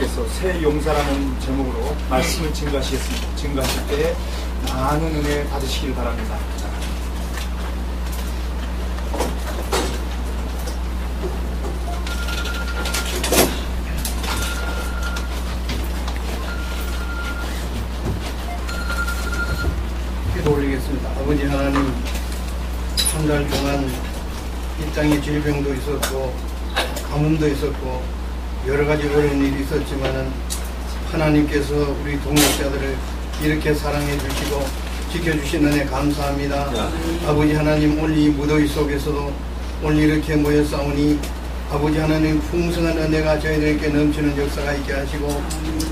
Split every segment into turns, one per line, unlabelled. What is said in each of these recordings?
하나님께서 새 용사라는 제목으로 말씀을 증거하시겠습니다. 증거하실 때 많은 은혜 받으시길 바랍니다.
기도 올리겠습니다. 아버지 하나님, 한 달 동안 이 땅에 질병도 있었고 가뭄도 있었고 여러 가지 어려운 일이 있었지만은 하나님께서 우리 동역자들을 이렇게 사랑해 주시고 지켜주신 은혜 감사합니다. 아버지 하나님, 오늘 이 무더위 속에서도 오늘 이렇게 모여 싸우니 아버지 하나님 풍성한 은혜가 저희들에게 넘치는 역사가 있게 하시고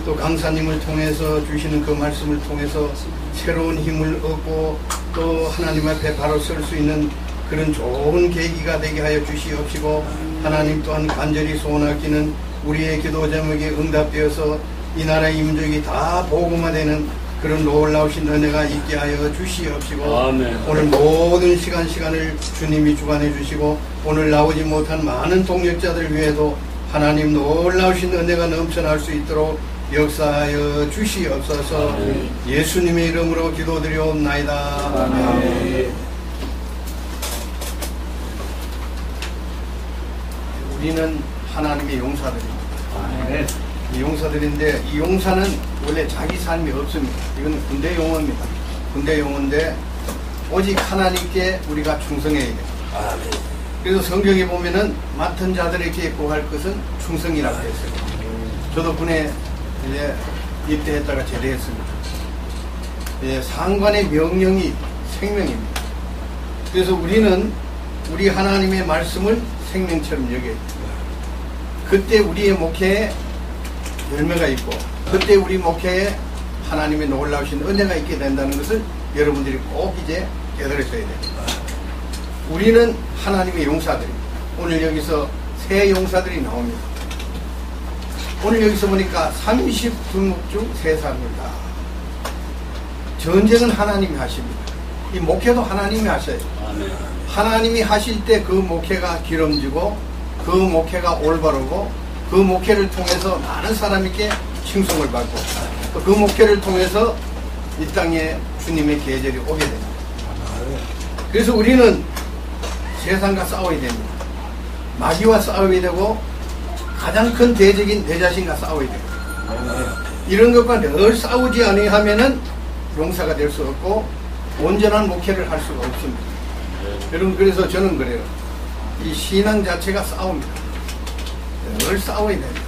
또 강사님을 통해서 주시는 그 말씀을 통해서 새로운 힘을 얻고 또 하나님 앞에 바로 설 수 있는 그런 좋은 계기가 되게 하여 주시옵시고, 하나님 또한 간절히 소원하기는 우리의 기도 제목이 응답되어서 이 나라의 민족이 다 복음화되는 그런 놀라우신 은혜가 있게 하여 주시옵시고, 아멘. 오늘 모든 시간을 주님이 주관해 주시고 오늘 나오지 못한 많은 동역자들 위해도 하나님 놀라우신 은혜가 넘쳐날 수 있도록 역사하여 주시옵소서. 아멘. 예수님의 이름으로 기도드리옵나이다. 아멘. 우리는 하나님의 용사들입니다. 아멘. 이 용사들인데 이 용사는 원래 자기 삶이 없습니다. 이건 군대 용어입니다. 군대 용어인데 오직 하나님께 우리가 충성해야 돼요. 아멘. 그래서 성경에 보면은 맡은 자들에게 구할 것은 충성이라고 했어요. 저도 군에 이제 입대했다가 제대했습니다. 상관의 명령이 생명입니다. 그래서 우리는 우리 하나님의 말씀을 생명처럼 여겨야 돼요. 그때 우리의 목회에 열매가 있고 그때 우리 목회에 하나님의 놀라우신 은혜가 있게 된다는 것을 여러분들이 꼭 이제 깨달으셔야 됩니다. 우리는 하나님의 용사들입니다. 오늘 여기서 새 용사들이 나옵니다. 오늘 여기서 보니까 32목 중 3사람입니다. 전쟁은 하나님이 하십니다. 이 목회도 하나님이 하셔요. 하나님이 하실 때 그 목회가 기름지고 그 목회가 올바르고 그 목회를 통해서 많은 사람에게 칭송을 받고 또 그 목회를 통해서 이 땅에 주님의 계절이 오게 됩니다. 그래서 우리는 세상과 싸워야 됩니다. 마귀와 싸워야 되고 가장 큰 대적인 내 자신과 싸워야 됩니다. 이런 것과 늘 싸우지 아니하면은 용사가 될 수 없고 온전한 목회를 할 수가 없습니다. 여러분, 그래서 저는 그래요. 이 신앙 자체가 싸움입니다. 늘 싸워야 됩니다.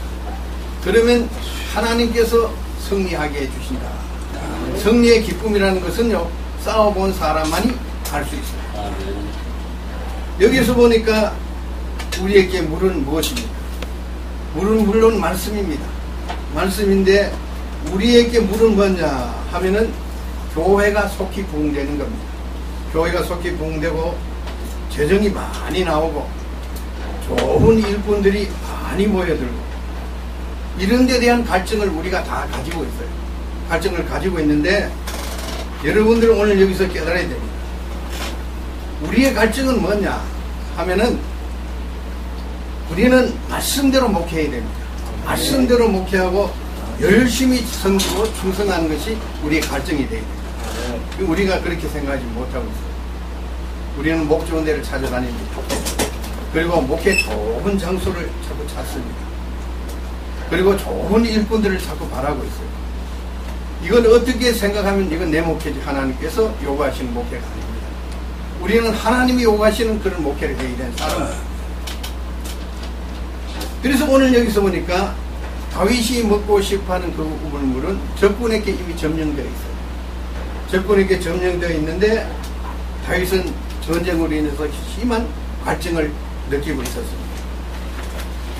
그러면 하나님께서 승리하게 해주신다. 승리의 기쁨이라는 것은요, 싸워본 사람만이 할 수 있어요. 여기서 보니까 우리에게 물은 무엇입니까? 물은 물론 말씀입니다. 말씀인데 우리에게 물은 뭐냐 하면은 교회가 속히 부흥되는 겁니다. 교회가 속히 부흥되고 재정이 많이 나오고 좋은 일꾼들이 많이 모여들고 이런 데 대한 갈증을 우리가 다 가지고 있어요. 갈증을 가지고 있는데 여러분들은 오늘 여기서 깨달아야 됩니다. 우리의 갈증은 뭐냐 하면은 우리는 말씀대로 목회해야 됩니다. 말씀대로 목회하고 열심히 섬기고 충성하는 것이 우리의 갈증이 되어야 됩니다. 우리가 그렇게 생각하지 못하고 있어요. 우리는 목 좋은 데를 찾아다닙니다. 그리고 목회 좋은 장소를 자꾸 찾습니다. 그리고 좋은 일꾼들을 자꾸 바라고 있어요. 이건 어떻게 생각하면 이건 내 목회지 하나님께서 요구하시는 목회가 아닙니다. 우리는 하나님이 요구하시는 그런 목회를 해야 되는 사람입니다. 그래서 오늘 여기서 보니까 다윗이 먹고 싶어하는 그 우물물은 적군에게 이미 점령되어 있어요. 적군에게 점령되어 있는데 다윗은 전쟁으로 인해서 심한 갈증을 느끼고 있었습니다.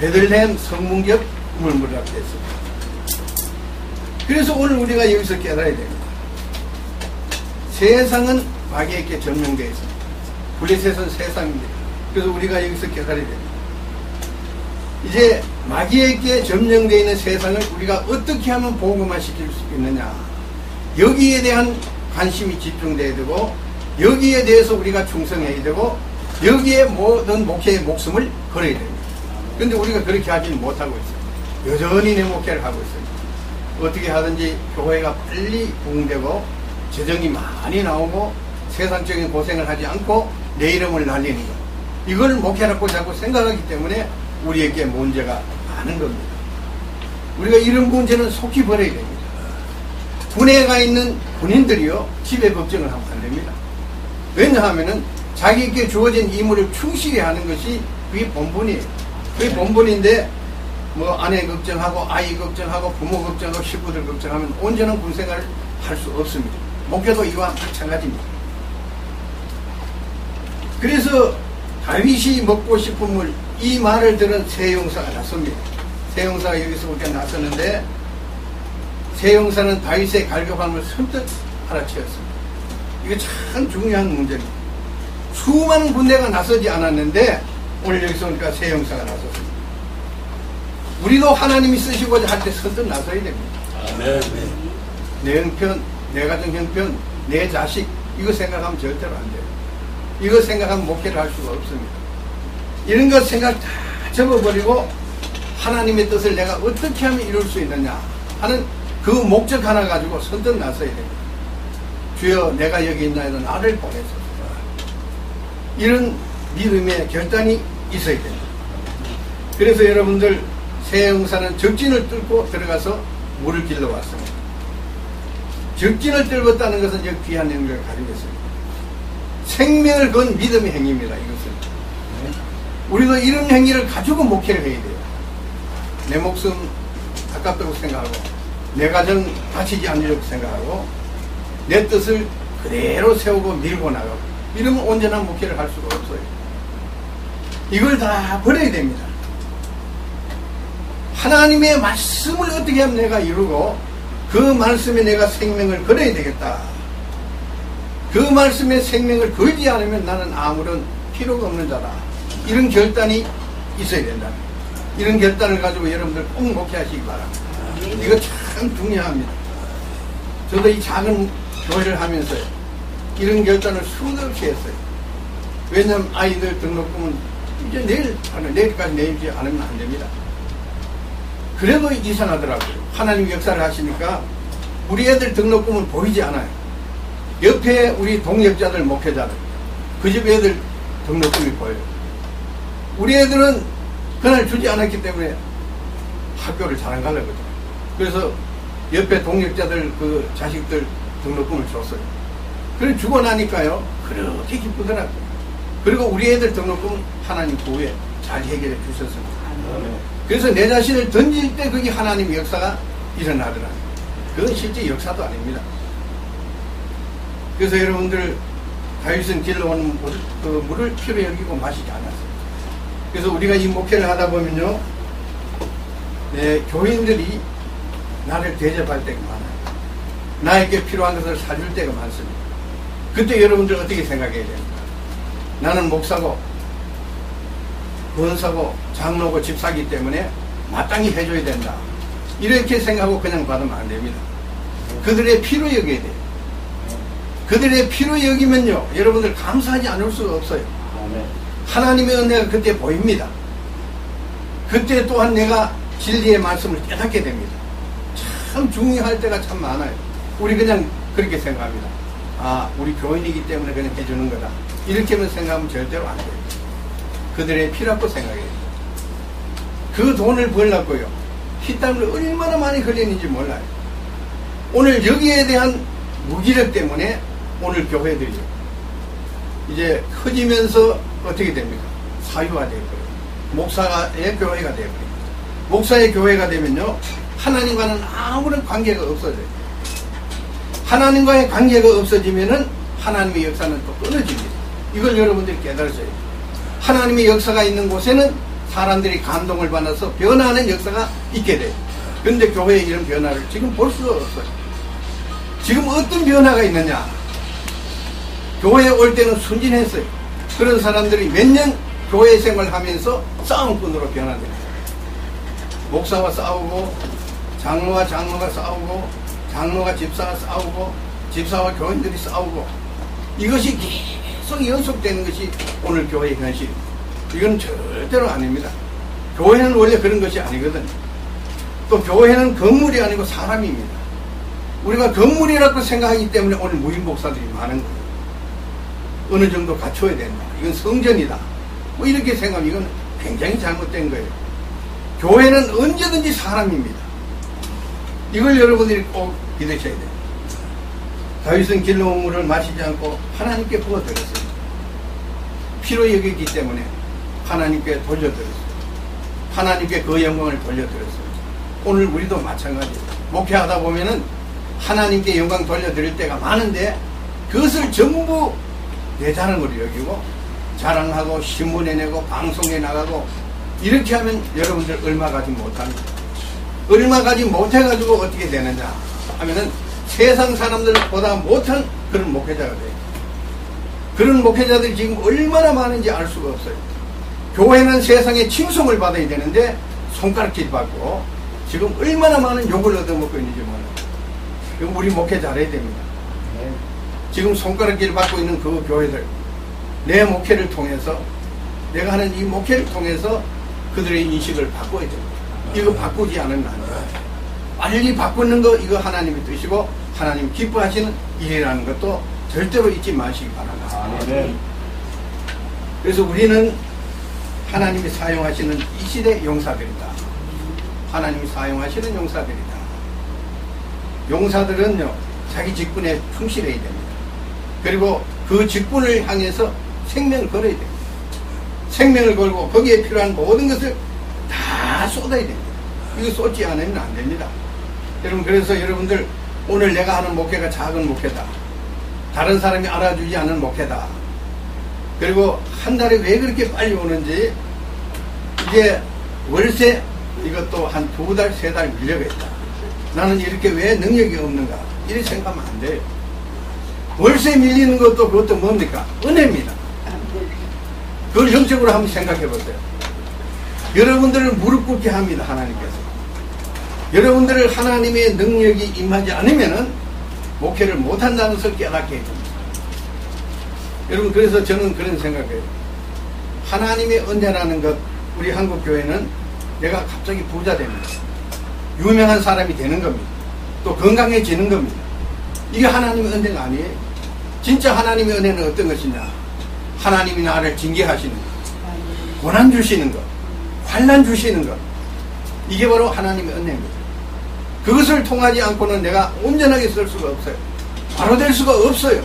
베들레헴 성문격 우물물을 앞에 했습니다. 그래서 오늘 우리가 여기서 깨달아야 됩니다. 세상은 마귀에게 점령되어 있습니다. 블레셋은 세상입니다. 그래서 우리가 여기서 깨달아야 됩니다. 이제 마귀에게 점령되어 있는 세상을 우리가 어떻게 하면 복음화시킬 수 있느냐, 여기에 대한 관심이 집중돼야 되고 여기에 대해서 우리가 충성해야 되고 여기에 모든 목회의 목숨을 걸어야 됩니다. 그런데 우리가 그렇게 하지는 못하고 있어요. 여전히 내 목회를 하고 있습니다. 어떻게 하든지 교회가 빨리 부흥되고 재정이 많이 나오고 세상적인 고생을 하지 않고 내 이름을 날리는 것, 이걸 목회라고 자꾸 생각하기 때문에 우리에게 문제가 많은 겁니다. 우리가 이런 문제는 속히 버려야 됩니다. 군에 가 있는 군인들이요, 집에 걱정을 하면 안 됩니다. 왜냐하면은 자기에게 주어진 임무를 충실히 하는 것이 그게 본분이에요. 그게 본분인데 뭐 아내 걱정하고 아이 걱정하고 부모 걱정하고 식구들 걱정하면 온전한 군생활을 할 수 없습니다. 목회도 이와 마찬가지입니다. 그래서 다윗이 먹고 싶은 물, 이 말을 들은 세용사가 나섭니다. 세용사가 여기서 우리가 나섰는데, 세용사는 다윗의 갈급함을 선뜻 알아채었습니다. 이게 참 중요한 문제입니다. 수많은 군대가 나서지 않았는데 오늘 여기서 보니까 세용사가 나섰습니다. 우리도 하나님이 쓰시고자 할 때 선뜻 나서야 됩니다.
아멘.
내 형편, 내 가정 형편, 내 자식, 이거 생각하면 절대로 안 돼요. 이거 생각하면 목회를 할 수가 없습니다. 이런 것 생각 다 접어버리고 하나님의 뜻을 내가 어떻게 하면 이룰 수 있느냐 하는 그 목적 하나 가지고 선뜻 나서야 됩니다. 주여, 내가 여기 있나이다, 나를 보내소서. 이런 믿음의 결단이 있어야 됩니다. 그래서 여러분들, 세용사는 적진을 뚫고 들어가서 물을 길러 왔습니다. 적진을 뚫었다는 것은 여기 귀한 행위를 가지고 있습니다. 생명을 건 믿음의 행위입니다. 이것은 우리도 이런 행위를 가지고 목회를 해야 돼요. 내 목숨 아깝다고 생각하고, 내 가정 다치지 않으려고 생각하고, 내 뜻을 그대로 세우고 밀고 나가고, 이러면 온전한 목회를 할 수가 없어요. 이걸 다 버려야 됩니다. 하나님의 말씀을 어떻게 하면 내가 이루고 그 말씀에 내가 생명을 걸어야 되겠다. 그 말씀에 생명을 걸지 않으면 나는 아무런 필요가 없는 자다. 이런 결단이 있어야 된다. 이런 결단을 가지고 여러분들 꼭 목회하시기 바랍니다. 이거 참 중요합니다. 저도 이 작은 교회를 하면서 이런 결단을 수없이 했어요. 왜냐하면 아이들 등록금은 이제 내일까지 내일지 않으면 안 됩니다. 그래도 이상하더라고요. 하나님 역사를 하시니까 우리 애들 등록금은 보이지 않아요. 옆에 우리 동역자들, 목회자들, 그 집 애들 등록금이 보여요. 우리 애들은 그날 주지 않았기 때문에 학교를 잘 안 가려거든요. 그래서 옆에 동역자들 그 자식들 등록금을 줬어요. 그래 주고 나니까요, 그렇게 기쁘더라고요. 그리고 우리 애들 등록금은 하나님 그 후에 잘 해결해 주셨습니다. 그래서 내 자신을 던질 때 그게 하나님의 역사가 일어나더라고요. 그건 실제 역사도 아닙니다. 그래서 여러분들, 다윗은 길러온 그 물을 필요 여기고 마시지 않았어요. 그래서 우리가 이 목회를 하다 보면요, 교인들이 나를 대접할 때가 많아요. 나에게 필요한 것을 사줄 때가 많습니다. 그때 여러분들 어떻게 생각해야 됩니까? 나는 목사고 권사고 장로고 집사기 때문에 마땅히 해줘야 된다, 이렇게 생각하고 그냥 받으면 안 됩니다. 그들의 필요 여겨야 돼요. 그들의 필요 여기면요, 여러분들 감사하지 않을 수가 없어요. 하나님의 은혜가 그때 보입니다. 그때 또한 내가 진리의 말씀을 깨닫게 됩니다. 참 중요할 때가 참 많아요. 우리 그냥 그렇게 생각합니다. 아, 우리 교인이기 때문에 그냥 해주는 거다, 이렇게만 생각하면 절대로 안 돼요. 그들의 피라고 생각해요. 그 돈을 벌려고요, 피땀을 얼마나 많이 흘리는지 몰라요. 오늘 여기에 대한 무기력 때문에 오늘 교회들이 이제 커지면서 어떻게 됩니까? 사유화 되어버려요. 목사의 교회가 되어버립니다. 목사의 교회가 되면요, 하나님과는 아무런 관계가 없어져요. 하나님과의 관계가 없어지면은 하나님의 역사는 또 끊어집니다. 이걸 여러분들이 깨달으셔야 돼요. 하나님의 역사가 있는 곳에는 사람들이 감동을 받아서 변화하는 역사가 있게 돼요. 그런데 교회의 이런 변화를 지금 볼 수가 없어요. 지금 어떤 변화가 있느냐? 교회에 올 때는 순진했어요. 그런 사람들이 몇 년 교회 생활하면서 싸움꾼으로 변화됩니다. 목사와 싸우고, 장로와 싸우고, 장로가 집사와 싸우고, 집사와 교인들이 싸우고, 이것이 계속 연속되는 것이 오늘 교회의 현실입니다. 이건 절대로 아닙니다. 교회는 원래 그런 것이 아니거든요. 또 교회는 건물이 아니고 사람입니다. 우리가 건물이라고 생각하기 때문에 오늘 무인 목사들이 많은 거예요. 어느 정도 갖춰야 된다. 이건 성전이다. 뭐 이렇게 생각하면 이건 굉장히 잘못된 거예요. 교회는 언제든지 사람입니다. 이걸 여러분들이 꼭 믿으셔야 돼요. 다윗은 길러온 물을 마시지 않고 하나님께 부어드렸어요. 피로 여기기 때문에 하나님께 돌려드렸어요. 하나님께 그 영광을 돌려드렸어요. 오늘 우리도 마찬가지예요. 목회하다 보면은 하나님께 영광 돌려드릴 때가 많은데 그것을 전부 내 자랑으로 여기고 자랑하고 신문에 내고 방송에 나가고 이렇게 하면 여러분들 얼마 가지 못합니다. 얼마 가지 못해가지고 어떻게 되느냐 하면은 세상 사람들보다 못한 그런 목회자가 돼요. 그런 목회자들이 지금 얼마나 많은지 알 수가 없어요. 교회는 세상에 칭송을 받아야 되는데 손가락질 받고 지금 얼마나 많은 욕을 얻어먹고 있는지 몰라요. 우리 목회 잘해야 됩니다. 지금 손가락질 받고 있는 그 교회들 내 목회를 통해서 내가 하는 이 목회를 통해서 그들의 인식을 바꿔야 됩니다. 이거 바꾸지 않으면 안 돼요. 빨리 바꾸는 거 이거 하나님의 뜻이고 하나님 기뻐하시는 일이라는 것도 절대로 잊지 마시기 바랍니다. 그래서 우리는 하나님이 사용하시는 이 시대 용사들이다. 하나님이 사용하시는 용사들이다. 용사들은요 자기 직분에 충실해야 됩니다. 그리고 그 직분을 향해서 생명을 걸어야 됩니다. 생명을 걸고 거기에 필요한 모든 것을 다 쏟아야 됩니다. 이거 쏟지 않으면 안 됩니다. 여러분 그래서 여러분들 오늘 내가 하는 목회가 작은 목회다. 다른 사람이 알아주지 않은 목회다. 그리고 한 달에 왜 그렇게 빨리 오는지 이제 월세 이것도 한 2달, 3달 밀려가 있다. 나는 이렇게 왜 능력이 없는가 이렇게 생각하면 안 돼요. 월세 밀리는 것도 그것도 뭡니까? 은혜입니다. 그걸 형식으로 한번 생각해 보세요. 여러분들을 무릎 꿇게 합니다. 하나님께서. 여러분들을 하나님의 능력이 임하지 않으면은 목회를 못한다는 것을 깨닫게 해줍니다. 여러분 그래서 저는 그런 생각해요. 하나님의 은혜라는 것 우리 한국교회는 내가 갑자기 부자 됩니다. 유명한 사람이 되는 겁니다. 또 건강해지는 겁니다. 이게 하나님의 은혜가 아니에요. 진짜 하나님의 은혜는 어떤 것이냐? 하나님이 나를 징계하시는 것, 고난 주시는 것, 환난 주시는 것, 이게 바로 하나님의 은혜입니다. 그것을 통하지 않고는 내가 온전하게 쓸 수가 없어요. 바로 될 수가 없어요.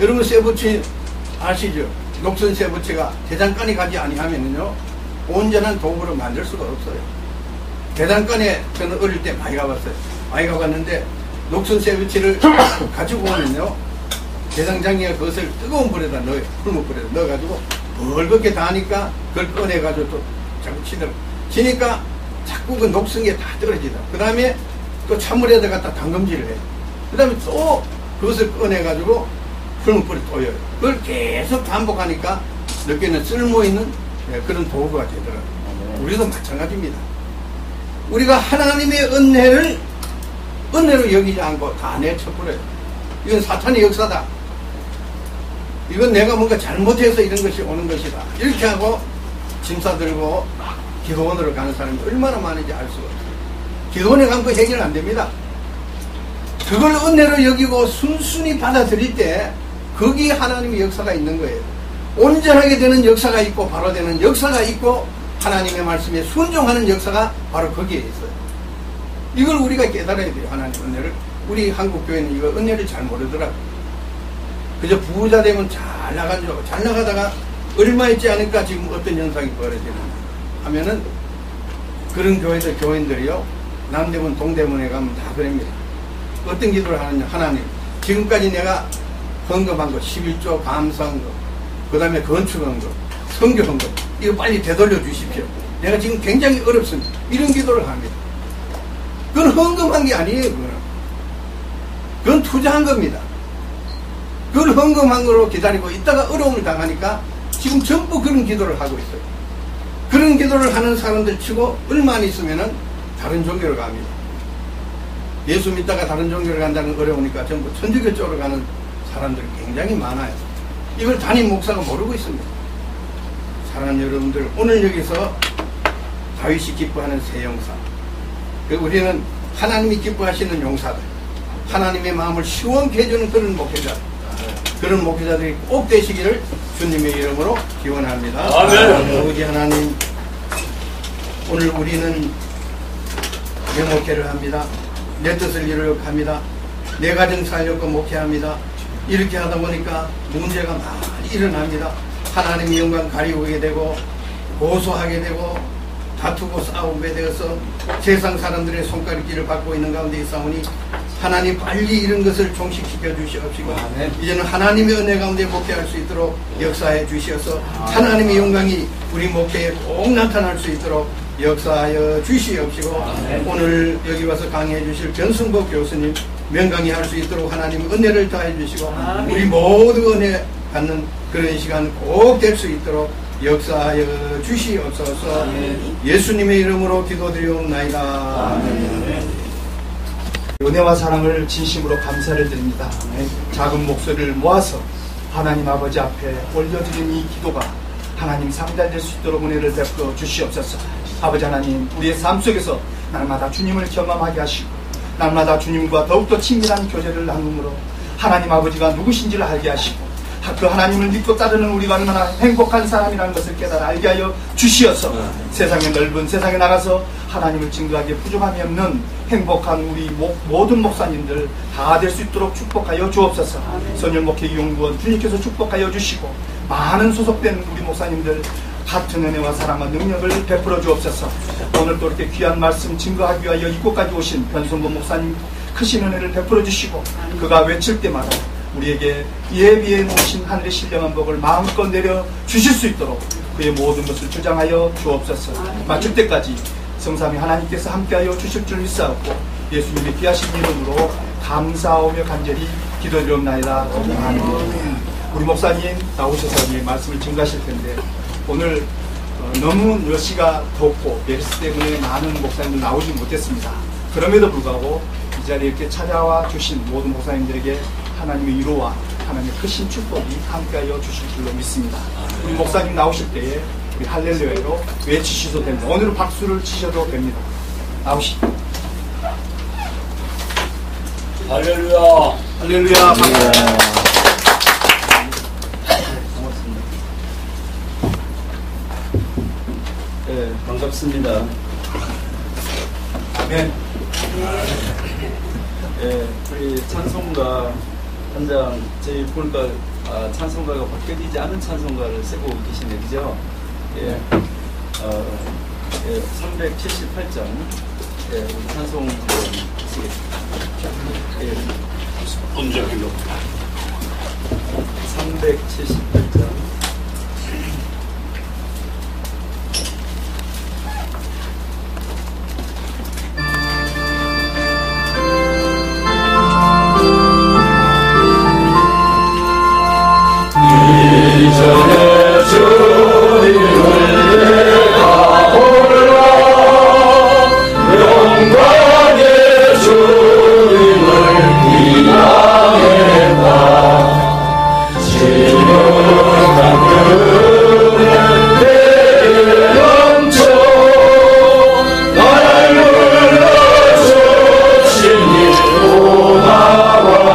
여러분 쇠붙이 아시죠? 녹슨 쇠붙이가 대장간에 가지 아니하면요 온전한 도구로 만들 수가 없어요. 대장간에 저는 어릴 때 많이 가봤어요. 많이 가봤는데 녹슨 쇠붙이를 가지고 오면요 대장장이가 그것을 뜨거운 불에다 넣어요. 풀무불에다 넣어가지고 벌겋게 다니까 그걸 꺼내가지고 또 자꾸 치더라고요. 치니까 자꾸 그 녹슨 게 다 떨어지더라고요. 그 다음에 또 찬물에다 갖다 담금질을 해요. 그 다음에 또 그것을 꺼내가지고 풀무불에 떠요. 그걸 계속 반복하니까 늦게는 쓸모있는 그런 도구가 되더라고요. 우리도 마찬가지입니다. 우리가 하나님의 은혜로 여기지 않고 다 내쳐버려요. 이건 사탄의 역사다. 이건 내가 뭔가 잘못해서 이런 것이 오는 것이다. 이렇게 하고 짐 싸들고 기도원으로 가는 사람이 얼마나 많은지 알 수가 없어요. 기도원에 가면 그 해결 안 됩니다. 그걸 은혜로 여기고 순순히 받아들일 때 거기에 하나님의 역사가 있는 거예요. 온전하게 되는 역사가 있고 바로 되는 역사가 있고 하나님의 말씀에 순종하는 역사가 바로 거기에 있어요. 이걸 우리가 깨달아야 돼요. 하나님 은혜를. 우리 한국교회는 이거 은혜를 잘 모르더라고요. 그저 부자 되면 잘 나간 줄 알고 잘 나가다가 얼마 있지 않을까 지금 어떤 현상이 벌어지느냐 하면은 그런 교회들 교인들이요 남대문 동대문에 가면 다 그럽니다. 어떤 기도를 하느냐. 하나님 지금까지 내가 헌금한 거 11조 감사한 거 그 다음에 건축한 거 성교한 거 이거 빨리 되돌려 주십시오. 내가 지금 굉장히 어렵습니다. 이런 기도를 합니다. 그건 헌금한 게 아니에요. 그건 투자한 겁니다. 그걸 헌금한 거로 기다리고 있다가 어려움을 당하니까 지금 전부 그런 기도를 하고 있어요. 그런 기도를 하는 사람들 치고 얼마 안 있으면은 다른 종교로 갑니다. 예수 믿다가 다른 종교로 간다는 어려우니까 전부 천주교 쪽으로 가는 사람들이 굉장히 많아요. 이걸 담임 목사가 모르고 있습니다. 사랑하는 여러분들, 오늘 여기서 다윗이 기뻐하는 새 형상. 우리는 하나님이 기뻐하시는 용사들, 하나님의 마음을 시원케 해주는 그런 목회자들, 그런 목회자들이 꼭 되시기를 주님의 이름으로 기원합니다. 아버지 하나님, 오늘 우리는 내 목회를 합니다. 내 뜻을 이루려고 합니다. 내 가정 살려고 목회합니다. 이렇게 하다 보니까 문제가 많이 일어납니다. 하나님의 영광 가리우게 되고 고소하게 되고 다투고 싸우게 되어서 세상 사람들의 손가락질을 받고 있는 가운데 있사오니 하나님 빨리 이런 것을 종식시켜 주시옵시고 이제는 하나님의 은혜 가운데 목회할 수 있도록 역사해 주시어서 하나님의 영광이 우리 목회에 꼭 나타날 수 있도록 역사하여 주시옵시고 오늘 여기 와서 강의해 주실 변승복 교수님 명강의 할 수 있도록 하나님 은혜를 더해 주시고 우리 모두 은혜 받는 그런 시간 꼭 될 수 있도록 역사하여 주시옵소서. 예수님의 이름으로 기도드리옵나이다.
은혜와 사랑을 진심으로 감사를 드립니다. 작은 목소리를 모아서 하나님 아버지 앞에 올려드린 이 기도가 하나님 상달될 수 있도록 은혜를 베풀어 주시옵소서. 아버지 하나님, 우리의 삶 속에서 날마다 주님을 경험하게 하시고 날마다 주님과 더욱더 친밀한 교제를 나눔으로 하나님 아버지가 누구신지를 알게 하시고 그 하나님을 믿고 따르는 우리가 얼마나 행복한 사람이라는 것을 깨달아 알게 하여 주시어서 세상의 넓은 세상에 나가서 하나님을 증거하기에 부족함이 없는 행복한 우리 모든 목사님들 다 될 수 있도록 축복하여 주옵소서. 선율목회연구원 주님께서 축복하여 주시고 많은 소속된 우리 목사님들 같은 은혜와 사랑과 능력을 베풀어 주옵소서. 오늘 또 이렇게 귀한 말씀 증거하기 위하여 이곳까지 오신 변성범 목사님 크신 은혜를 베풀어 주시고 그가 외칠 때마다 우리에게 예비해 놓으신 하늘의 신령한 복을 마음껏 내려 주실 수 있도록 그의 모든 것을 주장하여 주옵소서. 마칠 때까지 성삼위 하나님께서 함께하여 주실 줄 믿사옵고 예수님의 귀하신 이름으로 감사하며 간절히 기도드리옵나이다. 아멘. 우리 목사님 나오셔서 말씀을 증가하실 텐데 오늘 너무 날씨가 덥고 메르스 때문에 많은 목사님들 나오지 못했습니다. 그럼에도 불구하고 이 자리에 이렇게 찾아와 주신 모든 목사님들에게 하나님의 위로와 하나님의 크신 축복이 함께하여 주실 줄로 믿습니다. 우리 목사님 나오실 때에 우리 할렐루야로 외치셔도 됩니다. 오늘은 박수를 치셔도 됩니다. 나오시죠.
할렐루야.
할렐루야.
네, 반갑습니다.
아멘.
네, 우리 찬송가 한 장 저희 보니까 찬송가가 바뀌어지지 않은 찬송가를 쓰고 계시네, 그죠? 예, 378장 우리 찬송 쓰겠습니다. 예,
언제길로
378장.
이전에 주님을 내가 몰라 영광의 주님을 비난했다. 지금은 그는 내게 넘쳐 날 불러주시니 또 나와라.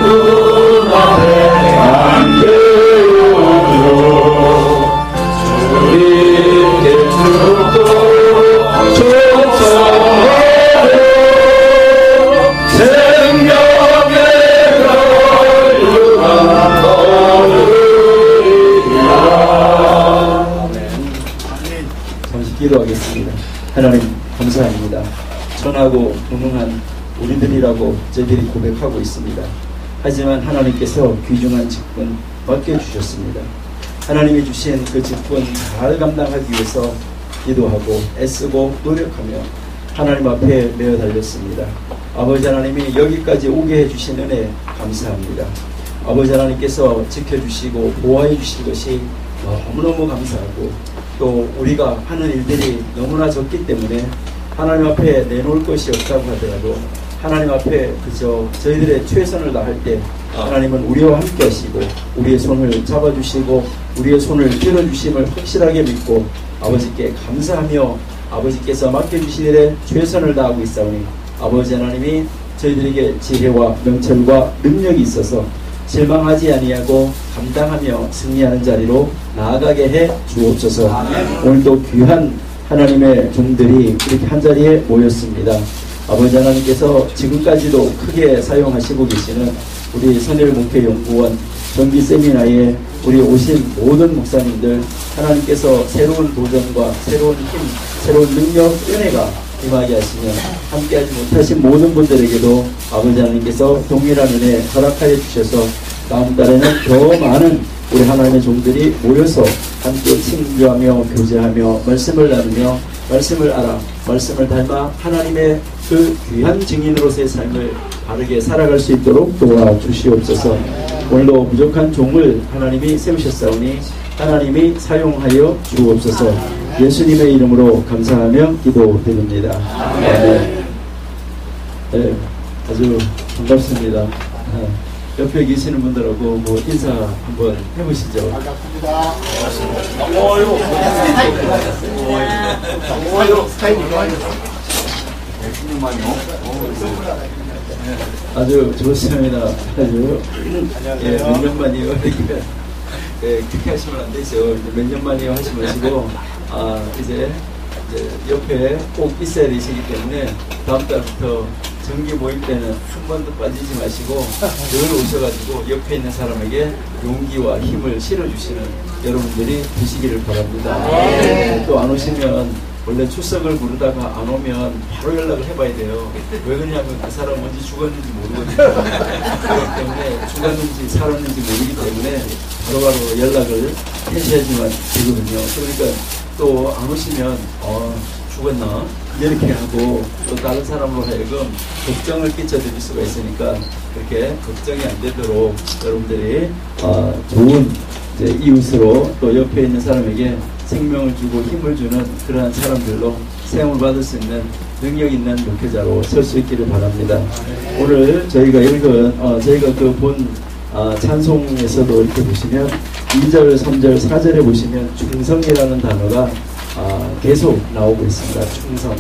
그
무능한 우리들이라고 저희들이 고백하고 있습니다. 하지만 하나님께서 귀중한 직분 맡겨주셨습니다. 하나님이 주신 그 직분 잘 감당하기 위해서 기도하고 애쓰고 노력하며 하나님 앞에 매어 달렸습니다. 아버지 하나님이 여기까지 오게 해주신 은혜 감사합니다. 아버지 하나님께서 지켜주시고 보호해 주신 것이 너무너무 감사하고, 또 우리가 하는 일들이 너무나 적기 때문에 하나님 앞에 내놓을 것이 없다고 하더라도 하나님 앞에 그저 저희들의 최선을 다할 때 하나님은 우리와 함께 하시고 우리의 손을 잡아주시고 우리의 손을 들어주심을 확실하게 믿고 아버지께 감사하며 아버지께서 맡겨주신 일에 최선을 다하고 있사오니 아버지 하나님이 저희들에게 지혜와 명철과 능력이 있어서 실망하지 아니하고 감당하며 승리하는 자리로 나아가게 해 주옵소서. 오늘도 귀한 하나님의 종들이 이렇게 한자리에 모였습니다. 아버지 하나님께서 지금까지도 크게 사용하시고 계시는 우리 선일목회연구원 정기세미나에 우리 오신 모든 목사님들, 하나님께서 새로운 도전과 새로운 힘, 새로운 능력, 은혜가 임하게 하시며 함께하지 못하신 모든 분들에게도 아버지 하나님께서 동일한 은혜 허락하여 주셔서 다음 달에는 더 많은 우리 하나님의 종들이 모여서 함께 친교하며 교제하며 말씀을 나누며 말씀을 알아 말씀을 닮아 하나님의 그 귀한 증인으로서의 삶을 바르게 살아갈 수 있도록 도와주시옵소서. 오늘도 부족한 종을 하나님이 세우셨사오니 하나님이 사용하여 주옵소서. 예수님의 이름으로 감사하며 기도드립니다. 아멘. 네, 아주 반갑습니다. 옆에 계시는 분들하고 뭐 인사 한번 해보시죠.
반갑습니다.
스타일이 좋아요.
아주 좋습니다. 아주 몇 년 만이요. 그렇게 하시면 안 되죠. 몇 년 만이요 하지 마시고 이제 옆에 꼭 있어야 되시기 때문에 다음 달부터 정기 모임 때는 한 번도 빠지지 마시고 늘 오셔가지고 옆에 있는 사람에게 용기와 힘을 실어주시는 여러분들이 되시기를 바랍니다. 또 안 오시면 원래 출석을 부르다가 안 오면 바로 연락을 해봐야 돼요. 왜 그러냐면 그 사람 언제 죽었는지 모르거든요. 그렇기 때문에 죽었는지 살았는지 모르기 때문에 바로바로 연락을 해주셔야지만 되거든요. 그러니까 또 안 오시면 죽었나? 이렇게 하고 또 다른 사람으로 하여금 걱정을 끼쳐드릴 수가 있으니까 그렇게 걱정이 안 되도록 여러분들이 좋은 이웃으로 또 옆에 있는 사람에게 생명을 주고 힘을 주는 그러한 사람들로 세움을 받을 수 있는 능력 있는 목회자로 설 수 있기를 바랍니다. 오늘 저희가 읽은 저희가 그 본 찬송에서도 이렇게 보시면 2절, 3절, 4절에 보시면 충성이라는 단어가 계속 나오고 있습니다. 충성.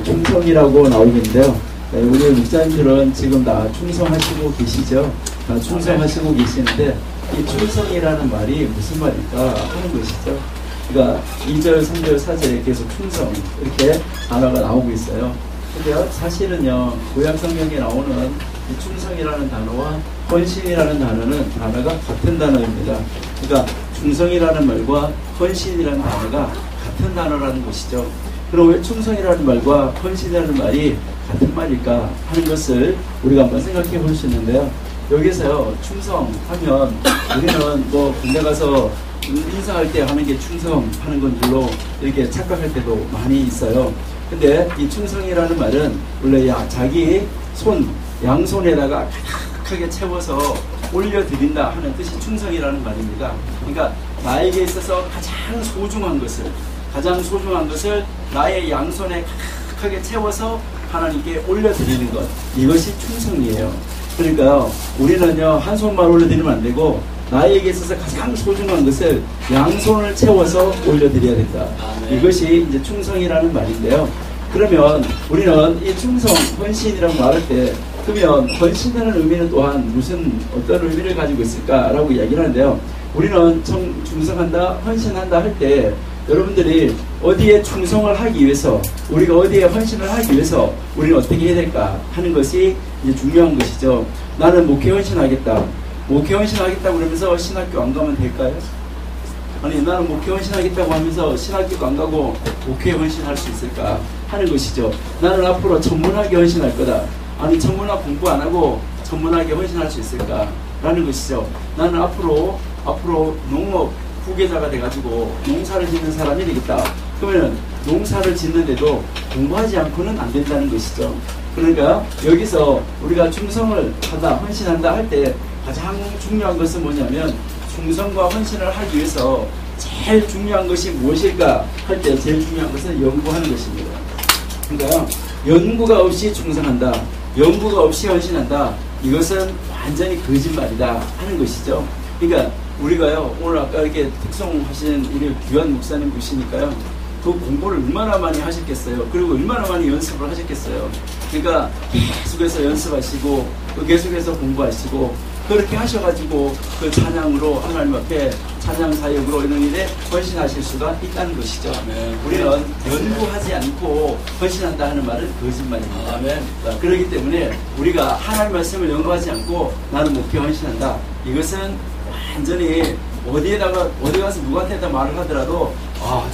충성이라고 나오는데요. 우리 목사님들은 지금 다 충성하시고 계시죠? 다 충성하시고 계시는데 이 충성이라는 말이 무슨 말일까 하는 것이죠. 그러니까 2절, 3절, 4절에 계속 충성 이렇게 단어가 나오고 있어요. 근데 사실은요, 구약 성경에 나오는 이 충성이라는 단어와 헌신이라는 단어가 같은 단어입니다. 그러니까 충성이라는 말과 헌신이라는 단어가 같은 단어라는 것이죠. 그럼 왜 충성이라는 말과 헌신이라는 말이 같은 말일까 하는 것을 우리가 한번 생각해 볼 수 있는데요. 여기서요, 충성하면 우리는 뭐 군대 가서 인사할 때 하는 게 충성하는 건 줄로 이렇게 착각할 때도 많이 있어요. 근데 이 충성이라는 말은 원래 자기 양손에다가 가득하게 채워서 올려드린다 하는 뜻이 충성이라는 말입니다. 그러니까 나에게 있어서 가장 소중한 것을 나의 양손에 가득하게 채워서 하나님께 올려드리는 것, 이것이 충성이에요. 그러니까 우리는요, 한 손만 올려드리면 안 되고 나에게 있어서 가장 소중한 것을 양손을 채워서 올려드려야 된다. 이것이 이제 충성이라는 말인데요. 그러면 우리는 이 충성, 헌신이라고 말할 때, 그러면 헌신이라는 의미는 또한 어떤 의미를 가지고 있을까라고 이야기를 하는데요. 우리는 충성한다, 헌신한다 할 때 여러분들이 어디에 충성을 하기 위해서, 우리가 어디에 헌신을 하기 위해서 우리는 어떻게 해야 될까 하는 것이 이제 중요한 것이죠. 나는 목회 헌신하겠다. 목회 헌신하겠다고 그러면서 신학교 안 가면 될까요? 아니 나는 목회 헌신하겠다고 하면서 신학교도 안 가고 목회 헌신할 수 있을까 하는 것이죠. 나는 앞으로 천문학에 헌신할 거다. 아니 천문학 공부 안 하고 천문학에 헌신할 수 있을까 라는 것이죠. 나는 앞으로 농업 후계자가 돼가지고 농사를 짓는 사람이 되겠다. 그러면 농사를 짓는데도 공부하지 않고는 안 된다는 것이죠. 그러니까 여기서 우리가 충성을 하다, 헌신한다 할 때 가장 중요한 것은 뭐냐면 충성과 헌신을 하기 위해서 제일 중요한 것이 무엇일까 할 때 제일 중요한 것은 연구하는 것입니다. 그러니까 연구가 없이 충성한다, 연구가 없이 헌신한다, 이것은 완전히 거짓말이다 하는 것이죠. 그러니까 우리가요, 오늘 아까 이렇게 특송하신 우리 귀한 목사님 보시니까요, 그 공부를 얼마나 많이 하셨겠어요. 그리고 얼마나 많이 연습을 하셨겠어요. 그러니까 계속해서 연습하시고 계속해서 공부하시고 그렇게 하셔가지고 그 찬양으로 하나님 앞에 찬양 사역으로 이런 일에 헌신하실 수가 있다는 것이죠. 아멘. 우리는 연구하지 않고 헌신한다 하는 말은 거짓말입니다. 아멘. 그렇기 때문에 우리가 하나님 말씀을 연구하지 않고 나는 목회 헌신한다, 이것은 완전히 어디 가서 누구한테다 말을 하더라도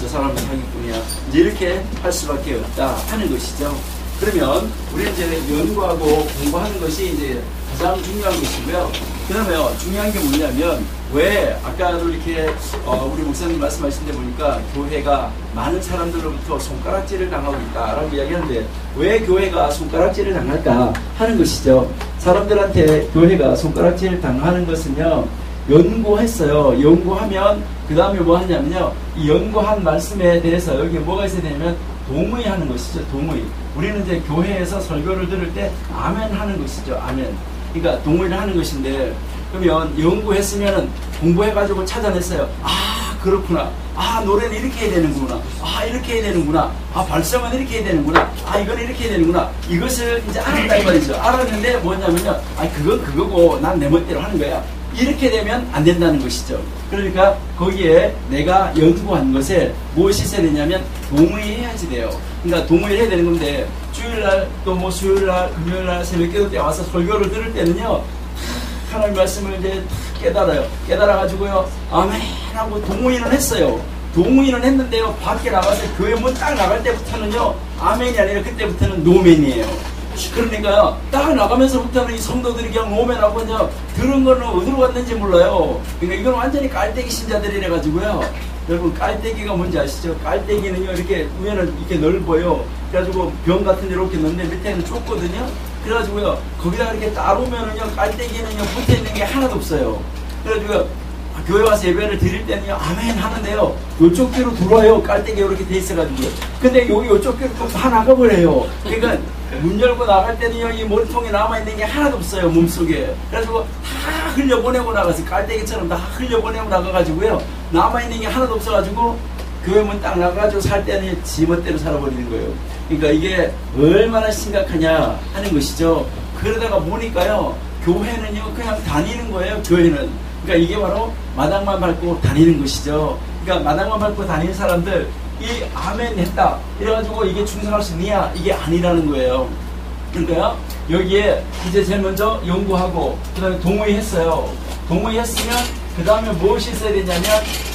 저 사람은 사기꾼이야, 이제 이렇게 할 수밖에 없다 하는 것이죠. 그러면 우리는 이제 연구하고 공부하는 것이 이제 가장 중요한 것이고요. 그 다음에 중요한 게 뭐냐면, 왜 아까도 이렇게 우리 목사님 말씀하신 데 보니까 교회가 많은 사람들로부터 손가락질을 당하고 있다라고 이야기하는데, 왜 교회가 손가락질을 당할까 하는 것이죠. 사람들한테 교회가 손가락질을 당하는 것은요, 연구했어요. 연구하면 그 다음에 뭐 하냐면요, 이 연구한 말씀에 대해서 여기 뭐가 있어야 되냐면 동의하는 것이죠. 동의. 우리는 이제 교회에서 설교를 들을 때 아멘 하는 것이죠. 아멘. 그러니까 동의를 하는 것인데, 그러면 연구했으면 공부해가지고 찾아냈어요. 그렇구나. 노래는 이렇게 해야 되는구나. 이렇게 해야 되는구나. 발성은 이렇게 해야 되는구나. 이건 이렇게 해야 되는구나. 이것을 이제 알았다 이 말이죠. 알았는데 뭐냐면요, 그건 그거고 난 내 멋대로 하는 거야, 이렇게 되면 안 된다는 것이죠. 그러니까 거기에 내가 연구한 것에 무엇이 있어야 되냐면 동의해야지 돼요. 그러니까 동의를 해야 되는 건데, 주일날 또 뭐 수요일날 금요일날 새벽기도 때 와서 설교를 들을 때는요, 하나님 말씀을 이제 깨달아요. 깨달아가지고요, 아멘 하고 동의는 했어요. 동의는 했는데요, 밖에 나가서 교회 문 딱 나갈 때부터는요, 아멘이 아니라 그때부터는 노멘이에요. 그러니까 딱 나가면서부터는 이 성도들이 그냥 노멘하고 그냥 들은 거는 어디로 갔는지 몰라요. 그러니까 이건 완전히 깔때기 신자들이래 가지고요. 여러분, 깔때기가 뭔지 아시죠? 깔때기는요, 이렇게 위에는 이렇게 넓어요. 그래가지고 병 같은 데 이렇게 넣는데 밑에는 좁거든요. 그래가지고요, 거기다 이렇게 따르면은요, 깔때기는요, 붙어 있는 게 하나도 없어요. 그래가지고 교회 와서 예배를 드릴 때는요, 아멘 하는데요, 요쪽 귀로 들어와요. 깔때기가 이렇게 돼 있어가지고요. 근데 여기 요쪽 귀로 또 다 나가버려요. 그러니까 문 열고 나갈 때는요, 이 머리통에 남아있는 게 하나도 없어요, 몸속에. 그래가지고 다 흘려보내고 나가서, 깔때기처럼 다 흘려보내고 나가가지고요, 남아있는 게 하나도 없어가지고 교회 문 딱 나가가지고 살 때는 지 멋대로 살아버리는 거예요. 그러니까 이게 얼마나 심각하냐 하는 것이죠. 그러다가 보니까요, 교회는요, 그냥 다니는 거예요, 교회는. 그러니까 이게 바로 마당만 밟고 다니는 것이죠. 그러니까 마당만 밟고 다니는 사람들, 이 아멘 했다 이래가지고 이게 충성할 수 있느냐, 이게 아니라는 거예요. 그러니까 여기에 이제 제일 먼저 연구하고 그 다음에 동의했어요. 동의했으면 그 다음에 무엇이 있어야 되냐면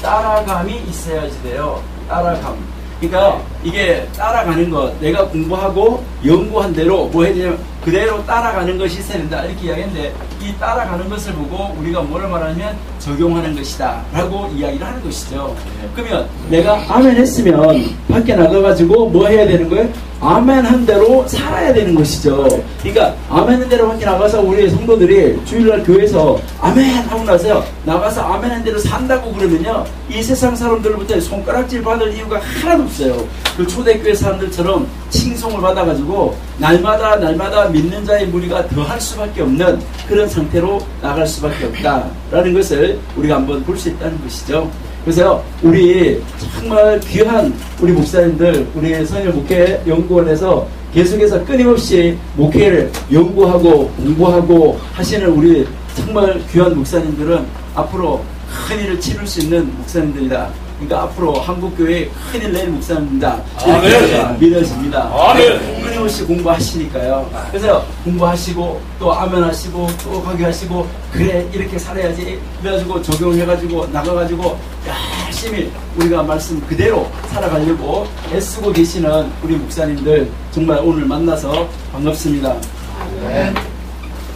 따라감이 있어야지 돼요. 따라감. 그러니까 이게 따라가는 것, 내가 공부하고 연구한 대로 뭐 해야 되냐면 그대로 따라가는 것이 있어야 된다, 이렇게 이야기했는데, 이 따라가는 것을 보고 우리가 뭐를 말하냐면 적용하는 것이다 라고 이야기를 하는 것이죠. 그러면 내가 아멘 했으면 밖에 나가가지고 뭐 해야 되는 거예요? 아멘 한 대로 살아야 되는 것이죠. 그러니까 아멘 한 대로 밖에 나가서 우리 성도들이 주일날 교회에서 아멘 하고 나서요, 나가서 아멘 한 대로 산다고 그러면요, 이 세상 사람들로부터 손가락질 받을 이유가 하나도 없어요. 그 초대교회 사람들처럼 칭송을 받아가지고 날마다 믿는 자의 무리가 더할 수밖에 없는 그런 상태로 나갈 수밖에 없다라는 것을 우리가 한번 볼 수 있다는 것이죠. 그래서 우리 정말 귀한 우리 목사님들, 우리 선일목회 연구원에서 계속해서 끊임없이 목회를 연구하고 공부하고 하시는 우리 정말 귀한 목사님들은 앞으로 큰 일을 치를 수 있는 목사님들이다 그러니까 앞으로 한국교회 큰일 낼 목사입니다.
아멘.
믿어집니다.
아멘.
끊임없이 공부하시니까요. 그래서 공부하시고 또 아멘하시고 또 강의하시고 그래 이렇게 살아야지 그래가지고 적용해가지고 나가가지고 열심히 우리가 말씀 그대로 살아가려고 애쓰고 계시는 우리 목사님들 정말 오늘 만나서 반갑습니다.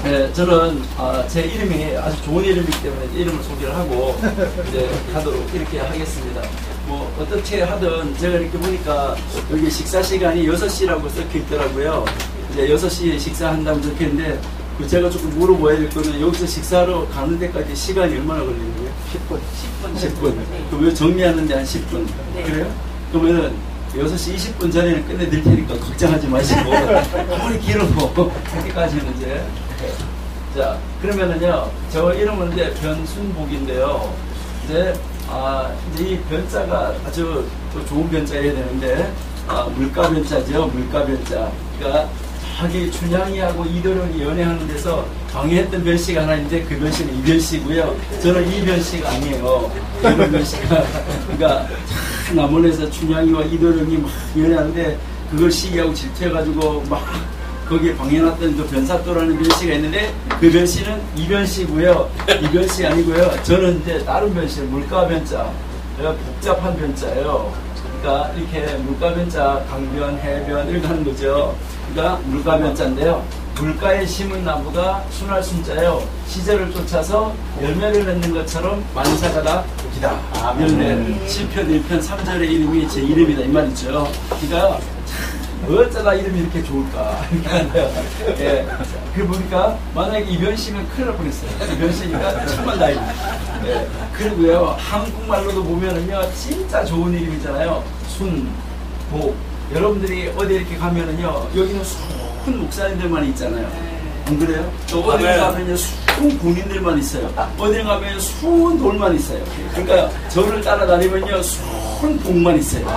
네, 저는 제 이름이 아주 좋은 이름이기 때문에 이름을 소개를 하고 이제 하도록 이렇게 하겠습니다. 뭐 어떻게 하든 제가 이렇게 보니까 여기 식사 시간이 6시라고 적혀 있더라고요. 이제 6시에 식사한다고 적혀 있는데 제가 조금 물어봐야 될 거는 여기서 식사하러 가는 데까지 시간이 얼마나 걸리는 거예요? 10분. 그럼 왜 정리하는데 한 10분? 그래요? 그러면은 6시 20분 전에는 끝내드릴 테니까 걱정하지 마시고 아무리 길어도 그때까지는 이제 자 그러면은요 저 이름은 이제 변순복인데요. 이제 이 변자가 아주 또 좋은 변자여야 되는데 물가 변자죠. 물가 변자. 그러니까 자기 춘향이하고 이도령이 연애하는 데서 강의했던 변씨가 하나 있는데 그 변씨는 이변씨고요. 저는 이 변씨가 아니에요. 이런 변씨가 그러니까 남원에서 춘향이와 이도령이 막 연애하는데 그걸 시기하고 질투해가지고 막 거기에 방해놨던 그 변사또라는 변씨가 있는데 그 변씨는 이변씨고요. 이변씨 아니고요. 저는 이제 다른 변씨, 물가 변자. 복잡한 변자예요. 그러니까 이렇게 물가 변자, 강변, 해변 이렇게 하는 거죠. 그러니까 물가 변자인데요. 물가에 심은 나무가 순할 순자예요. 시절을 쫓아서 열매를 맺는 것처럼 만사가 다 복이다. 아멘. 시편 1편 3절의 이름이 제 이름이다 이 말이죠. 그러니까 어쩌다 이름이 이렇게 좋을까? 예. 그 보니까 만약에 이변씨면 큰일 날 뻔했어요. 이변씨니까 정말 나입니다. 예. 그리고요 한국말로도 보면은요 진짜 좋은 이름이잖아요. 순, 복. 여러분들이 어디 이렇게 가면은요 여기는 순 목사님들만 있잖아요. 안 그래요? 또 어디 가면요 순 군인들만 있어요. 어디 가면 순 돌만 있어요. 그러니까 저를 따라다니면요 순 복만 있어요.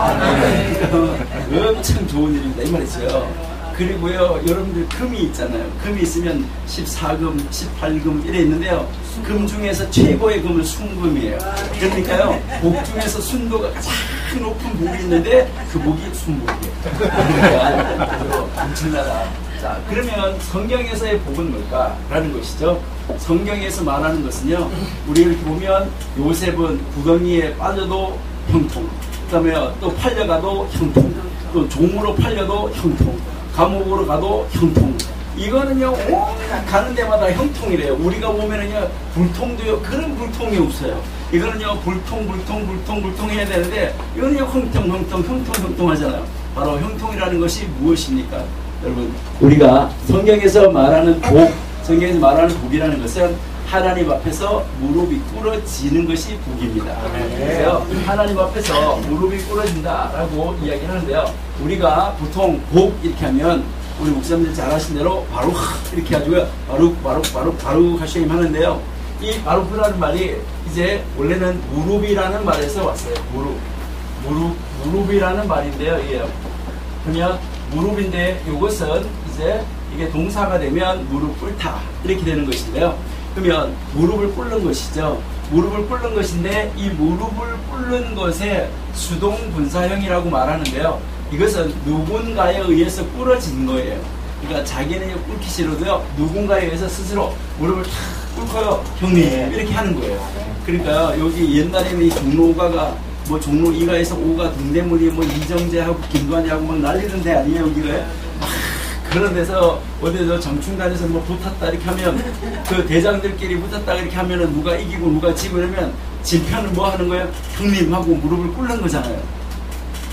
엄청 좋은 일입니다 이 말이죠. 그리고요 여러분들 금이 있잖아요. 금이 있으면 14금, 18금 이래 있는데요. 금 중에서 최고의 금은 순금이에요. 그러니까요 복 중에서 순도가 가장 높은 복이 있는데 그 복이 순복이에요. 그러니까 엄청나다. 자 그러면 성경에서의 복은 뭘까라는 것이죠. 성경에서 말하는 것은요 우리 이렇게 보면 요셉은 구덩이에 빠져도 형통, 그 다음에 또 팔려가도 형통, 또 종으로 팔려도 형통, 감옥으로 가도 형통. 이거는요 온갖 가는 데마다 형통이래요. 우리가 보면은요 불통도요 그런 불통이 없어요. 이거는요 불통 해야 되는데 이거는요 형통 하잖아요. 바로 형통이라는 것이 무엇입니까? 여러분 우리가 성경에서 말하는 복, 성경에서 말하는 복이라는 것은 하나님 앞에서 무릎이 꿇어지는 것이 복입니다. 그래서 하나님 앞에서 무릎이 꿇어진다라고 이야기를 하는데요. 우리가 보통 복 이렇게 하면 우리 목사님들 잘 아시는 대로 바룩 이렇게 해가지고 바룩 하시임 하는데요. 이 바룩이라는 말이 이제 원래는 무릎이라는 말에서 왔어요. 무릎이라는 말인데요. 이게 그러면 무릎인데 이것은 이제 이게 동사가 되면 무릎 꿇다 이렇게 되는 것인데요. 그러면 무릎을 꿇는 것이죠. 무릎을 꿇는 것인데 이 무릎을 꿇는 것에 수동분사형이라고 말하는데요. 이것은 누군가에 의해서 꿇어진 거예요. 그러니까 자기는 꿇기 싫어도요 누군가에 의해서 스스로 무릎을 탁 꿇고요 형님 이렇게 하는 거예요. 그러니까 여기 옛날에는 이 종로가가 뭐 종로 2가에서 5가 동대문이 뭐 이정재하고 김관희하고 막 난리던 데 아니에요 여기가. 그런 데서 어디서 정충단에서 뭐 붙었다 이렇게 하면 그 대장들끼리 붙었다 이렇게 하면은 누가 이기고 누가 지고 이러면 진편은 뭐 하는 거예요? 형님하고 무릎을 꿇는 거잖아요.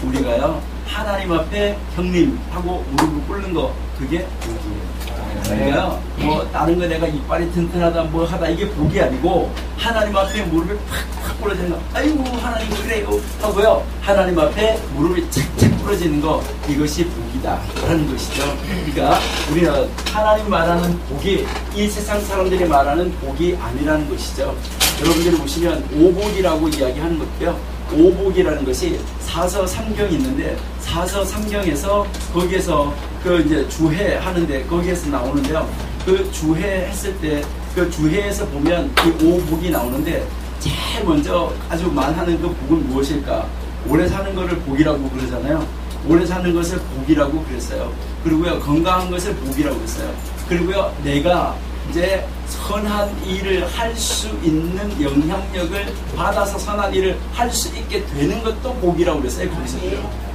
우리가요 하나님 앞에 형님하고 무릎을 꿇는 거 그게 복이에요. 그러니까요 뭐 다른 거 내가 이빨이 튼튼하다 뭐 하다 이게 복이 아니고 하나님 앞에 무릎을 팍팍 꿇어지는 거 아이고 하나님 그래요 하고요 하나님 앞에 무릎이 착착 꿇어지는 거 이것이 복이다 라는 것이죠. 그러니까 우리는 하나님 말하는 복이 이 세상 사람들이 말하는 복이 아니라는 것이죠. 여러분들이 보시면 오복이라고 이야기하는 것도요 오복이라는 것이 사서 3경이 있는데 사서 3경에서 거기에서 그 이제 주해 하는데 거기에서 나오는데요. 그 주해 했을 때 그 주해에서 보면 이 오복이 나오는데 제일 먼저 아주 만하는 그 복은 무엇일까? 오래 사는 것을 복이라고 그러잖아요. 오래 사는 것을 복이라고 그랬어요. 그리고요, 건강한 것을 복이라고 그랬어요. 그리고요, 내가 이제 선한 일을 할 수 있는 영향력을 받아서 선한 일을 할 수 있게 되는 것도 복이라고 그랬어요. 거기서요.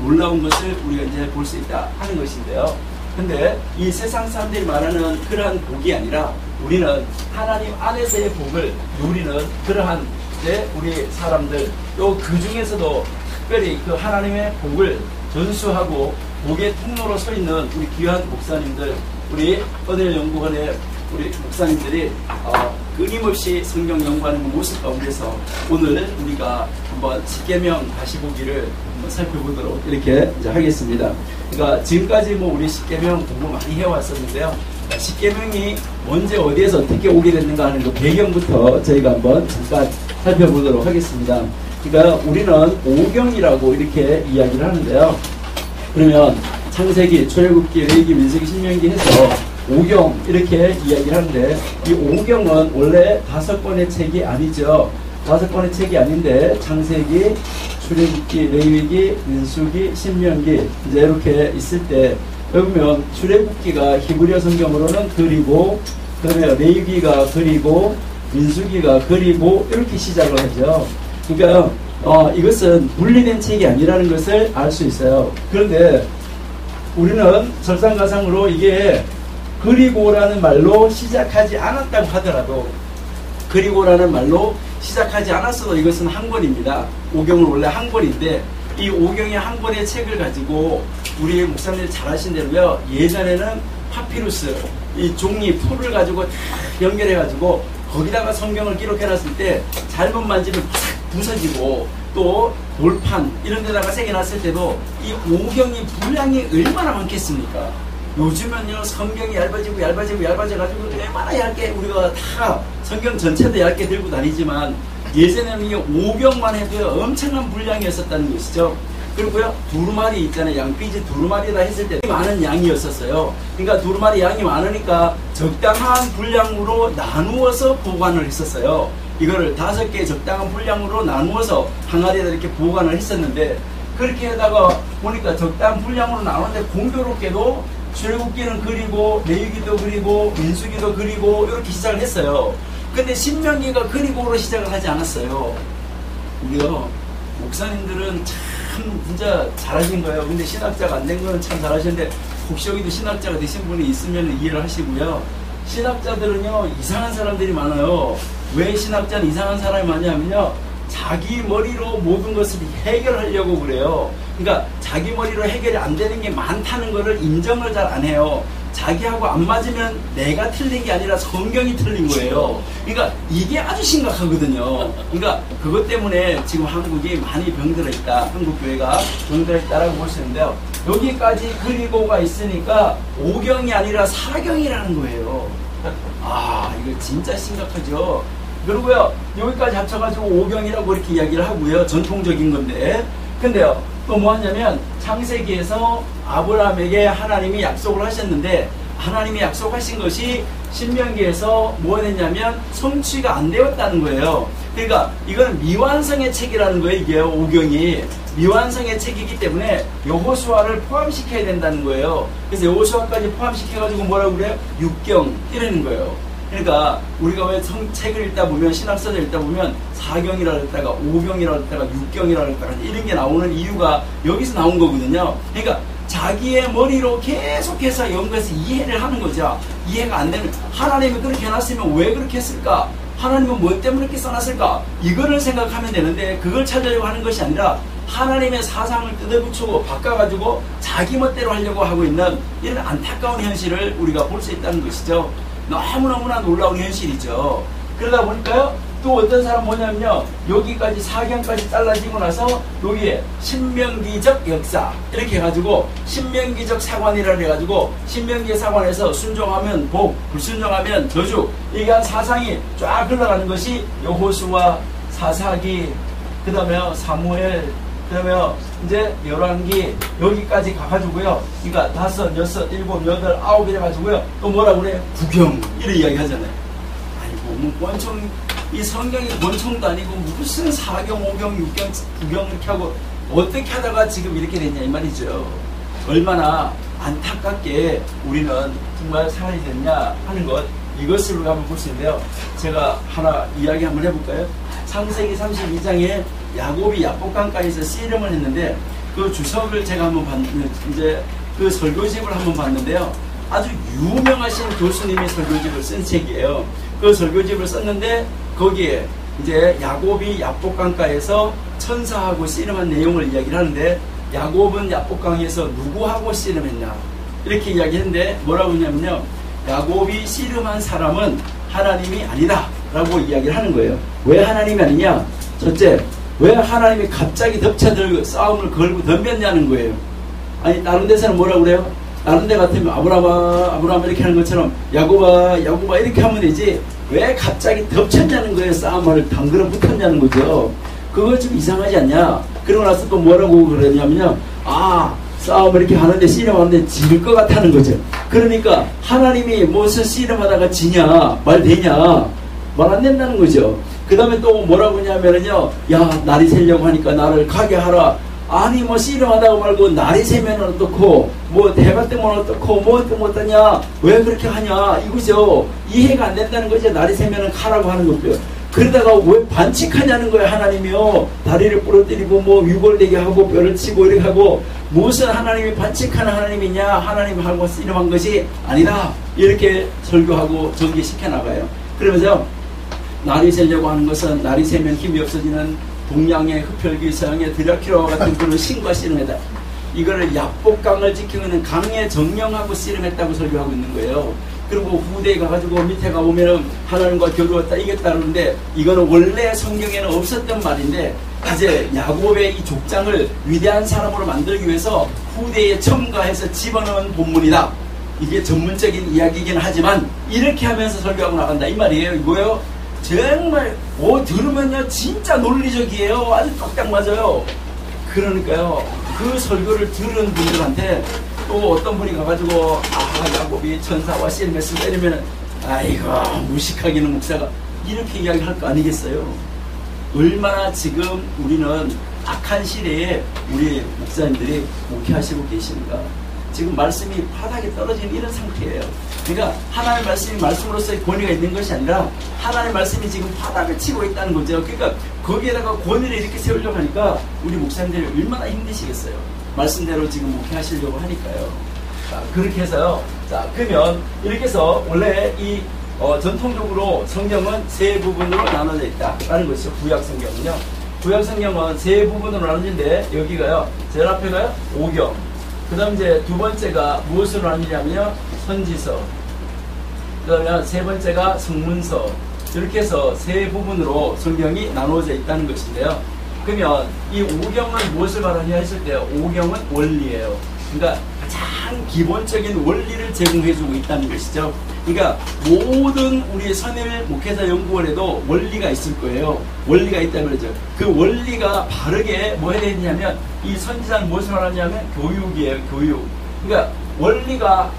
놀라운 것을 우리가 이제 볼 수 있다 하는 것인데요. 근데 이 세상 사람들이 말하는 그러한 복이 아니라 우리는 하나님 안에서의 복을 누리는 그러한 이제 우리 사람들, 또 그 중에서도 특별히 그 하나님의 복을 전수하고 복의 통로로 서 있는 우리 귀한 목사님들, 우리 은혜연구원의 우리 목사님들이 끊임없이 성경 연구하는 그 모습 가운데서 오늘 우리가 한번 십계명 다시 보기를 한번 살펴보도록 이렇게 이제 하겠습니다. 그러니까 지금까지 뭐 우리 십계명 공부 많이 해왔었는데요. 십계명이 언제 어디에서 어떻게 오게 됐는가 하는 그 배경부터 저희가 한번 잠깐 살펴보도록 하겠습니다. 그러니까 우리는 오경이라고 이렇게 이야기를 하는데요. 그러면 창세기, 출애굽기, 레위기, 민수기, 신명기 해서 오경 이렇게 이야기를 하는데, 이 오경은 원래 5권의 책이 아니죠. 5권의 책이 아닌데 창세기, 출애굽기, 레위기, 민수기, 신명기 이제 이렇게 있을 때, 여기 보면 출애굽기가 히브리어 성경으로는 그리고, 그다음에 레위기가 그리고, 민수기가 그리고 이렇게 시작을 하죠. 그러니까 이것은 분리된 책이 아니라는 것을 알 수 있어요. 그런데 우리는 설상가상으로 이게 그리고라는 말로 시작하지 않았다고 하더라도, 그리고라는 말로 시작하지 않았어도 이것은 한 권입니다. 오경은 원래 한 권인데, 이 오경의 한 권의 책을 가지고 우리 목사님들이 잘 아신 대로요, 예전에는 파피루스, 이 종이 풀을 가지고 다 연결해 가지고 거기다가 성경을 기록해 놨을 때 잘못 만지면 팍 부서지고, 또 돌판 이런 데다가 새겨놨을 때도 이 오경이 분량이 얼마나 많겠습니까? 요즘은요, 성경이 얇아지고 얇아져가지고 얼마나 얇게 우리가 다 성경 전체도 얇게 들고 다니지만, 예전에는 이 오경만 해도 엄청난 분량이었었다는 것이죠. 그리고요, 두루마리 있잖아요. 양피지 두루마리다 했을 때 많은 양이었었어요. 그러니까 두루마리 양이 많으니까 적당한 분량으로 나누어서 보관을 했었어요. 이거를 5개 적당한 분량으로 나누어서 항아리에다 이렇게 보관을 했었는데, 그렇게 하다가 보니까 적당한 분량으로 나누는데 공교롭게도 출애굽기는 그리고, 레위기도 그리고, 민수기도 그리고 이렇게 시작을 했어요. 근데 신명기가 그리고로 시작을 하지 않았어요. 우리요, 목사님들은 참 진짜 잘하신 거예요. 근데 신학자가 안 된 거는 참 잘하시는데, 혹시 여기도 신학자가 되신 분이 있으면 이해를 하시고요. 신학자들은요, 이상한 사람들이 많아요. 왜 신학자는 이상한 사람이 많냐면요, 자기 머리로 모든 것을 해결하려고 그래요. 그러니까 자기 머리로 해결이 안 되는 게 많다는 것을 인정을 잘 안 해요. 자기하고 안 맞으면 내가 틀린 게 아니라 성경이 틀린 거예요. 그러니까 이게 아주 심각하거든요. 그러니까 그것 때문에 지금 한국이 많이 병들어 있다. 한국 교회가 병들어 있다라고 볼 수 있는데요. 여기까지 그리고가 있으니까 오경이 아니라 사경이라는 거예요. 아, 이거 진짜 심각하죠. 그리고요, 여기까지 합쳐가지고 오경이라고 이렇게 이야기를 하고요. 전통적인 건데. 근데요, 또 뭐 하냐면, 창세기에서 아브라함에게 하나님이 약속을 하셨는데, 하나님이 약속하신 것이 신명기에서 뭐 했냐면 성취가 안 되었다는 거예요. 그러니까 이건 미완성의 책이라는 거예요. 이게 오경이 미완성의 책이기 때문에 여호수아를 포함시켜야 된다는 거예요. 그래서 여호수아까지 포함시켜가지고 뭐라고 그래요? 6경 이러는 거예요. 그러니까 우리가 왜 책을 읽다 보면, 신학서를 읽다 보면 4경이라고 했다가 5경이라고 했다가 6경이라고 했다가 이런 게 나오는 이유가 여기서 나온 거거든요. 그러니까 자기의 머리로 계속해서 연구해서 이해를 하는 거죠. 이해가 안 되면, 하나님이 그렇게 해놨으면 왜 그렇게 했을까? 하나님은 뭐 때문에 이렇게 써놨을까? 이거를 생각하면 되는데, 그걸 찾으려고 하는 것이 아니라 하나님의 사상을 뜯어붙이고 바꿔가지고 자기 멋대로 하려고 하고 있는 이런 안타까운 현실을 우리가 볼 수 있다는 것이죠. 너무너무나 놀라운 현실이죠. 그러다 보니까요, 또 어떤 사람 뭐냐면요, 여기까지 사경까지 잘라지고 나서 여기에 신명기적 역사 이렇게 해가지고 신명기적 사관이라 해가지고, 신명기 사관에서 순종하면 복, 불순종하면 저주, 이게 한 사상이 쫙 흘러가는 것이 여호수아, 사사기, 그 다음에 사무엘, 그 다음에 이제 열왕기, 여기까지 가가지고요, 그러니까 5, 6, 7, 8, 9 이래가지고요, 또 뭐라 그래요? 구경 이런 이야기 하잖아요. 아이고, 뭐 권총 이 성경이 권총도 아니고 무슨 4경, 5경, 6경, 9경 이렇게 하고 어떻게 하다가 지금 이렇게 됐냐 이 말이죠. 얼마나 안타깝게 우리는 정말 살아야 되느냐 하는 것, 이것을 우리가 한번 볼 수 있는데요. 제가 하나 이야기 한번 해볼까요? 창세기 32장에 야곱이 야복강가에서 씨름을 했는데 그 주석을 제가 한번 봤는데, 이제 그 설교집을 한번 봤는데요. 아주 유명하신 교수님이 설교집을 쓴 책이에요. 그 설교집을 썼는데 거기에 이제 야곱이 야복강가에서 천사하고 씨름한 내용을 이야기를 하는데, 야곱은 야복강에서 누구하고 씨름했냐 이렇게 이야기했는데 뭐라고 했냐면요, 야곱이 씨름한 사람은 하나님이 아니다 라고 이야기를 하는 거예요. 왜 하나님이 아니냐? 첫째, 왜 하나님이 갑자기 덮쳐들고 싸움을 걸고 덤볐냐는 거예요. 아니 다른 데서는 뭐라고 그래요? 다른 데 같으면 아브라함 이렇게 하는 것처럼 야곱아 이렇게 하면 되지, 왜 갑자기 덮쳤냐는 거예요. 싸움을 담그러 붙었냐는 거죠. 그거 좀 이상하지 않냐? 그러고 나서 또 뭐라고 그러냐면요, 싸움을 이렇게 하는데 씨름하는데 질 것 같다는 거죠. 그러니까 하나님이 무슨 씨름하다가 지냐, 말 되냐, 말 안 된다는 거죠. 그 다음에 또 뭐라고 하냐면요, 야 날이 새려고 하니까 나를 가게 하라. 아니 뭐 씨름하다가 말고 날이 새면 어떻고 뭐 해가 뜨면 어떻고 뭐 뜨면 어떠냐, 왜 그렇게 하냐 이거죠. 이해가 안 된다는 거죠. 날이 새면 가라고 하는 거고요. 그러다가 왜 반칙하냐는 거예요. 하나님이요, 다리를 부러뜨리고 뭐 위골되게 하고 뼈를 치고 이렇게 하고, 무슨 하나님이 반칙하는 하나님이냐, 하나님하고 씨름한 것이 아니다 이렇게 설교하고 전개시켜 나가요. 그러면서 날이 새려고 하는 것은 날이 새면 힘이 없어지는 동양의 흡혈귀, 서양의 드라큘라와 같은 그런 신과 씨름했다. 이거를 야복강을 지키고 있는 강의 정령하고 씨름했다고 설교하고 있는 거예요. 그리고 후대에 가가지고 밑에 가보면은 하나님과 겨루었다 이겼다 그러는데, 이거는 원래 성경에는 없었던 말인데 이제 야곱의 이 족장을 위대한 사람으로 만들기 위해서 후대에 첨가해서 집어넣은 본문이다. 이게 전문적인 이야기이긴 하지만 이렇게 하면서 설교하고 나간다 이 말이에요. 이거요 정말 들으면요 진짜 논리적이에요. 아주 딱 맞아요. 그러니까요, 그 설교를 들은 분들한테 또 어떤 분이 가가지고 야곱이 천사와 씨름했을 이러면은 아이고 무식하기는 목사가 이렇게 이야기할 거 아니겠어요? 얼마나 지금 우리는 악한 시대에 우리 목사님들이 목회하시고 계십니까? 지금 말씀이 바닥에 떨어지는 이런 상태예요. 그러니까 하나님의 말씀이 말씀으로서의 권위가 있는 것이 아니라 하나님의 말씀이 지금 바닥을 치고 있다는 거죠. 그러니까 거기에다가 권위를 이렇게 세우려고 하니까 우리 목사님들이 얼마나 힘드시겠어요. 말씀대로 지금 목회하시려고 하니까요. 자, 그렇게 해서요. 자, 그러면 이렇게 해서 원래 이 전통적으로 성경은 세 부분으로 나눠져 있다라는 것이죠. 구약 성경은요. 구약 성경은 세 부분으로 나눠지는데 여기가요, 제일 앞에가요 5경. 그 다음 이제 두 번째가 무엇으로 나뉘냐면요, 선지서. 그 다음에 세 번째가 성문서. 이렇게 해서 세 부분으로 성경이 나누어져 있다는 것인데요. 그러면 이 5경은 무엇을 말하냐 했을 때 5경은 원리예요. 그러니까 가장 기본적인 원리를 제공해주고 있다는 것이죠. 그러니까 모든 우리 선일 목회자 연구원에도 원리가 있을 거예요. 원리가 있다는 거죠. 그 원리가 바르게 뭐 해야 되냐면, 이 선지자는 무엇을 말하냐면 교육이에요. 교육. 그러니까 원리가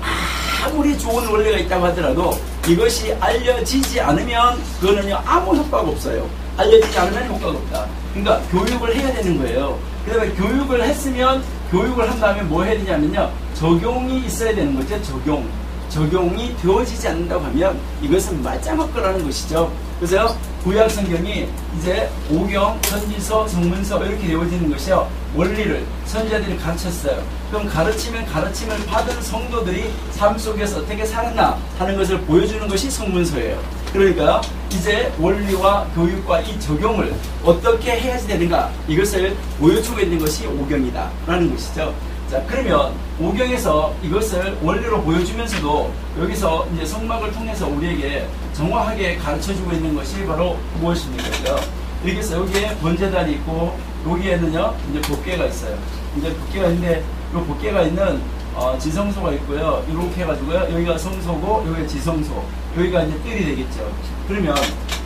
아무리 좋은 원리가 있다고 하더라도 이것이 알려지지 않으면 그거는요 아무 효과가 없어요. 알려지지 않으면 효과가 없다. 그러니까 교육을 해야 되는 거예요. 그 다음에 교육을 했으면, 교육을 한 다음에 뭐 해야 되냐면요, 적용이 있어야 되는 거죠. 적용이 되어지지 않는다고 하면 이것은 말짱먹거라는 것이죠. 그래서 구약 성경이 이제 5경, 선지서, 성문서 이렇게 되어지는 것이요, 원리를 선지자들이 가르쳤어요. 그럼 가르침을 받은 성도들이 삶 속에서 어떻게 살았나 하는 것을 보여주는 것이 성문서예요. 그러니까 이제 원리와 교육과 이 적용을 어떻게 해야지 되는가, 이것을 보여주고 있는 것이 5경이다 라는 것이죠. 자, 그러면 5경에서 이것을 원리로 보여주면서도 여기서 이제 성막을 통해서 우리에게 정확하게 가르쳐주고 있는 것이 바로 무엇입니까? 이렇게 해서 여기에 번제단이 있고, 여기에는요 이제 법궤가 있어요. 이제 법궤가 있는데, 이 법궤가 있는 지성소가 있고요. 이렇게 해가지고요, 여기가 성소고 여기가 지성소, 여기가 이제 뜰이 되겠죠. 그러면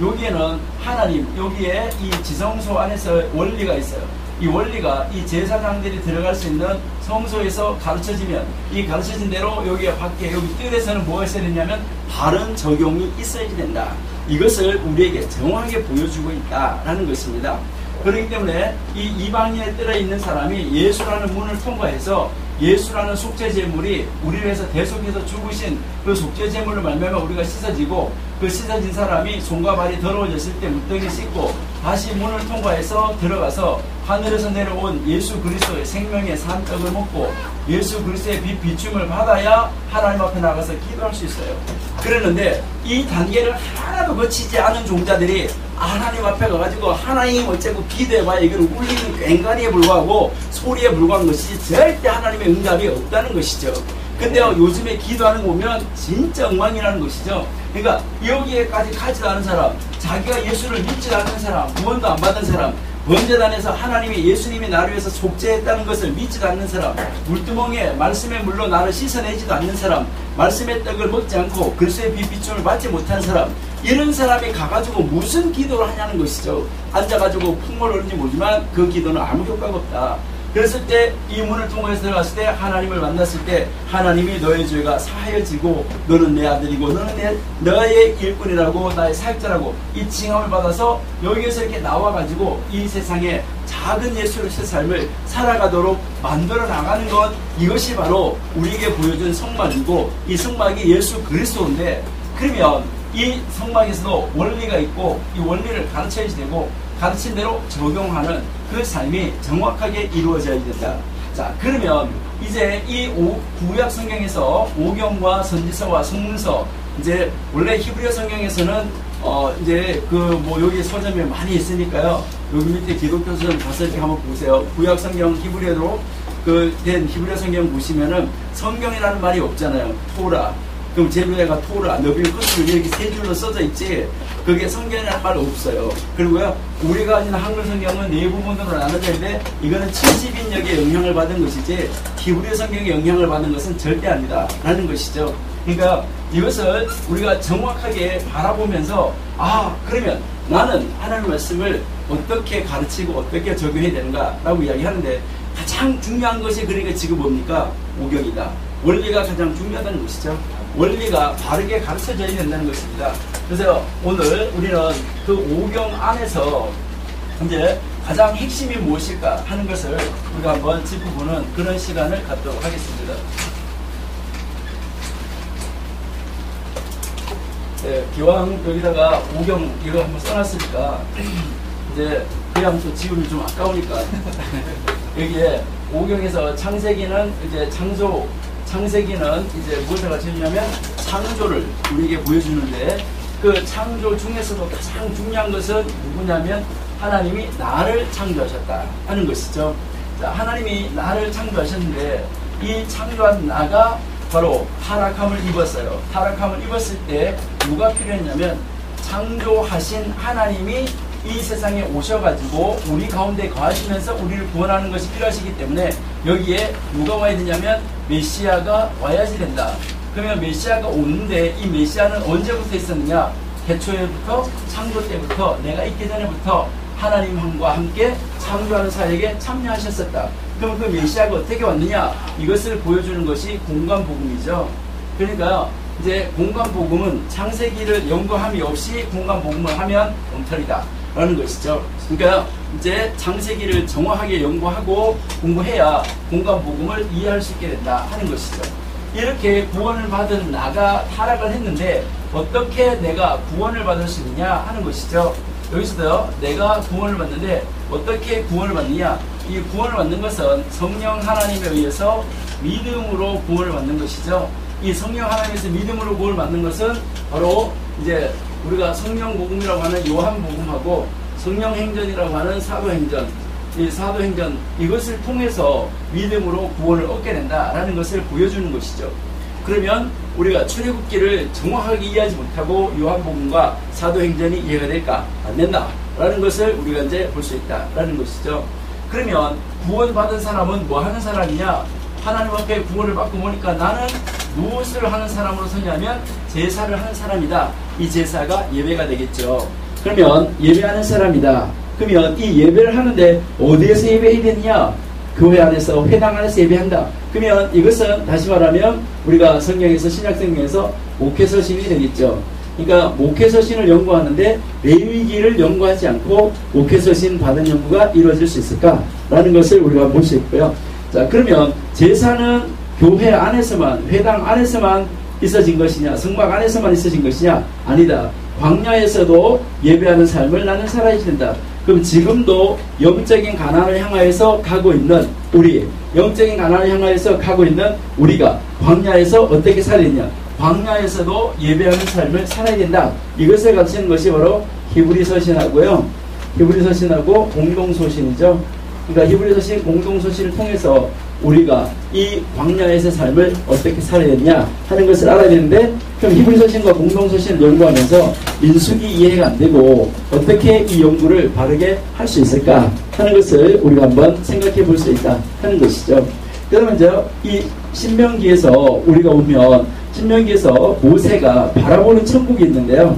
여기에는 하나님, 여기에 이 지성소 안에서 원리가 있어요. 이 원리가 이 제사장들이 들어갈 수 있는 성소에서 가르쳐지면, 이 가르쳐진 대로 여기 밖에 여기 뜰에서는 뭐가 있어야 되냐면 바른 적용이 있어야 된다 이것을 우리에게 정확하게 보여주고 있다라는 것입니다. 그렇기 때문에 이 이방인에 들어 있는 사람이 예수라는 문을 통과해서 예수라는 속죄제물이 우리를 위해서 대속해서 죽으신 그 속죄제물로 말미암아 우리가 씻어지고, 그 씻어진 사람이 손과 발이 더러워졌을 때 묻더기 씻고 다시 문을 통과해서 들어가서 하늘에서 내려온 예수 그리스도의 생명의 산 떡을 먹고 예수 그리스도의 비춤을 받아야 하나님 앞에 나가서 기도할 수 있어요. 그러는데 이 단계를 하나도 거치지 않은 종자들이 하나님 앞에 가가지고 하나님 어째고 기도해봐야 이걸 울리는 꽹과리에 불과하고 소리에 불과한 것이지 절대 하나님의 응답이 없다는 것이죠. 근데 요즘에 기도하는 거 보면 진짜 엉망이라는 것이죠. 그러니까 여기에까지 가지도 않은 사람, 자기가 예수를 믿지 않는 사람, 구원도 안 받은 사람, 번제단에서 하나님이 예수님이 나를 위해서 속죄했다는 것을 믿지도 않는 사람, 물두멍에 말씀의 물로 나를 씻어내지도 않는 사람, 말씀의 떡을 먹지 않고 그리스도의 비춤을 받지 못한 사람, 이런 사람이 가가지고 무슨 기도를 하냐는 것이죠. 앉아가지고 풍물 오는지 모르지만 그 기도는 아무 효과가 없다. 그랬을 때 이 문을 통해서 들어갔을 때 하나님을 만났을 때 하나님이 너의 죄가 사하여지고 너는 내 아들이고 너는 너의 일꾼이라고 나의 사역자라고 이 칭함을 받아서 여기에서 이렇게 나와가지고 이 세상에 작은 예수로서의 삶을 살아가도록 만들어 나가는 것, 이것이 바로 우리에게 보여준 성막이고 이 성막이 예수 그리스도인데, 그러면 이 성막에서도 원리가 있고 이 원리를 가르쳐야 되고 가르친 대로 적용하는 그 삶이 정확하게 이루어져야 된다. 자, 그러면 이제 이 구약 성경에서 오경과 선지서와 성문서, 이제 원래 히브리어 성경에서는 이제 여기 서점에 많이 있으니까요. 여기 밑에 기독교 서점 가서 이렇게 한번 보세요. 구약 성경 히브리어로 된 히브리어 성경 보시면은 성경이라는 말이 없잖아요. 토라. 그럼 제비가 토라, 너비의 끝으로 이렇게 세 줄로 써져 있지, 그게 성경이라는 말 없어요. 그리고요, 우리가 가진 한글 성경은 네 부분으로 나눠져 있는데, 이거는 70인역의 영향을 받은 것이지, 히브리 성경의 영향을 받은 것은 절대 아니다. 라는 것이죠. 그러니까 이것을 우리가 정확하게 바라보면서, 그러면 나는 하나님의 말씀을 어떻게 가르치고 어떻게 적용해야 되는가? 라고 이야기하는데, 가장 중요한 것이 그러니까 지금 뭡니까? 오경이다. 원리가 가장 중요하다는 것이죠. 원리가 바르게 가르쳐져야 된다는 것입니다. 그래서 오늘 우리는 그 오경 안에서 이제 가장 핵심이 무엇일까 하는 것을 우리가 한번 짚어보는 그런 시간을 갖도록 하겠습니다. 네, 기왕 여기다가 오경 이거 한번 써놨으니까 이제 그냥 또 지우면 좀 아까우니까 여기에 오경에서 창세기는 이제 창세기는 이제 무엇을 가르치냐면 창조를 우리에게 보여주는데, 그 창조 중에서도 가장 중요한 것은 누구냐면 하나님이 나를 창조하셨다 하는 것이죠. 자, 하나님이 나를 창조하셨는데 이 창조한 나가 바로 타락함을 입었어요. 타락함을 입었을 때 누가 필요했냐면 창조하신 하나님이 이 세상에 오셔가지고 우리 가운데 거하시면서 우리를 구원하는 것이 필요하시기 때문에 여기에 누가 와야 되냐면 메시아가 와야지 된다. 그러면 메시아가 오는데 이 메시아는 언제부터 있었느냐? 태초에부터, 창조 때부터, 내가 있기 전에부터 하나님과 함께 창조하는 사역에 참여하셨었다. 그럼 그 메시아가 어떻게 왔느냐? 이것을 보여주는 것이 공간복음이죠. 그러니까 이제 공간복음은 창세기를 연구함이 없이 공간복음을 하면 엉터리다 라는 것이죠. 그러니까 이제 창세기를 정확하게 연구하고 공부해야 공간복음을 이해할 수 있게 된다 하는 것이죠. 이렇게 구원을 받은 나가 타락을 했는데 어떻게 내가 구원을 받을 수 있느냐 하는 것이죠. 여기서도 내가 구원을 받는데 어떻게 구원을 받느냐? 이 구원을 받는 것은 성령 하나님에 의해서 믿음으로 구원을 받는 것이죠. 이 성령 하나님에서 믿음으로 구원을 받는 것은 바로 이제 우리가 성령복음이라고 하는 요한복음하고 성령행전이라고 하는 사도행전, 이 사도행전 이것을 통해서 믿음으로 구원을 얻게 된다라는 것을 보여주는 것이죠. 그러면 우리가 출애굽기를 정확하게 이해하지 못하고 요한복음과 사도행전이 이해가 될까? 안 된다라는 것을 우리가 이제 볼 수 있다라는 것이죠. 그러면 구원받은 사람은 뭐 하는 사람이냐? 하나님 앞에 구원을 받고 보니까 나는 무엇을 하는 사람으로 서냐면 제사를 하는 사람이다. 이 제사가 예배가 되겠죠. 그러면 예배하는 사람이다. 그러면 이 예배를 하는데 어디에서 예배해야 되느냐? 교회 안에서, 회당 안에서 예배한다. 그러면 이것은 다시 말하면 우리가 성경에서, 신약성경에서 목회서신이 되겠죠. 그러니까 목회서신을 연구하는데 레위기를 연구하지 않고 목회서신 받은 연구가 이루어질 수 있을까라는 것을 우리가 볼 수 있고요. 자, 그러면 제사는 교회 안에서만, 회당 안에서만 있어진 것이냐, 성막 안에서만 있어진 것이냐? 아니다. 광야에서도 예배하는 삶을 나는 살아야 된다. 그럼 지금도 영적인 가난을 향하여서 가고 있는 우리, 영적인 가난을 향하여서 가고 있는 우리가 광야에서 어떻게 살았냐? 광야에서도 예배하는 삶을 살아야 된다. 이것을 가르치는 것이 바로 히브리서신하고요. 히브리서신하고 공동서신이죠. 그러니까 히브리서신 공동서신을 통해서 우리가 이 광야에서 삶을 어떻게 살아야 되냐 하는 것을 알아야 되는데, 그럼 히브리서신과 공동서신을 연구하면서 민수기 이해가 안 되고 어떻게 이 연구를 바르게 할 수 있을까 하는 것을 우리가 한번 생각해 볼 수 있다 하는 것이죠. 그러면 이제 이 신명기에서 우리가 보면 신명기에서 모세가 바라보는 천국이 있는데요.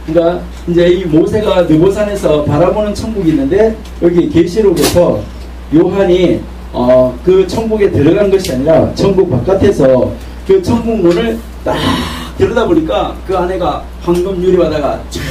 그러니까 이제 이 모세가 느보산에서 바라보는 천국이 있는데, 여기 계시록에서 요한이 그 천국에 들어간 것이 아니라 천국 바깥에서 그 천국문을 딱 들여다보니까 그 안에가 황금 유리바다가 쫙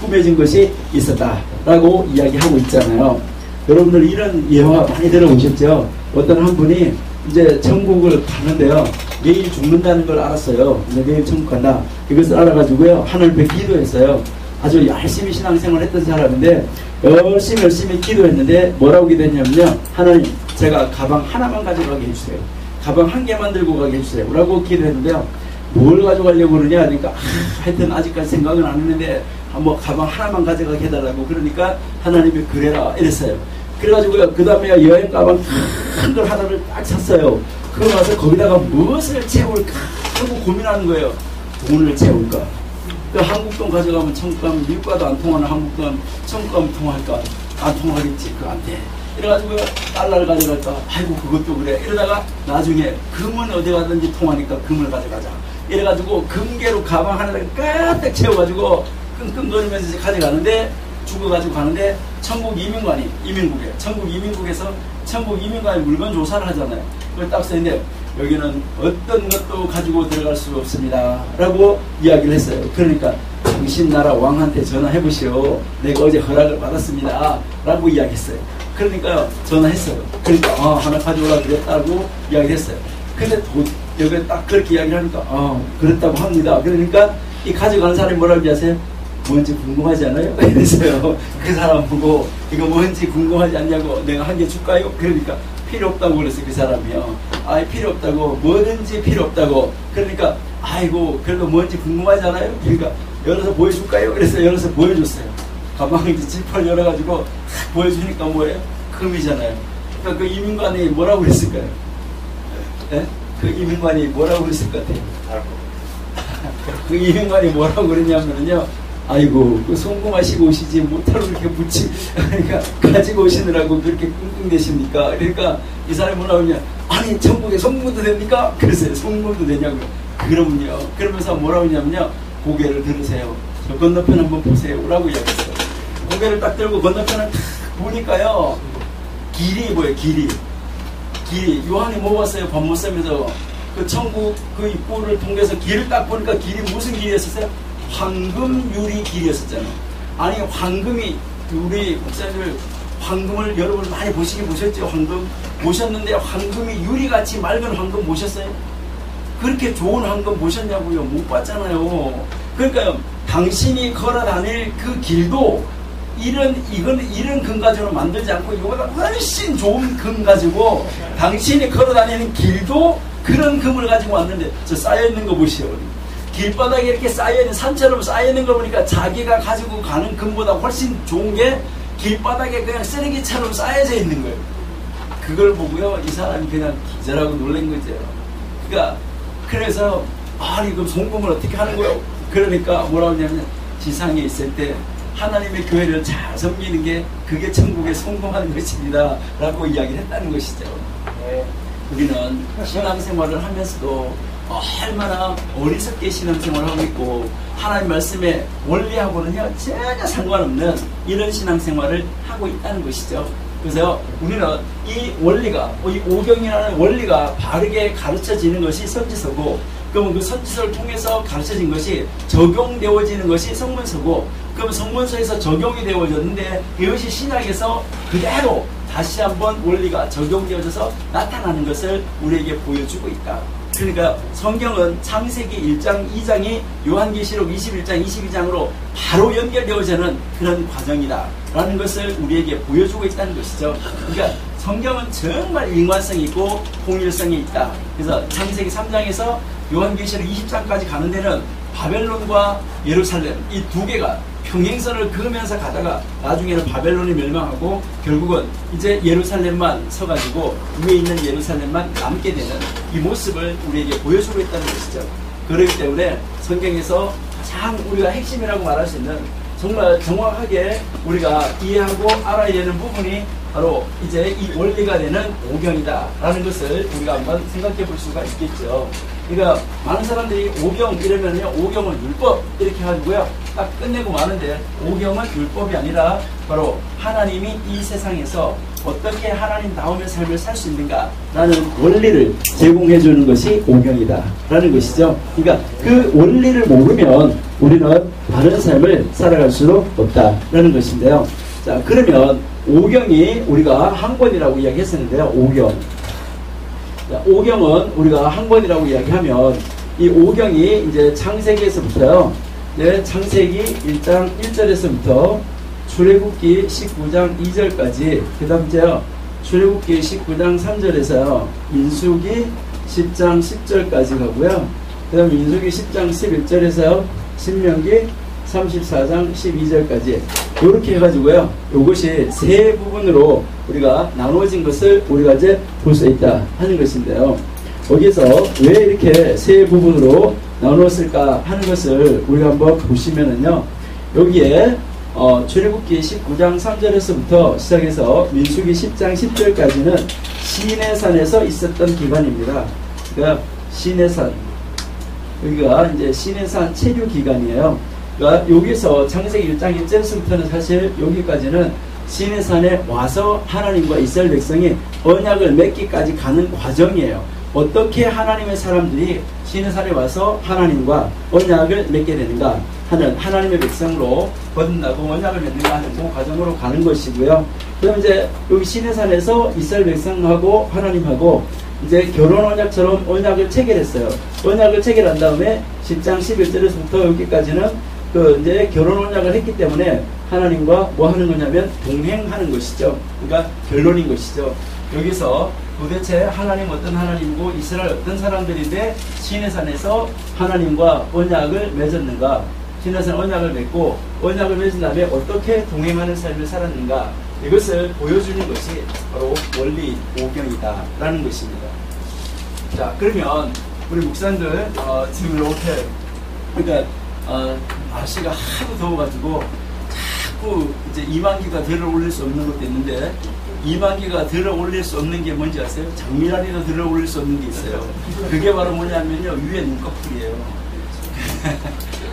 꾸며진 것이 있었다라고 이야기하고 있잖아요. 여러분들 이런 예화 많이 들어보셨죠? 어떤 한 분이 이제 천국을 가는데요, 내일 죽는다는 걸 알았어요. 내일 천국 간다. 이것을 알아가지고요, 하늘에 기도했어요. 아주 열심히 신앙생활 했던 사람인데 열심히 기도했는데 뭐라고 기도했냐면요, 하나님 제가 가방 하나만 가져가게 해주세요. 가방 한 개만 들고 가게 해주세요 라고 기도했는데요, 뭘 가져가려고 그러냐 하니까 하여튼 아직까지 생각은 안 했는데 뭐 가방 하나만 가져가게 해달라고 그러니까 하나님이 그래라 이랬어요. 그래가지고요, 그 다음에 여행 가방 큰 걸 하나를 딱 샀어요. 그러고 나서 거기다가 무엇을 채울까 하고 고민하는 거예요. 돈을 채울까? 그 한국 돈 가져가면 천국 가면 미국과도 안 통하는 한국 돈 천국 가면 통할까? 안 통하겠지. 그거 안 돼. 이래가지고 달러를 가져갈까? 아이고 그것도 그래. 이러다가 나중에 금은 어디 가든지 통하니까 금을 가져가자. 이래가지고 금괴로 가방 하나를 까딱 채워가지고 끙끙거리면서 이제 가져가는데, 죽어가지고 가는데 천국 이민관이 천국 이민관이 물건 조사를 하잖아요. 그걸 딱 써있는데 여기는 어떤 것도 가지고 들어갈 수 없습니다 라고 이야기를 했어요. 그러니까 당신 나라 왕한테 전화해보시오. 내가 어제 허락을 받았습니다 라고 이야기했어요. 그러니까 전화했어요. 그러니까 하나 가져오라 그랬다고 이야기를 했어요. 근데 여기 딱 그렇게 이야기를 하니까 그랬다고 합니다. 그러니까 이 가져가는 사람이 뭐라고 하세요? 뭔지 궁금하지 않아요? 그래서요, 그 사람 보고 이거 뭔지 궁금하지 않냐고, 내가 한 개 줄까요? 그러니까 필요 없다고 그랬어요. 그 사람이요. 필요 없다고, 뭐든지 필요 없다고. 그러니까 아이고 그래도 뭔지 궁금하잖아요. 그러니까 열어서 보여줄까요? 그래서 열어서 보여줬어요. 가방 이제 지퍼를 열어가지고 보여주니까 뭐예요? 금이잖아요. 그러니까 그 이민관이 뭐라고 그랬을까요? 네? 그 이민관이 뭐라고 그랬을 것 같아요? 그 이민관이 뭐라고 그랬냐면요, 아이고 그 송금하시고 오시지 못하러 그렇게 그러니까 가지고 오시느라고 그렇게 끙끙대십니까? 그러니까 이 사람이 뭐라고 하냐, 아니 천국에 송금도 됩니까? 그래서 송금도 되냐고요. 그러면요, 그러면서 뭐라고 하냐면요, 고개를 들으세요. 저 건너편 한번 보세요 라고 이야기했어요. 고개를 딱 들고 건너편을 딱 보니까요, 길이 뭐예요? 길이 요한이 뭐 봤어요? 밥 못 쓰면서 그 천국 그 입구를 통해서 길을 딱 보니까 길이 무슨 길이었었어요? 황금 유리 길이었었잖아요. 아니 황금이, 우리 목사님들 황금을 여러분 많이 보셨죠? 황금 보셨는데 황금이 유리같이 맑은 황금 보셨어요? 그렇게 좋은 황금 보셨냐고요? 못 봤잖아요. 그러니까 당신이 걸어 다닐 그 길도 이런 금 가지고 만들지 않고 이거보다 훨씬 좋은 금 가지고, 당신이 걸어 다니는 길도 그런 금을 가지고 왔는데, 저 쌓여있는 거 보시오. 길바닥에 이렇게 쌓여있는, 산처럼 쌓여있는 거 보니까 자기가 가지고 가는 금보다 훨씬 좋은 게 길바닥에 그냥 쓰레기처럼 쌓여져 있는 거예요. 그걸 보고요, 이 사람이 그냥 기절하고 놀란 거죠. 그러니까 그래서 아니 그럼 송금을 어떻게 하는 거예요? 그러니까 뭐라고 하냐면, 지상에 있을 때 하나님의 교회를 잘 섬기는 게 그게 천국에 송금하는 것입니다 라고 이야기를 했다는 것이죠. 우리는 신앙생활을 하면서도 얼마나 어리석게 신앙생활을 하고 있고, 하나님 말씀의 원리하고는요 전혀 상관없는 이런 신앙생활을 하고 있다는 것이죠. 그래서 우리는 이 원리가, 이 오경이라는 원리가 바르게 가르쳐지는 것이 선지서고, 그러면 그 선지서를 통해서 가르쳐진 것이 적용되어지는 것이 성문서고, 그럼 성문서에서 적용이 되어졌는데 이것이 신약에서 그대로 다시 한번 원리가 적용되어져서 나타나는 것을 우리에게 보여주고 있다. 그러니까 성경은 창세기 1장, 2장이 요한계시록 21장, 22장으로 바로 연결되어지는 그런 과정이다 라는 것을 우리에게 보여주고 있다는 것이죠. 그러니까 성경은 정말 일관성이 있고 통일성이 있다. 그래서 창세기 3장에서 요한계시록 20장까지 가는 데는 바벨론과 예루살렘 이 두 개가 평행선을 그으면서 가다가 나중에는 바벨론이 멸망하고 결국은 이제 예루살렘만 서가지고 위에 있는 예루살렘만 남게 되는 이 모습을 우리에게 보여주고 있다는 것이죠. 그렇기 때문에 성경에서 가장 우리가 핵심이라고 말할 수 있는 정말 정확하게 우리가 이해하고 알아야 되는 부분이 바로 이제 이 원리가 되는 오경이다 라는 것을 우리가 한번 생각해 볼 수가 있겠죠. 그러니까 많은 사람들이 오경 이러면요, 오경은 율법 이렇게 하고요 딱 끝내고 마는데, 오경은 율법이 아니라 바로 하나님이 이 세상에서 어떻게 하나님다움의 삶을 살 수 있는가 라는 원리를 제공해 주는 것이 오경이다 라는 것이죠. 그러니까 그 원리를 모르면 우리는 다른 삶을 살아갈 수도 없다 라는 것인데요. 자, 그러면 오경이 우리가 한 권이라고 이야기했었는데요. 오경. 자, 오경은 우리가 한 권이라고 이야기하면 이 오경이 이제 창세기에서부터요. 네, 창세기 1장 1절에서부터 출애굽기 19장 2절까지, 그 다음 이제요 출애굽기 19장 3절에서요 민수기 10장 10절까지 가고요. 그 다음 민수기 10장 11절에서요 신명기 34장 12절까지 이렇게 해가지고요 이것이 세 부분으로 우리가 나누어진 것을 우리가 이제 볼 수 있다 하는 것인데요. 여기서 왜 이렇게 세 부분으로 나누었을까 하는 것을 우리가 한번 보시면은요, 여기에 출애굽기 19장 3절에서부터 시작해서 민수기 10장 10절까지는 시내산에서 있었던 기간입니다. 그러니까 시내산, 여기가 이제 시내산 체류 기간이에요. 그러니까 여기서 창세기 1장 1절에서부터는 사실 여기까지는 시내산에 와서 하나님과 이스라엘 백성이 언약을 맺기까지 가는 과정이에요. 어떻게 하나님의 사람들이 시내산에 와서 하나님과 언약을 맺게 되는가 하는, 하나님의 백성으로 거듭나고 언약을 맺는가 하는 그 과정으로 가는 것이고요. 그럼 이제 여기 시내산에서 이스라엘 백성하고 하나님하고 이제 결혼 언약처럼 언약을 체결했어요. 언약을 체결한 다음에 10장 11절에서부터 여기까지는 그 이제 결혼 언약을 했기 때문에 하나님과 뭐 하는 거냐면 동행하는 것이죠. 그러니까 결론인 것이죠. 여기서 도대체 하나님 어떤 하나님이고 이스라엘 어떤 사람들인데 시내산에서 하나님과 언약을 맺었는가, 시내산 언약을 맺고 언약을 맺은 다음에 어떻게 동행하는 삶을 살았는가, 이것을 보여주는 것이 바로 원리 오경이다 라는 것입니다. 자, 그러면 우리 목사님들 지금 이렇게 그러니까 날씨가 하도 더워가지고 자꾸 이제 이만기가 들어 올릴 수 없는 것도 있는데, 이만기가 들어 올릴 수 없는 게 뭔지 아세요? 장미란이도 들어 올릴 수 없는 게 있어요. 그게 바로 뭐냐면요, 위에 눈꺼풀이에요.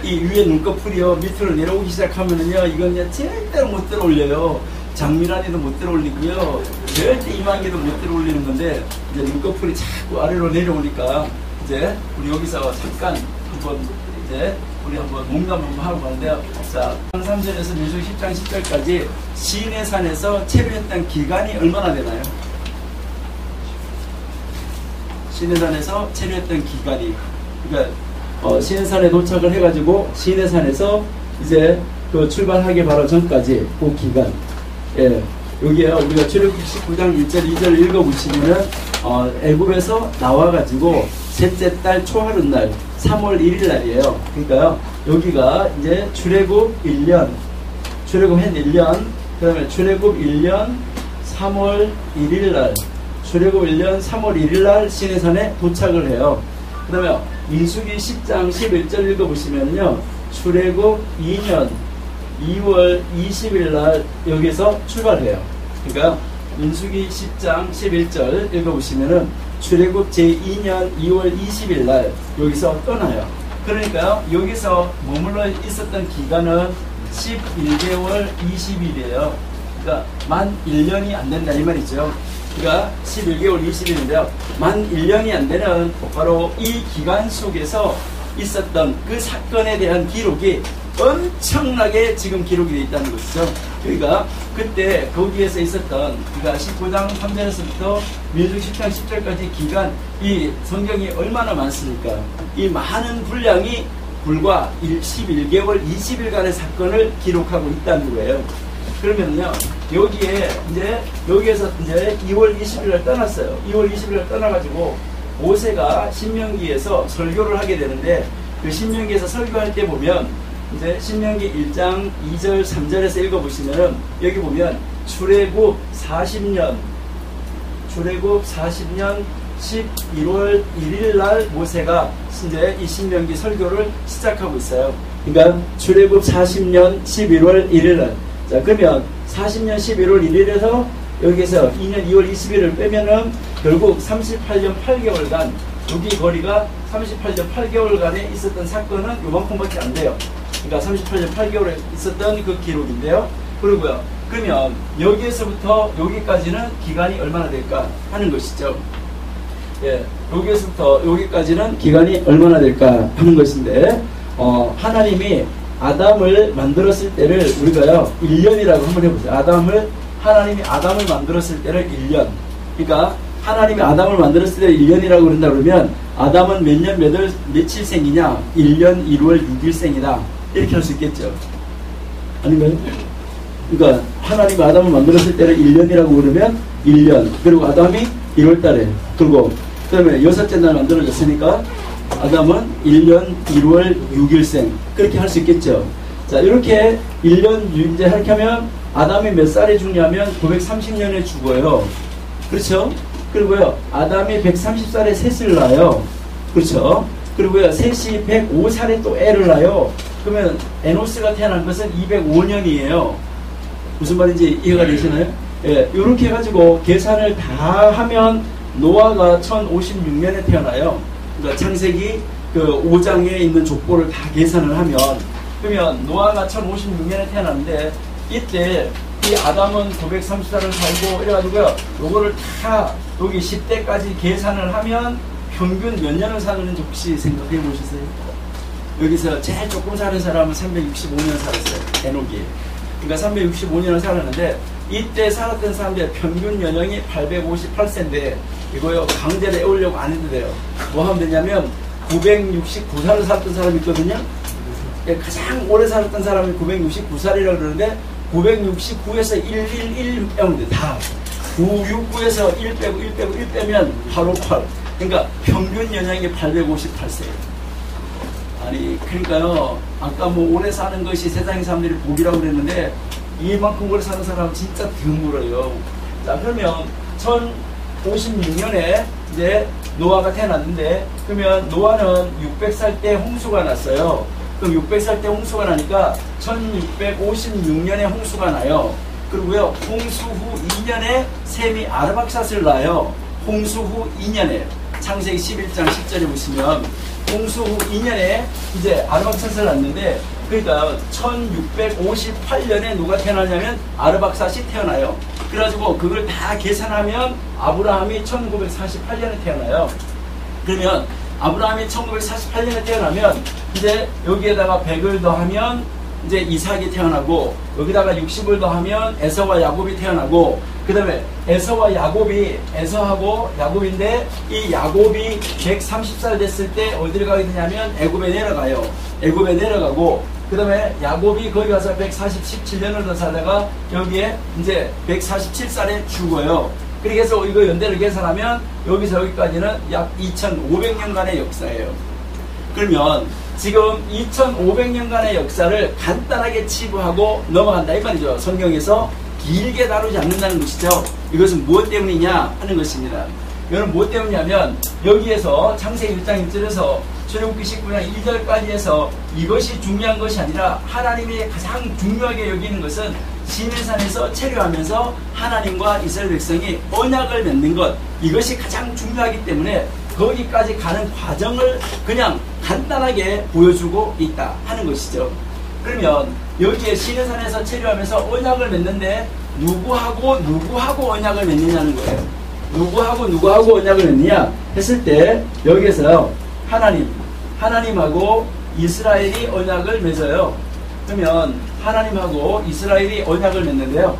이 위에 눈꺼풀이요 밑으로 내려오기 시작하면은요, 이건 절대로 못 들어 올려요. 장미란이도 못 들어 올리고요, 절대 이만기도 못 들어 올리는 건데, 이제 눈꺼풀이 자꾸 아래로 내려오니까 이제 우리 여기서 잠깐 한번 이제 우리 한번 농담 한번 하고 가는데요. 자, 3절에서 민수기 10장 10절까지 시내산에서 체류했던 기간이 얼마나 되나요? 시내산에서 체류했던 기간이, 그러니까 시내산에 도착을 해가지고 시내산에서 이제 그 출발하기 바로 전까지 그 기간, 예, 여기에 우리가 출애굽기 19장 1절 2절 읽어보시면은 애굽에서 나와가지고 셋째 달 초하룻날 3월 1일 날이에요. 그러니까 여기가 이제 출애굽 1년, 출애굽한 1년, 그 다음에 출애굽 1년 3월 1일 날, 출애굽 1년 3월 1일 날 시내산에 도착을 해요. 그 다음에 민수기 10장 11절 읽어보시면요, 출애굽 2년 2월 20일 날 여기서 출발해요. 그러니까 민수기 10장 11절 읽어보시면은 출애굽 제2년 2월 20일 날 여기서 떠나요. 그러니까 여기서 머물러 있었던 기간은 11개월 20일이에요. 그러니까 만 1년이 안 된다 이 말이죠. 그러니까 11개월 20일인데요. 만 1년이 안 되는 바로 이 기간 속에서 있었던 그 사건에 대한 기록이 엄청나게 지금 기록이 되어 있다는 것이죠. 그러니까 그때 거기에서 있었던, 그러니까 19장 3절에서부터 민수기 10장 10절까지 기간, 이 성경이 얼마나 많습니까? 이 많은 분량이 불과 11개월 20일간의 사건을 기록하고 있다는 거예요. 그러면요, 여기에서 이제 2월 20일을 떠났어요. 2월 20일을 떠나가지고 모세가 신명기에서 설교를 하게 되는데, 그 신명기에서 설교할 때 보면 이제 신명기 1장 2절 3절에서 읽어보시면은 여기 보면 출애굽 40년 11월 1일 날 모세가 이제 이 신명기 설교를 시작하고 있어요. 그러니까 출애굽 40년 11월 1일 날. 자, 그러면 40년 11월 1일에서 여기서 2년 2월 20일을 빼면은 결국 38년 8개월간, 여기 거리가 38년 8개월간에 있었던 사건은 요만큼밖에 안 돼요. 그러니까 38년 8개월에 있었던 그 기록인데요. 그리고요, 그러면 여기에서부터 여기까지는 기간이 얼마나 될까 하는 것이죠. 예, 여기에서부터 여기까지는 기간이 얼마나 될까 하는 것인데, 하나님이 아담을 만들었을 때를 우리가요 1년이라고 한번 해보세요. 하나님이 아담을 만들었을 때를 1년. 그러니까 하나님이 아담을 만들었을 때 1년이라고 그런다 그러면 아담은 몇 년 며칠 생이냐? 1년 1월 6일 생이다. 이렇게 할 수 있겠죠. 아닌가요? 그러니까 하나님이 아담을 만들었을 때를 1년이라고 그러면 1년. 그리고 아담이 1월 달에. 그리고 그다음에 여섯째 날 만들어졌으니까 아담은 1년 1월 6일생. 그렇게 할 수 있겠죠. 자, 이렇게 1년 이제 이렇게 하면 아담이 몇 살에 죽냐면 930년에 죽어요. 그렇죠? 그리고요, 아담이 130살에 셋을 낳아요. 그렇죠? 그리고요, 셋이 105살에 또 애를 낳아요. 그러면 에노스가 태어난 것은 205년이에요. 무슨 말인지 이해가 되시나요? 예, 이렇게 해가지고 계산을 다 하면 노아가 1056년에 태어나요. 그러니까 창세기 그 5장에 있는 족보를 다 계산을 하면, 그러면 노아가 1056년에 태어났는데 이때 이 아담은 930살을 살고 이래가지고요, 요거를 다 여기 10대까지 계산을 하면 평균 몇 년을 사는지 혹시 생각해 보셨어요? 여기서 제일 조금 사는 사람은 365년 살았어요. 에녹이. 그러니까 365년을 살았는데 이때 살았던 사람들의 평균 연령이 858세인데 이거요 강제로 애우려고 안 해도 돼요. 뭐 하면 되냐면 969살을 살았던 사람이 있거든요. 가장 오래 살았던 사람이 969살이라고 그러는데 969에서 111 빼면 돼. 다 969에서 1 빼고 1 빼고 1 빼면 858. 그러니까 평균 연령이 858세예요. 아니 그러니까요, 아까 뭐 오래 사는 것이 세상의 사람들이 복이라고 그랬는데 이만큼 오래 사는 사람은 진짜 드물어요. 자, 그러면 1056년에 이제 노아가 태어났는데, 그러면 노아는 600살 때 홍수가 났어요. 그럼 600살 때 홍수가 나니까 1656년에 홍수가 나요. 그리고요, 홍수 후 2년에 셈이 아르박삿을 낳아요. 홍수 후 2년에 창세기 11장 10절에 보시면 홍수 후 2년에 이제 아르박삿을 낳는데, 그러니까 1658년에 누가 태어나냐면 아르박삿이 태어나요. 그래가지고 그걸 다 계산하면 아브라함이 1948년에 태어나요. 그러면 아브라함이 1948년에 태어나면 이제 여기에다가 100을 더하면 이제 이삭이 태어나고, 여기다가 60을 더하면 에서와 야곱이 태어나고, 그 다음에 에서와 야곱이, 에서하고 야곱인데 이 야곱이 130살 됐을 때 어디를 가게 되냐면 애굽에 내려가요. 애굽에 내려가고, 그 다음에 야곱이 거기 가서 147년을 더 살다가 여기에 이제 147살에 죽어요. 그렇게 해서 이거 연대를 계산하면 여기서 여기까지는 약 2500년간의 역사예요. 그러면 지금 2500년간의 역사를 간단하게 치부하고 넘어간다 이 말이죠. 성경에서 길게 다루지 않는다는 것이죠. 이것은 무엇 때문이냐 하는 것입니다. 이거는 무엇 때문이냐면 여기에서 창세기 1장 1절에서 출애굽기 19장 1절까지 해서 이것이 중요한 것이 아니라 하나님이 가장 중요하게 여기는 것은 시내산에서 체류하면서 하나님과 이스라엘 백성이 언약을 맺는 것, 이것이 가장 중요하기 때문에 거기까지 가는 과정을 그냥 간단하게 보여주고 있다 하는 것이죠. 그러면 여기에 시내산에서 체류하면서 언약을 맺는데 누구하고 언약을 맺느냐는 거예요. 누구하고 언약을 맺느냐 했을 때 여기에서 하나님하고 이스라엘이 언약을 맺어요. 그러면 하나님하고 이스라엘이 언약을 맺는데요.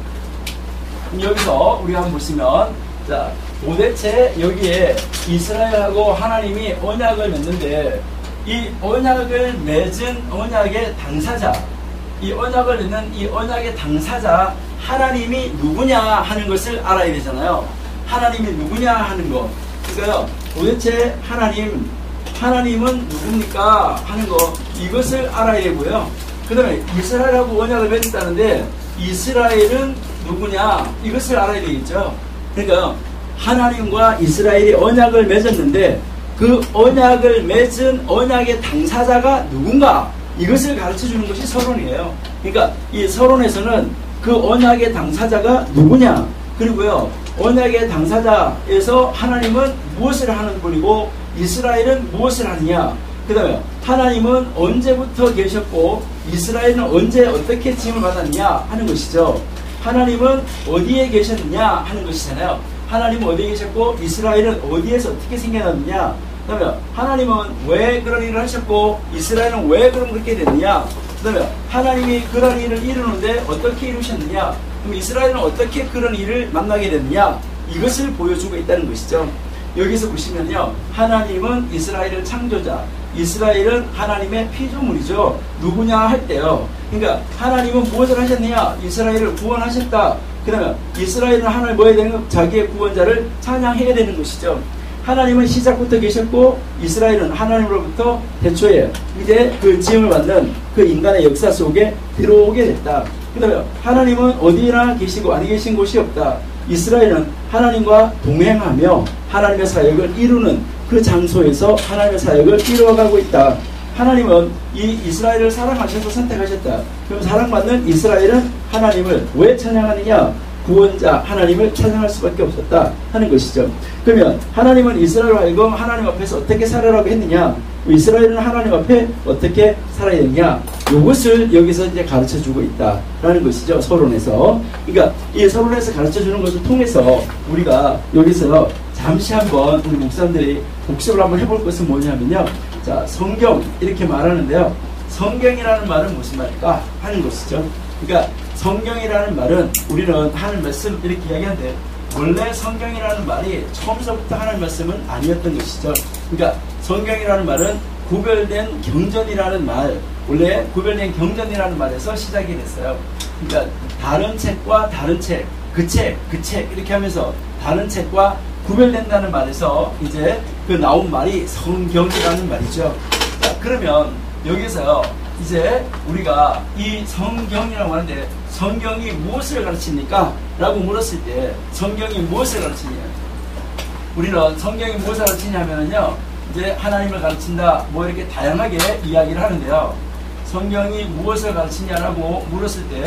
여기서 우리가 한번 보시면, 자, 도대체 여기에 이스라엘하고 하나님이 언약을 맺는데, 이 언약을 맺은 언약의 당사자, 이 언약을 맺는 이 언약의 당사자 하나님이 누구냐 하는 것을 알아야 되잖아요. 하나님이 누구냐 하는 거. 그러니까 도대체 하나님은 누굽니까 하는 거, 이것을 알아야 되고요. 그 다음에 이스라엘하고 언약을 맺었다는데 이스라엘은 누구냐, 이것을 알아야 되겠죠. 그러니까 하나님과 이스라엘이 언약을 맺었는데 그 언약을 맺은 언약의 당사자가 누군가, 이것을 가르쳐 주는 것이 서론이에요. 그러니까 이 서론에서는 그 언약의 당사자가 누구냐, 그리고요, 언약의 당사자에서 하나님은 무엇을 하는 분이고 이스라엘은 무엇을 하느냐, 그 다음에 하나님은 언제부터 계셨고 이스라엘은 언제 어떻게 지음을 받았느냐 하는 것이죠. 하나님은 어디에 계셨느냐 하는 것이잖아요. 하나님은 어디에 계셨고 이스라엘은 어디에서 어떻게 생겨났느냐, 그 다음에 하나님은 왜 그런 일을 하셨고 이스라엘은 왜 그럼 그렇게 됐느냐, 그 다음에 하나님이 그런 일을 이루는데 어떻게 이루셨느냐, 그럼 이스라엘은 어떻게 그런 일을 만나게 됐느냐, 이것을 보여주고 있다는 것이죠. 여기서 보시면요, 하나님은 이스라엘을 창조자, 이스라엘은 하나님의 피조물이죠. 누구냐 할 때요, 그러니까 하나님은 무엇을 하셨느냐, 이스라엘을 구원하셨다. 그 다음에 이스라엘은 하나님 뭐 해야 되는 거, 자기의 구원자를 찬양해야 되는 것이죠. 하나님은 시작부터 계셨고 이스라엘은 하나님으로부터 대초에 이제 그 지음을 받는 그 인간의 역사 속에 들어오게 됐다. 그 다음에 하나님은 어디나 계시고 아니 계신 곳이 없다. 이스라엘은 하나님과 동행하며 하나님의 사역을 이루는 그 장소에서 하나님의 사역을 이루어가고 있다. 하나님은 이 이스라엘을 사랑하셔서 선택하셨다. 그럼 사랑받는 이스라엘은 하나님을 왜 찬양하느냐? 구원자 하나님을 찬양할 수밖에 없었다 하는 것이죠. 그러면 하나님은 이스라엘 하여금 하나님 앞에서 어떻게 살아라고 했느냐, 이스라엘은 하나님 앞에 어떻게 살아야 되느냐, 이것을 여기서 이제 가르쳐 주고 있다라는 것이죠. 서론에서. 그러니까 이 서론에서 가르쳐 주는 것을 통해서 우리가 여기서 잠시 한번 우리 목사님들이 복습을 한번 해볼 것은 뭐냐면요, 자, 성경 이렇게 말하는데요, 성경이라는 말은 무슨 말일까 하는 것이죠. 그러니까 성경이라는 말은 우리는 하는 말씀 이렇게 이야기하는데, 원래 성경이라는 말이 처음서부터 하는 말씀은 아니었던 것이죠. 그러니까 성경이라는 말은 구별된 경전이라는 말, 원래 구별된 경전이라는 말에서 시작이 됐어요. 그러니까 다른 책과 다른 책, 그 책 이렇게 하면서 다른 책과 구별된다는 말에서 이제 그 나온 말이 성경이라는 말이죠. 자, 그러면 여기서 이제 우리가 이 성경이라고 하는데 성경이 무엇을 가르칩니까? 라고 물었을 때 성경이 무엇을 가르치냐, 우리는 성경이 무엇을 가르치냐면요, 이제 하나님을 가르친다 뭐 이렇게 다양하게 이야기를 하는데요, 성경이 무엇을 가르치냐라고 물었을 때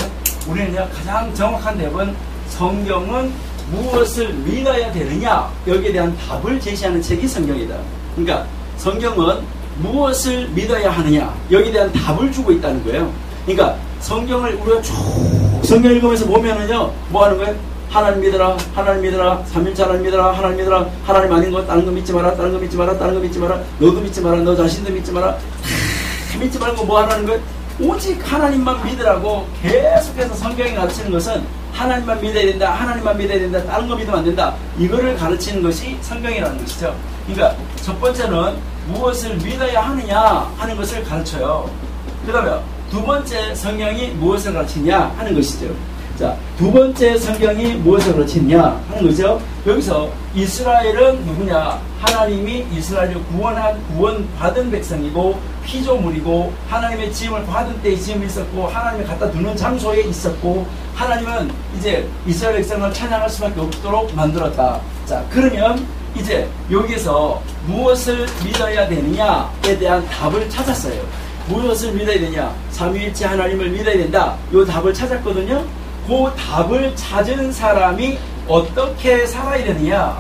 우리는요, 가장 정확한 답은 성경은 무엇을 믿어야 되느냐, 여기에 대한 답을 제시하는 책이 성경이다. 그러니까 성경은 무엇을 믿어야 하느냐, 여기에 대한 답을 주고 있다는 거예요. 그러니까 성경을 우리가 쭉 성경 읽으면서 보면은요, 뭐 하는 거예요? 하나님 믿어라, 하나님 믿어라, 삼일체 하나님 믿어라, 하나님 믿어라, 하나님 아닌 거 다른 거 믿지 마라, 다른 거 믿지 마라, 다른 거 믿지 마라, 너도 믿지 마라, 너 자신도 믿지 마라, 다 믿지 말고 뭐 하라는 거예요? 오직 하나님만 믿으라고 계속해서 성경이 가르치는 것은 하나님만 믿어야 된다, 하나님만 믿어야 된다, 다른 거 믿으면 안 된다, 이거를 가르치는 것이 성경이라는 것이죠. 그러니까 첫 번째는 무엇을 믿어야 하느냐 하는 것을 가르쳐요. 그 다음에 두 번째 성경이 무엇을 가르치냐 하는 것이죠. 자, 두 번째 성경이 무엇을 가르치냐 하는 거죠. 여기서 이스라엘은 누구냐, 하나님이 이스라엘을 구원받은 백성이고 피조물이고 하나님의 지음을 받은 때에 지음이 있었고 하나님이 갖다 두는 장소에 있었고 하나님은 이제 이스라엘 백성을 찬양할 수밖에 없도록 만들었다. 자, 그러면 이제 여기서 무엇을 믿어야 되느냐에 대한 답을 찾았어요. 무엇을 믿어야 되냐, 삼위일체 하나님을 믿어야 된다, 이 답을 찾았거든요. 그 답을 찾은 사람이 어떻게 살아야 되느냐,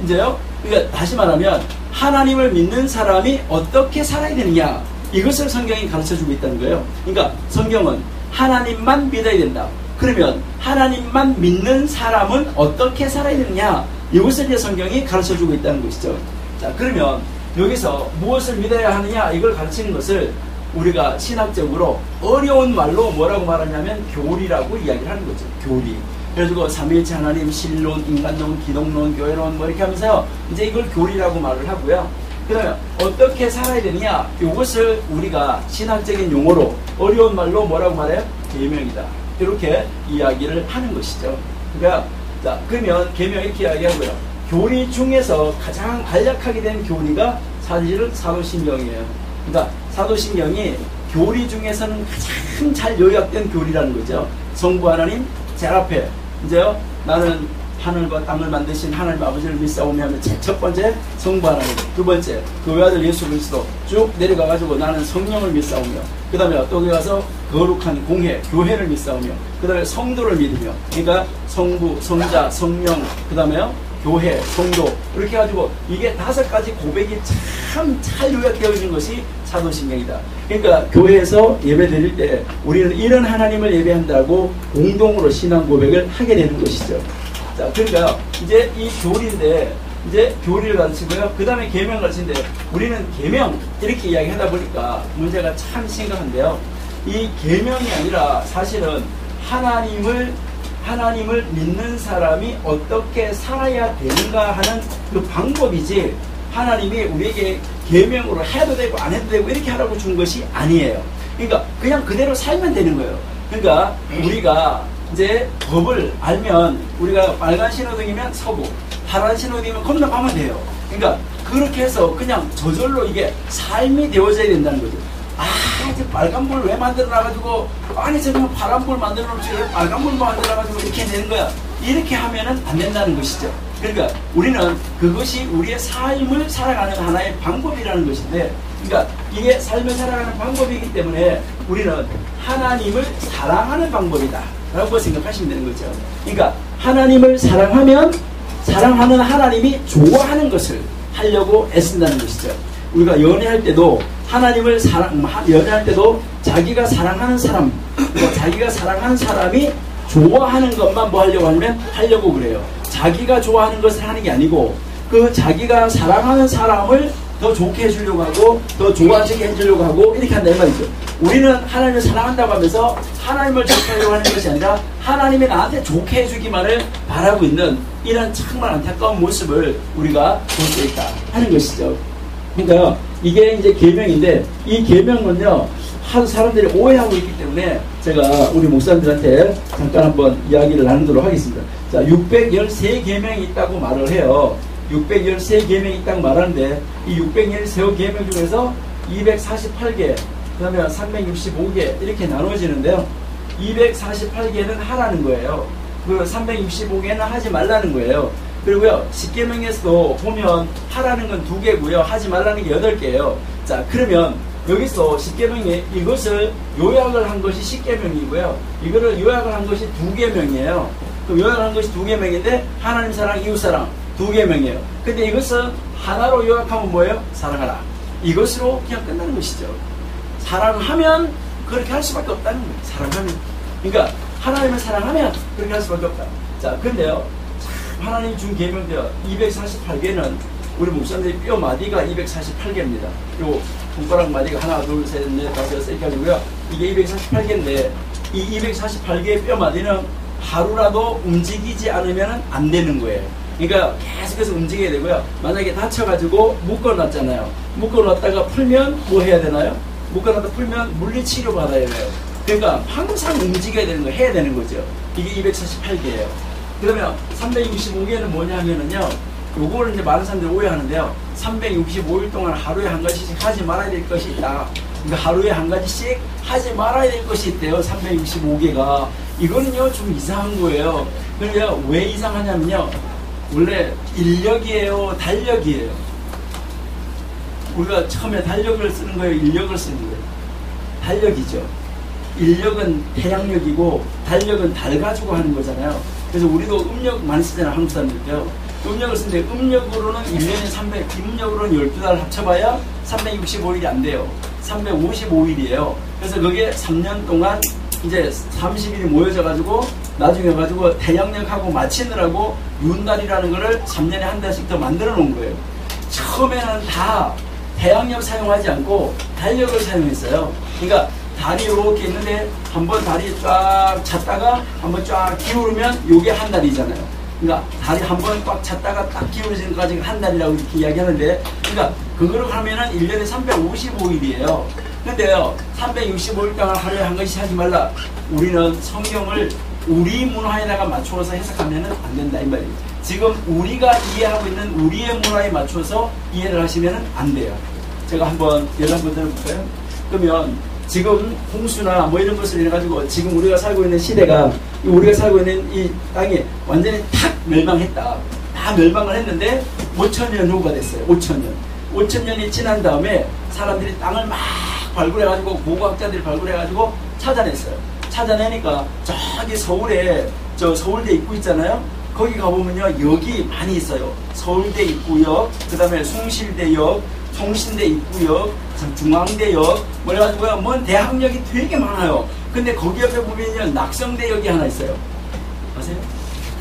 이제요, 그러니까 다시 말하면 하나님을 믿는 사람이 어떻게 살아야 되느냐, 이것을 성경이 가르쳐주고 있다는 거예요. 그러니까 성경은 하나님만 믿어야 된다. 그러면 하나님만 믿는 사람은 어떻게 살아야 되느냐, 이것을 이제 성경이 가르쳐주고 있다는 것이죠. 자, 그러면 여기서 무엇을 믿어야 하느냐 이걸 가르치는 것을 우리가 신학적으로 어려운 말로 뭐라고 말하냐면 교리라고 이야기를 하는 거죠. 교리. 그래가지고 삼위일체 하나님, 신론, 인간론, 기독론, 교회론 뭐 이렇게 하면서요. 이제 이걸 교리라고 말을 하고요. 그러면 어떻게 살아야 되느냐 이것을 우리가 신학적인 용어로 어려운 말로 뭐라고 말해요? 계명이다. 이렇게 이야기를 하는 것이죠. 그러니까 자, 그러면 계명 이렇게 이야기하고요. 교리 중에서 가장 간략하게 된 교리가 사실은 사도신경이에요. 그러니까 사도신경이 교리 중에서는 가장 잘 요약된 교리라는 거죠. 성부 하나님 제 앞에 이제요 나는 하늘과 땅을 만드신 하나님 아버지를 믿사오며 하면 첫 번째 성부 하나님, 두 번째 그 외아들 예수 그리스도 쭉 내려가 가지고 나는 성령을 믿사오며, 그 다음에 또 가서 거룩한 공회 교회를 믿사오며, 그 다음에 성도를 믿으며, 그러니까 성부, 성자, 성령, 그 다음에요 교회, 성도, 이렇게 해가지고 이게 5가지 고백이 참 잘 요약되어 있는 것이 사도신경이다. 그러니까 교회에서 예배 드릴 때 우리는 이런 하나님을 예배한다고 공동으로 신앙 고백을 하게 되는 것이죠. 자, 그러니까 이제 이 교리인데 이제 교리를 가르치고요. 그 다음에 계명 가르치는데 우리는 계명 이렇게 이야기하다 보니까 문제가 참 심각한데요. 이 계명이 아니라 사실은 하나님을 믿는 사람이 어떻게 살아야 되는가 하는 그 방법이지, 하나님이 우리에게 계명으로 해도 되고 안 해도 되고 이렇게 하라고 준 것이 아니에요. 그러니까 그냥 그대로 살면 되는 거예요. 그러니까 우리가 이제 법을 알면 우리가 빨간 신호등이면 서고 파란 신호등이면 건너가면 돼요. 그러니까 그렇게 해서 그냥 저절로 이게 삶이 되어져야 된다는 거죠. 이제 빨간불 왜 만들어놔가지고, 아니 저는 파란불 만들어놓지 왜 빨간불 만들어놔가지고 이렇게 되는 거야. 이렇게 하면은 안 된다는 것이죠. 그러니까 우리는 그것이 우리의 삶을 살아가는 하나의 방법이라는 것인데, 그러니까 이게 삶을 살아가는 방법이기 때문에 우리는 하나님을 사랑하는 방법이다 라고 생각하시면 되는 거죠. 그러니까 하나님을 사랑하면 사랑하는 하나님이 좋아하는 것을 하려고 애쓴다는 것이죠. 우리가 연애할 때도 하나님을 연애할 때도 자기가 사랑하는 사람, 자기가 사랑하는 사람이 좋아하는 것만 뭐 하려고 그래요. 자기가 좋아하는 것을 하는 게 아니고 그 자기가 사랑하는 사람을 더 좋게 해주려고 하고 더 좋아지게 해주려고 하고 이렇게 한다 이 말이죠. 우리는 하나님을 사랑한다고 하면서 하나님을 좋게 하려고 하는 것이 아니라 하나님이 나한테 좋게 해주기만을 바라고 있는 이런 정말 안타까운 모습을 우리가 볼 수 있다 하는 것이죠. 그러니까 이게 이제 계명인데, 이 계명은요 한 사람들이 오해하고 있기 때문에 제가 우리 목사님들한테 잠깐 한번 이야기를 나누도록 하겠습니다. 자, 613계명이 있다고 말을 해요. 613계명이 있다고 말하는데 이 613계명 중에서 248개, 그 다음에 365개 이렇게 나눠지는데요. 248개는 하라는 거예요. 그 365개는 하지 말라는 거예요. 그리고요 10계명에서도 보면 하라는 건 2개고요 하지 말라는 게 8개예요. 자, 그러면 여기서 10계명에 이것을 요약을 한 것이 10계명이고요 이거를 요약을 한 것이 2계명이에요. 그럼 요약을 한 것이 2계명인데 하나님 사랑, 이웃 사랑 2계명이에요. 근데 이것은 하나로 요약하면 뭐예요? 사랑하라. 이것으로 그냥 끝나는 것이죠. 사랑하면 그렇게 할 수밖에 없다는 거예요. 사랑하면. 그러니까 하나님을 사랑하면 그렇게 할 수밖에 없다. 자, 근데요 하나님 준 계명대로 248개는 우리 목사님들이 뼈 마디가 248개입니다. 그리고 손가락 마디가 하나, 둘, 셋, 넷, 다섯, 여섯 이렇게 가지고요. 이게 248개인데 이 248개의 뼈 마디는 하루라도 움직이지 않으면 안 되는 거예요. 그러니까 계속해서 움직여야 되고요. 만약에 다쳐가지고 묶어놨잖아요. 묶어놨다가 풀면 뭐 해야 되나요? 묶어놨다 풀면 물리치료 받아야 돼요. 그러니까 항상 움직여야 되는 거, 해야 되는 거죠. 이게 248개예요. 그러면 365개는 뭐냐 하면은요, 요거를 이제 많은 사람들이 오해하는데요. 365일 동안 하루에 한 가지씩 하지 말아야 될 것이 있다. 그러니까 하루에 한 가지씩 하지 말아야 될 것이 있대요. 365개가. 이거는요, 좀 이상한 거예요. 그러니까 왜 이상하냐면요. 원래 인력이에요? 달력이에요? 우리가 처음에 달력을 쓰는 거예요? 인력을 쓰는 거예요? 달력이죠. 인력은 태양력이고 달력은 달 가지고 하는 거잖아요. 그래서 우리도 음력 많이 쓰잖아요. 한국 사람들도요. 음력을 쓰는데 음력으로는 1년에 음력으로는 12달 합쳐봐야 365일이 안 돼요. 355일이에요. 그래서 그게 3년 동안 이제 30일이 모여져가지고 나중에 가지고 태양력하고 맞추느라고 윤달이라는 거를 3년에 한 달씩 더 만들어 놓은 거예요. 처음에는 다 태양력 사용하지 않고 달력을 사용했어요. 그러니까 달이 이렇게 있는데 한번 다리 쫙 찼다가 한번 쫙 기울으면 이게 한 달이잖아요. 그러니까 다리 한번 꽉 찼다가 딱 기울어지는 까지 한 달이라고 이렇게 이야기하는데, 그러니까 그거를 하면은 1년에 355일이에요. 근데요, 365일 동안 하루에 한 것씩 하지 말라. 우리는 성경을 우리 문화에다가 맞추어서 해석하면은 안 된다 이 말이에요. 지금 우리가 이해하고 있는 우리의 문화에 맞춰서 이해를 하시면은 안 돼요. 제가 한번 예를 한번 들어볼까요? 그러면 지금 홍수나 뭐 이런 것을 해가지고 지금 우리가 살고 있는 시대가, 우리가 살고 있는 이 땅이 완전히 탁 멸망했다. 다 멸망을 했는데 5천년 후가 됐어요. 5천년이 지난 다음에 사람들이 땅을 막 발굴해가지고, 고고학자들이 발굴해가지고 찾아냈어요. 찾아내니까 저기 서울에 저 서울대 입구 있잖아요. 거기 가보면요, 역이 많이 있어요. 서울대 입구역, 그 다음에 숭실대역, 송신대 입구역, 중앙대역, 뭐 해가지고요, 뭔 대학역이 되게 많아요. 근데 거기 옆에 보면요, 낙성대역이 하나 있어요. 아세요?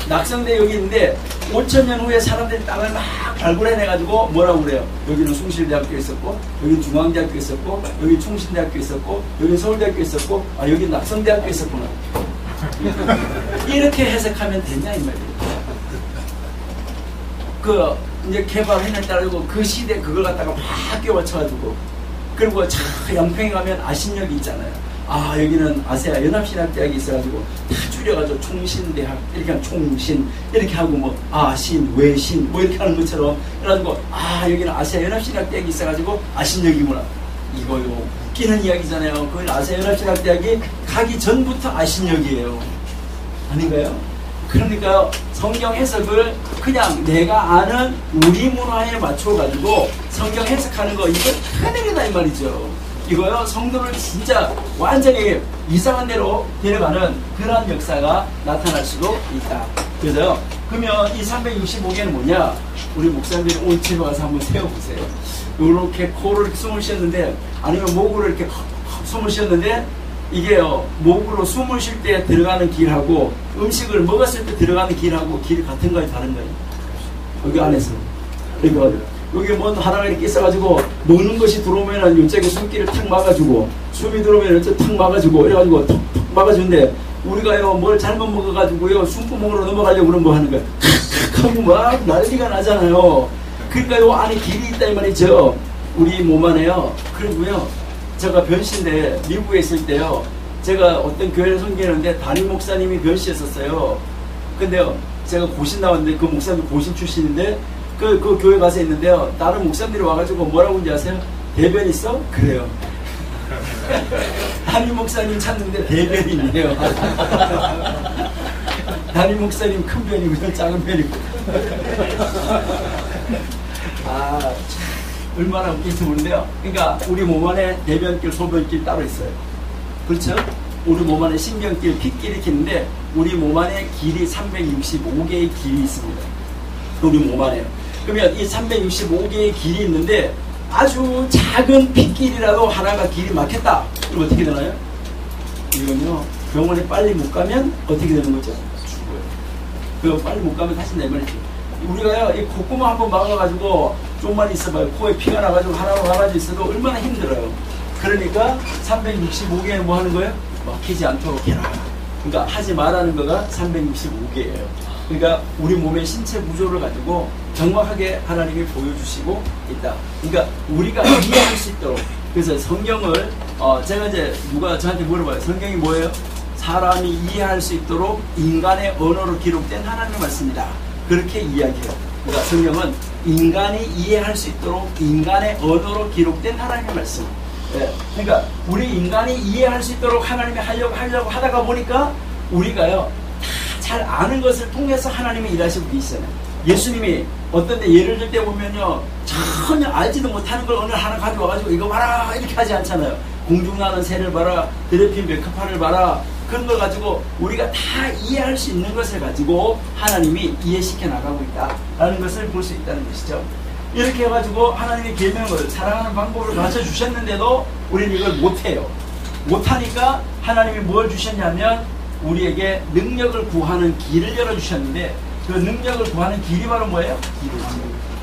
낙성대역이 있는데 5천년 후에 사람들이 땅을 막 발굴해내가지고 뭐라고 그래요? 여기는 숭실대학교 있었고, 여기는 중앙대학교 있었고, 여기 충신대학교 있었고, 여기 서울대학교 있었고, 아 여기 낙성대학교 있었구나. 이렇게 해석하면 되냐 이 말이에요. 그 이제 개발해냈다고 그 시대 그걸 갖다가 막 끼워 맞춰가지고, 그리고 저 양평에 가면 아신역이 있잖아요. 아 여기는 아세아 연합신학대학이 있어가지고 다 줄여가지고 총신대학 이렇게 하면 총신 이렇게 하고 뭐 아신 외신 뭐 이렇게 하는 것처럼 그래가지고 아 여기는 아세아 연합신학대학이 있어가지고 아신역이구나. 이거요 웃기는 이야기잖아요. 그건 아세아 연합신학대학이 가기 전부터 아신역이에요. 아닌가요? 그러니까 성경 해석을 그냥 내가 아는 우리 문화에 맞춰가지고 성경 해석하는 거, 이거 큰일이다 이 말이죠. 이거요, 성도를 진짜 완전히 이상한 대로 데려가는 그런 역사가 나타날 수도 있다. 그래서요, 그러면 이 365개는 뭐냐? 우리 목사님들이 오늘 집에 와서 한번 세워보세요. 이렇게 코를 이렇게 숨을 쉬었는데, 아니면 목으로 이렇게 숨을 쉬었는데, 이게요, 목으로 숨을 쉴 때 들어가는 길하고 음식을 먹었을 때 들어가는 길하고 길이 같은 거예요, 다른 거예요? 여기 안에서. 그러니까 여기 뭔 하나가 이렇게 있어가지고 먹는 것이 들어오면은 이쪽에 숨길을 탁 막아주고, 숨이 들어오면 이쪽 탁 막아주고, 이래가지고 탁 막아주는데, 우리가요 뭘 잘못 먹어가지고요 숨구멍으로 넘어가려고 그러면 뭐 하는 거예요? 하고 막 난리가 나잖아요. 그러니까 요 안에 길이 있다 이 말이죠. 우리 몸 안에요. 그리고요, 제가 변시인데 미국에 있을 때요, 제가 어떤 교회를 섬기는데 담임 목사님이 변시였었어요. 근데요, 제가 고신 나왔는데 그 목사님 고신 출신인데 그 교회 가서 있는데요, 다른 목사님들이 와가지고 뭐라고 하는지 아세요? 대변 있어? 그래요. 담임 목사님 찾는데 대변이 있네요. 담임 목사님 큰 변이고 작은 변이고. 아, 얼마나 웃긴지 모르는데요. 그러니까 우리 몸 안에 대변길, 소변길 따로 있어요. 그렇죠? 우리 몸 안에 신경길, 핏길 이렇게 있는데 우리 몸 안에 길이 365개의 길이 있습니다. 우리 몸 안에. 그러면 이 365개의 길이 있는데 아주 작은 핏길이라도 하나가 길이 막혔다. 그럼 어떻게 되나요? 이건요, 병원에 빨리 못 가면 어떻게 되는 거죠? 죽어요. 그 빨리 못 가면 다시 내 말이지. 우리가요, 이 콧구멍 한번 막아가지고 좀만 있어봐요. 코에 피가 나가지고 하나로 나가지고 있어도 얼마나 힘들어요. 그러니까 365개에 뭐 하는 거예요? 막히지 않도록 해라. 그러니까 하지 말라는 거가 365개예요. 그러니까 우리 몸의 신체 구조를 가지고 정확하게 하나님이 보여주시고 있다. 그러니까 우리가 이해할 수 있도록. 그래서 성경을 제가 이제 누가 저한테 물어봐요. 성경이 뭐예요? 사람이 이해할 수 있도록 인간의 언어로 기록된 하나님의 말씀이다. 그렇게 이야기해요. 그러니까 성경은 인간이 이해할 수 있도록 인간의 언어로 기록된 하나님의 말씀. 예. 그러니까 우리 인간이 이해할 수 있도록 하나님이 하려고 하다가 보니까 우리가요 다 잘 아는 것을 통해서 하나님이 일하시고 계시잖아요. 예수님이 어떤 데 예를 들 때 보면요, 전혀 알지도 못하는 걸 어느 하나 가져와가지고 이거 봐라 이렇게 하지 않잖아요. 공중나는 새를 봐라, 드레핀 백합화를 봐라, 그런 걸 가지고 우리가 다 이해할 수 있는 것을 가지고 하나님이 이해시켜 나가고 있다라는 것을 볼 수 있다는 것이죠. 이렇게 해가지고 하나님의 계명을, 사랑하는 방법을 가르쳐 주셨는데도 우리는 이걸 못해요. 못하니까 하나님이 뭘 주셨냐면 우리에게 능력을 구하는 길을 열어주셨는데 그 능력을 구하는 길이 바로 뭐예요? 기도지.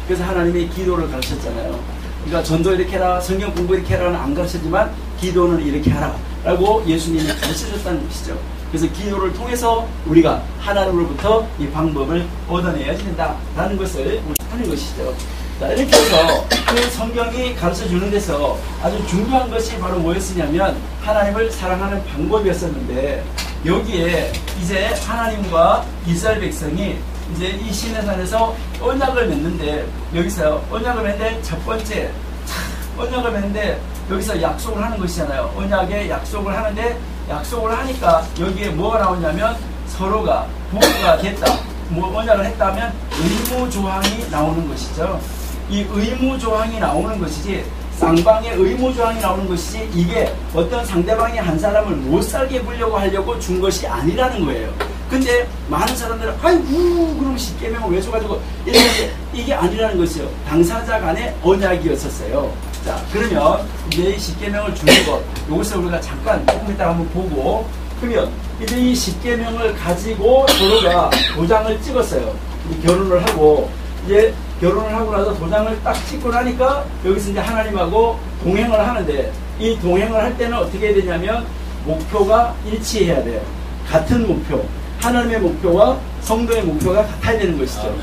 그래서 하나님이 기도를 가르쳤잖아요. 그러니까 전도 이렇게 해라, 성경 공부 이렇게 해라는 안 가르쳤지만 기도는 이렇게 하라 라고 예수님이 가르쳐줬다는 것이죠. 그래서 기도를 통해서 우리가 하나님으로부터 이 방법을 얻어내야 된다라는 것을 하는 것이죠. 자, 이렇게 해서 그 성경이 가르쳐 주는 데서 아주 중요한 것이 바로 뭐였으냐면 하나님을 사랑하는 방법이었었는데 여기에 이제 하나님과 이스라엘 백성이 이제 이 시내산에서 언약을 맺는데 여기서 언약을 맺는데 첫 번째 언약을 맺는데 여기서 약속을 하는 것이잖아요. 언약에 약속을 하는데 약속을 하니까 여기에 뭐가 나오냐면 서로가 부부가 됐다. 뭐 언약을 했다면 의무조항이 나오는 것이죠. 이 의무조항이 나오는 것이지 쌍방의 의무조항이 나오는 것이지 이게 어떤 상대방이 한 사람을 못 살게 해보려고 하려고 준 것이 아니라는 거예요. 근데 많은 사람들은 아이고 그럼 십계명을 왜 줘가지고 이랬는데 이게 아니라는 것이요. 당사자 간의 언약이었었어요. 자, 그러면 이제 이 십계명을 주는 것 이것을 우리가 잠깐 조금 이따 한번 보고 그러면 이제 이 십계명을 가지고 서로가 도장을 찍었어요. 결혼을 하고 이제 결혼을 하고 나서 도장을 딱 찍고 나니까 여기서 이제 하나님하고 동행을 하는데 이 동행을 할 때는 어떻게 해야 되냐면 목표가 일치해야 돼요. 같은 목표. 하나님의 목표와 성도의 목표가 같아야 되는 것이죠.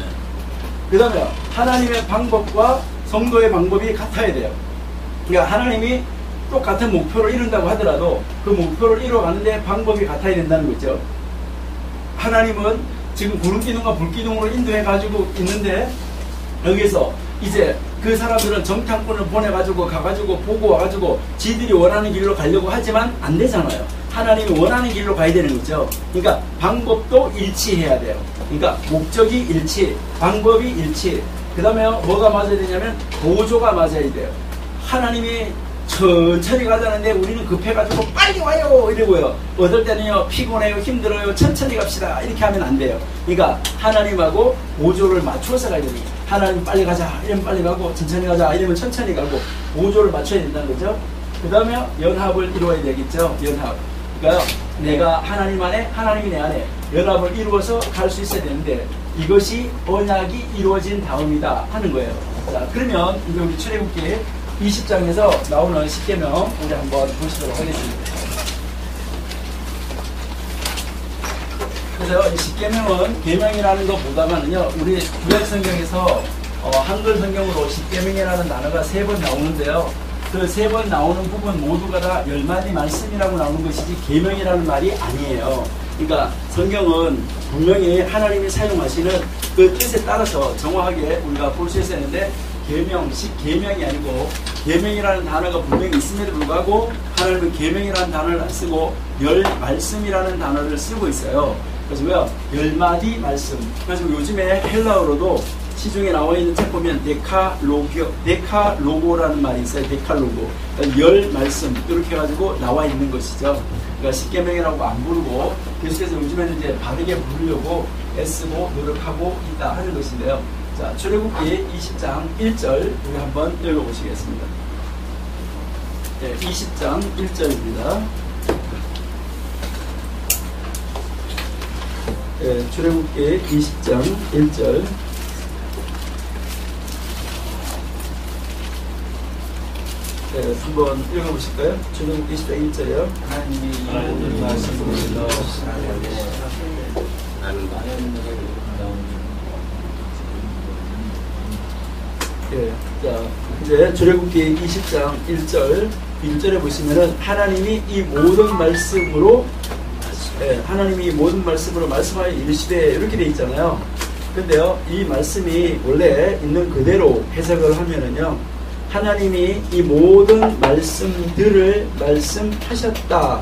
그 다음에 하나님의 방법과 성도의 방법이 같아야 돼요. 그러니까 하나님이 똑같은 목표를 이룬다고 하더라도 그 목표를 이뤄가는데 방법이 같아야 된다는 거죠. 하나님은 지금 구름기둥과 불기둥으로 인도해가지고 있는데 여기서 이제 그 사람들은 정탐꾼을 보내가지고 가가지고 보고 와가지고 지들이 원하는 길로 가려고 하지만 안 되잖아요. 하나님이 원하는 길로 가야 되는 거죠. 그러니까 방법도 일치해야 돼요. 그러니까 목적이 일치, 방법이 일치. 그 다음에 뭐가 맞아야 되냐면 보조가 맞아야 돼요. 하나님이 천천히 가자는데 우리는 급해가지고 빨리 와요 이러고요. 어떨 때는요 피곤해요 힘들어요 천천히 갑시다 이렇게 하면 안 돼요. 그러니까 하나님하고 보조를 맞춰서 가야 됩니다. 하나님 빨리 가자 이러면 빨리 가고 천천히 가자 이러면 천천히 가고 보조를 맞춰야 된다는 거죠. 그 다음에 연합을 이루어야 되겠죠. 연합. 그러니까 내가 하나님 안에 하나님이 내 안에 연합을 이루어서 갈 수 있어야 되는데 이것이 언약이 이루어진 다음이다 하는 거예요. 자, 그러면 이제 우리 출애굽기 20장에서 나오는 십계명 우리 한번 보시도록 하겠습니다. 그래서 이 십계명은 계명이라는 것보다는요 우리 구약 성경에서 한글 성경으로 십계명이라는 단어가 3번 나오는데요. 그 3번 나오는 부분 모두가 다 10마디 말씀이라고 나오는 것이지 계명이라는 말이 아니에요. 그러니까 성경은 분명히 하나님이 사용하시는 그 뜻에 따라서 정확하게 우리가 볼 수 있었는데 계명식 계명이 아니고 계명이라는 단어가 분명히 있음에도 불구하고 하나님은 계명이라는 단어를 안 쓰고 열 말씀이라는 단어를 쓰고 있어요. 그래서 왜요? 10마디 말씀. 그래서 요즘에 헬라어로도 시중에 나와 있는 책 보면 데칼로고라는 말이 있어요. 데칼로고. 그러니까 10 말씀 이렇게 해가지고 나와 있는 것이죠. 그러니까 십계명이라고 안 부르고 계속해서 요즘에는 이제 바르게 부르려고 애쓰고 노력하고 있다 하는 것인데요. 자, 출애굽기 20장 1절 우리 한번 읽어보시겠습니다. 네, 20장 1절입니다. 네, 출애굽기 20장 1절. 네, 한번 읽어보실까요? 출애굽기 20장 1절이요.
하나님이 모든 말씀으로
예, 자, 이제 출애굽기 20장 1절에 보시면은 하나님이 이 모든 말씀으로 하나님이 모든 말씀으로 말씀하여 이르시되 이렇게 돼 있잖아요. 근데요, 이 말씀이 원래 있는 그대로 해석을 하면은요, 하나님이 이 모든 말씀들을 말씀하셨다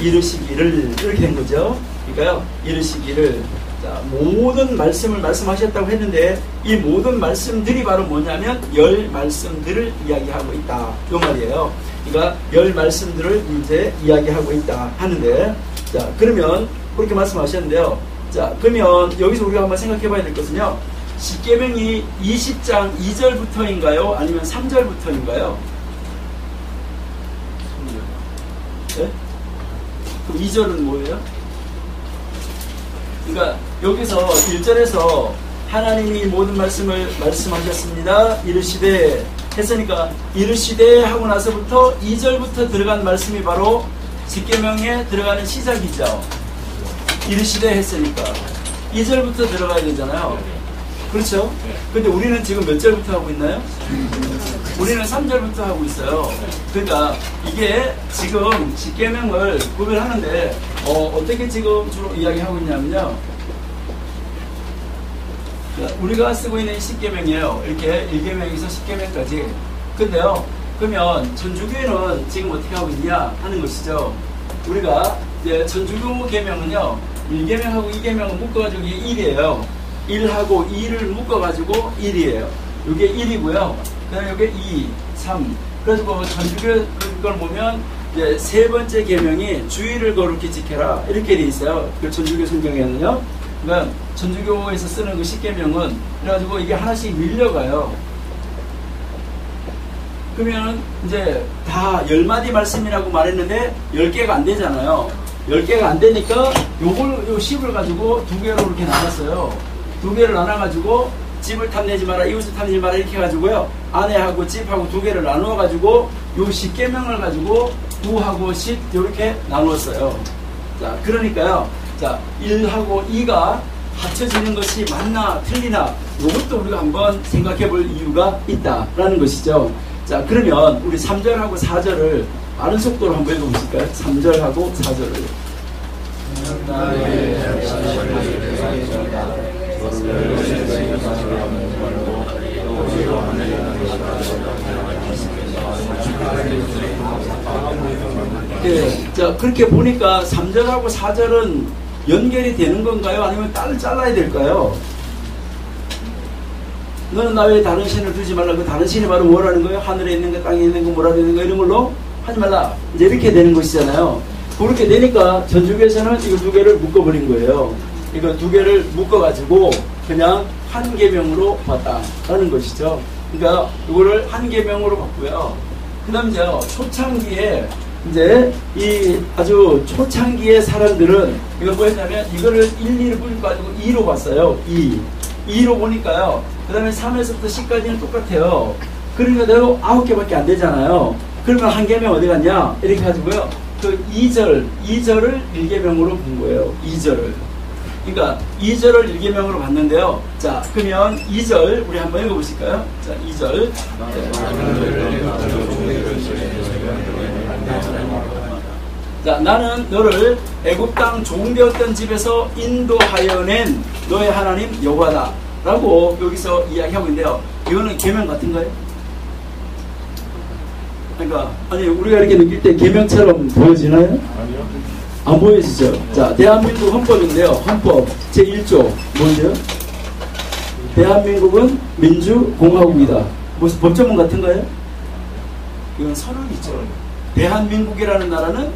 이르시기를 이렇게 된 거죠. 그러니까요, 이르시기를. 자, 모든 말씀을 말씀하셨다고 했는데 이 모든 말씀들이 바로 뭐냐면 10 말씀들을 이야기하고 있다 이 말이에요. 그러니까 10 말씀들을 이제 이야기하고 있다 하는데, 자, 그러면 그렇게 말씀하셨는데요. 자, 그러면 여기서 우리가 한번 생각해 봐야 될 것은요, 십계명이 20장 2절부터인가요? 아니면 3절부터인가요? 네? 그럼 2절은 뭐예요? 그러니까 여기서 1절에서 하나님이 모든 말씀을 말씀하셨습니다. 이르시되 했으니까 이르시되 하고 나서부터 2절부터 들어간 말씀이 바로 십계명에 들어가는 시작이죠. 이르시되 했으니까 2절부터 들어가야 되잖아요. 그렇죠? 근데 우리는 지금 몇 절부터 하고 있나요? 우리는 3절부터 하고 있어요. 그러니까 이게 지금 십계명을 구별하는데 어떻게 지금 주로 이야기하고 있냐면요. 우리가 쓰고 있는 십계명이에요. 이렇게 1계명에서 10계명까지. 근데요, 그러면 천주교회는 지금 어떻게 하고 있냐 하는 것이죠. 우리가 이제 천주교 계명은요, 1계명하고 2계명을 묶어가지고 이게 1이에요. 1하고 2를 묶어가지고 1이에요. 이게 1이고요. 그 다음에 이게 2, 3. 그래서 천주교 그걸 보면 이제 세 번째 계명이 주의를 거룩히 지켜라 이렇게 돼 있어요. 그 천주교 성경에는요. 그러니까 천주교에서 쓰는 그 십계명은 그래가지고 이게 하나씩 밀려가요. 그러면 이제 다 10마디 말씀이라고 말했는데 10개가 안 되잖아요. 10개가 안 되니까 요 10을 가지고 2개로 이렇게 나눴어요. 2개를 나눠가지고 집을 탐내지 마라, 이웃을 탐내지 마라 이렇게 해가지고요. 아내하고 집하고 2개를 나누어가지고 요 십계명을 가지고 9하고 10 이렇게 나누었어요. 자, 그러니까요. 자, 1하고 2가 합쳐지는 것이 맞나 틀리나 이것도 우리가 한번 생각해 볼 이유가 있다라는 것이죠. 자, 그러면 우리 3절하고 4절을 빠른 속도로 한번 읽어보실까요? 3절하고 4절을. 네, 자, 그렇게 보니까 3절하고 4절은 연결이 되는 건가요? 아니면 딸을 잘라야 될까요? 너는 나 외에 다른 신을 두지 말라. 그 다른 신이 바로 뭐라는 거예요? 하늘에 있는 거, 땅에 있는 거, 뭐라 되는 거 이런 걸로 하지 말라. 이제 이렇게 되는 것이잖아요. 그렇게 되니까 전주교에서는 이거 2개를 묶어버린 거예요. 이거 2개를 묶어가지고 그냥 한 계명으로 봤다라는 것이죠. 그러니까 이거를 한 계명으로 봤고요. 그 다음 이제 초창기에 이제 이 아주 초창기의 사람들은 이걸 뭐 했냐면 이거를 1, 2를 가지고 2로 봤어요. 2로 보니까요. 그 다음에 3에서부터 10까지는 똑같아요. 그러니까 내가 9개밖에 안 되잖아요. 그러면 한 계명 어디 갔냐? 이렇게 가지고요. 그 2절을 1계명으로 본 거예요. 2절을. 그러니까 2절을 1계명으로 봤는데요. 자, 그러면 2절 우리 한번 읽어보실까요? 자, 2절. 자, 나는 너를 애굽 땅 종되었던 집에서 인도하여 낸 너의 하나님 여호와다 라고 여기서 이야기하고 있는데요. 이거는 계명 같은가요? 그러니까 아니 우리가 이렇게 느낄 때 계명처럼 보여지나요? 아니요. 안 보여지죠. 자, 대한민국 헌법인데요. 헌법 제1조 뭐죠? 대한민국은 민주공화국이다. 무슨 법조문 같은가요? 이건 선언이죠. 대한민국이라는 나라는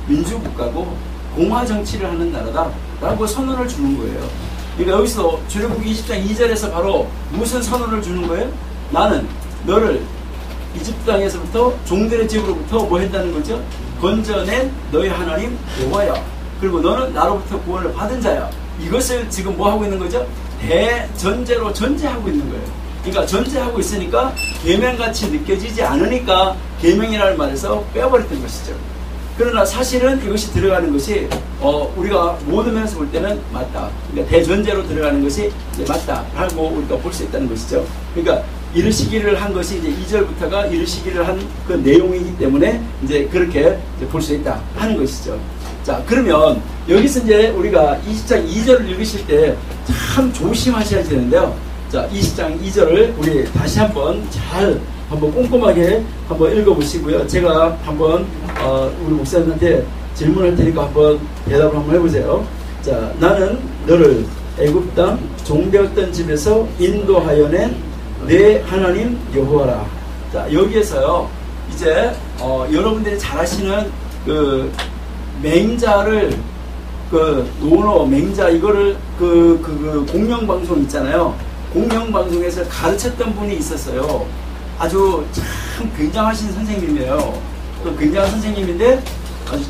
민주국가고 공화정치를 하는 나라다 라고 선언을 주는 거예요. 그러니까 여기서 출애굽기 20장 2절에서 바로 무슨 선언을 주는 거예요? 나는 너를 이집트 땅에서부터 종들의 집으로부터 뭐 했다는 거죠? 건져낸 너희 하나님 여호와야. 그리고 너는 나로부터 구원을 받은 자야. 이것을 지금 뭐 하고 있는 거죠? 대전제로 전제하고 있는 거예요. 그러니까 전제하고 있으니까 계명같이 느껴지지 않으니까 계명이라는 말에서 빼버렸던 것이죠. 그러나 사실은 이것이 들어가는 것이 우리가 모든 면에서 볼 때는 맞다. 그러니까 대전제로 들어가는 것이 이제 맞다라고 우리가 볼 수 있다는 것이죠. 그러니까 이르시기를 한 것이 이제 2절부터가 이르시기를 한 그 내용이기 때문에 이제 그렇게 볼 수 있다 하는 것이죠. 자, 그러면 여기서 이제 우리가 20장 2절을 읽으실 때 참 조심하셔야 되는데요. 자, 20장 2절을 우리 다시 한번 한번 꼼꼼하게 한번 읽어보시고요. 제가 한번 우리 목사님한테 질문할 테니까 한번 대답을 한번 해보세요. 자, 나는 너를 애굽 땅 종되었던 집에서 인도하여 낸 내 하나님 여호와라. 자, 여기에서요 이제 여러분들이 잘 아시는 그 맹자를 그 논어 맹자 이거를 그 공영방송 있잖아요. 공영방송에서 가르쳤던 분이 있었어요. 아주 참 굉장하신 선생님이에요. 또 굉장한 선생님인데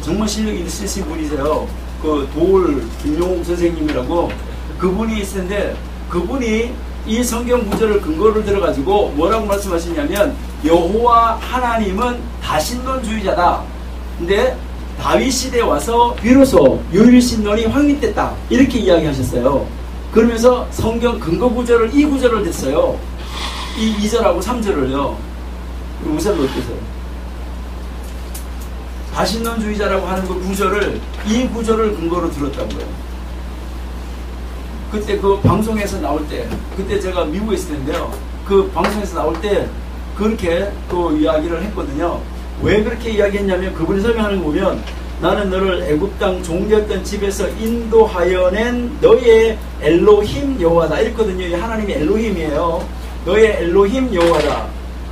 정말 실력이 있으신 분이세요. 그 도울 김용욱 선생님이라고 그분이 있었는데 그분이 이 성경 구절을 근거를 들어가지고 뭐라고 말씀하시냐면 여호와 하나님은 다신론주의자다. 근데 다윗 시대에 와서 비로소 유일신론이 확립됐다. 이렇게 이야기하셨어요. 그러면서 성경 근거 구절을 이 구절을 댔어요. 이 2절하고 3절을요. 우선 어떠세요? 다신론주의자라고 하는 그 구절을 이 구절을 근거로 들었다고요. 그때 그 방송에서 나올 때 그때 제가 미국에 있을 텐데요. 그 방송에서 나올 때 그렇게 그 이야기를 했거든요. 왜 그렇게 이야기했냐면 그분이 설명하는 거 보면 나는 너를 애굽 땅 종되었던 집에서 인도하여 낸 너의 엘로힘 여호와다 이랬거든요. 이 하나님이 엘로힘이에요. 너의 엘로힘 여호와다.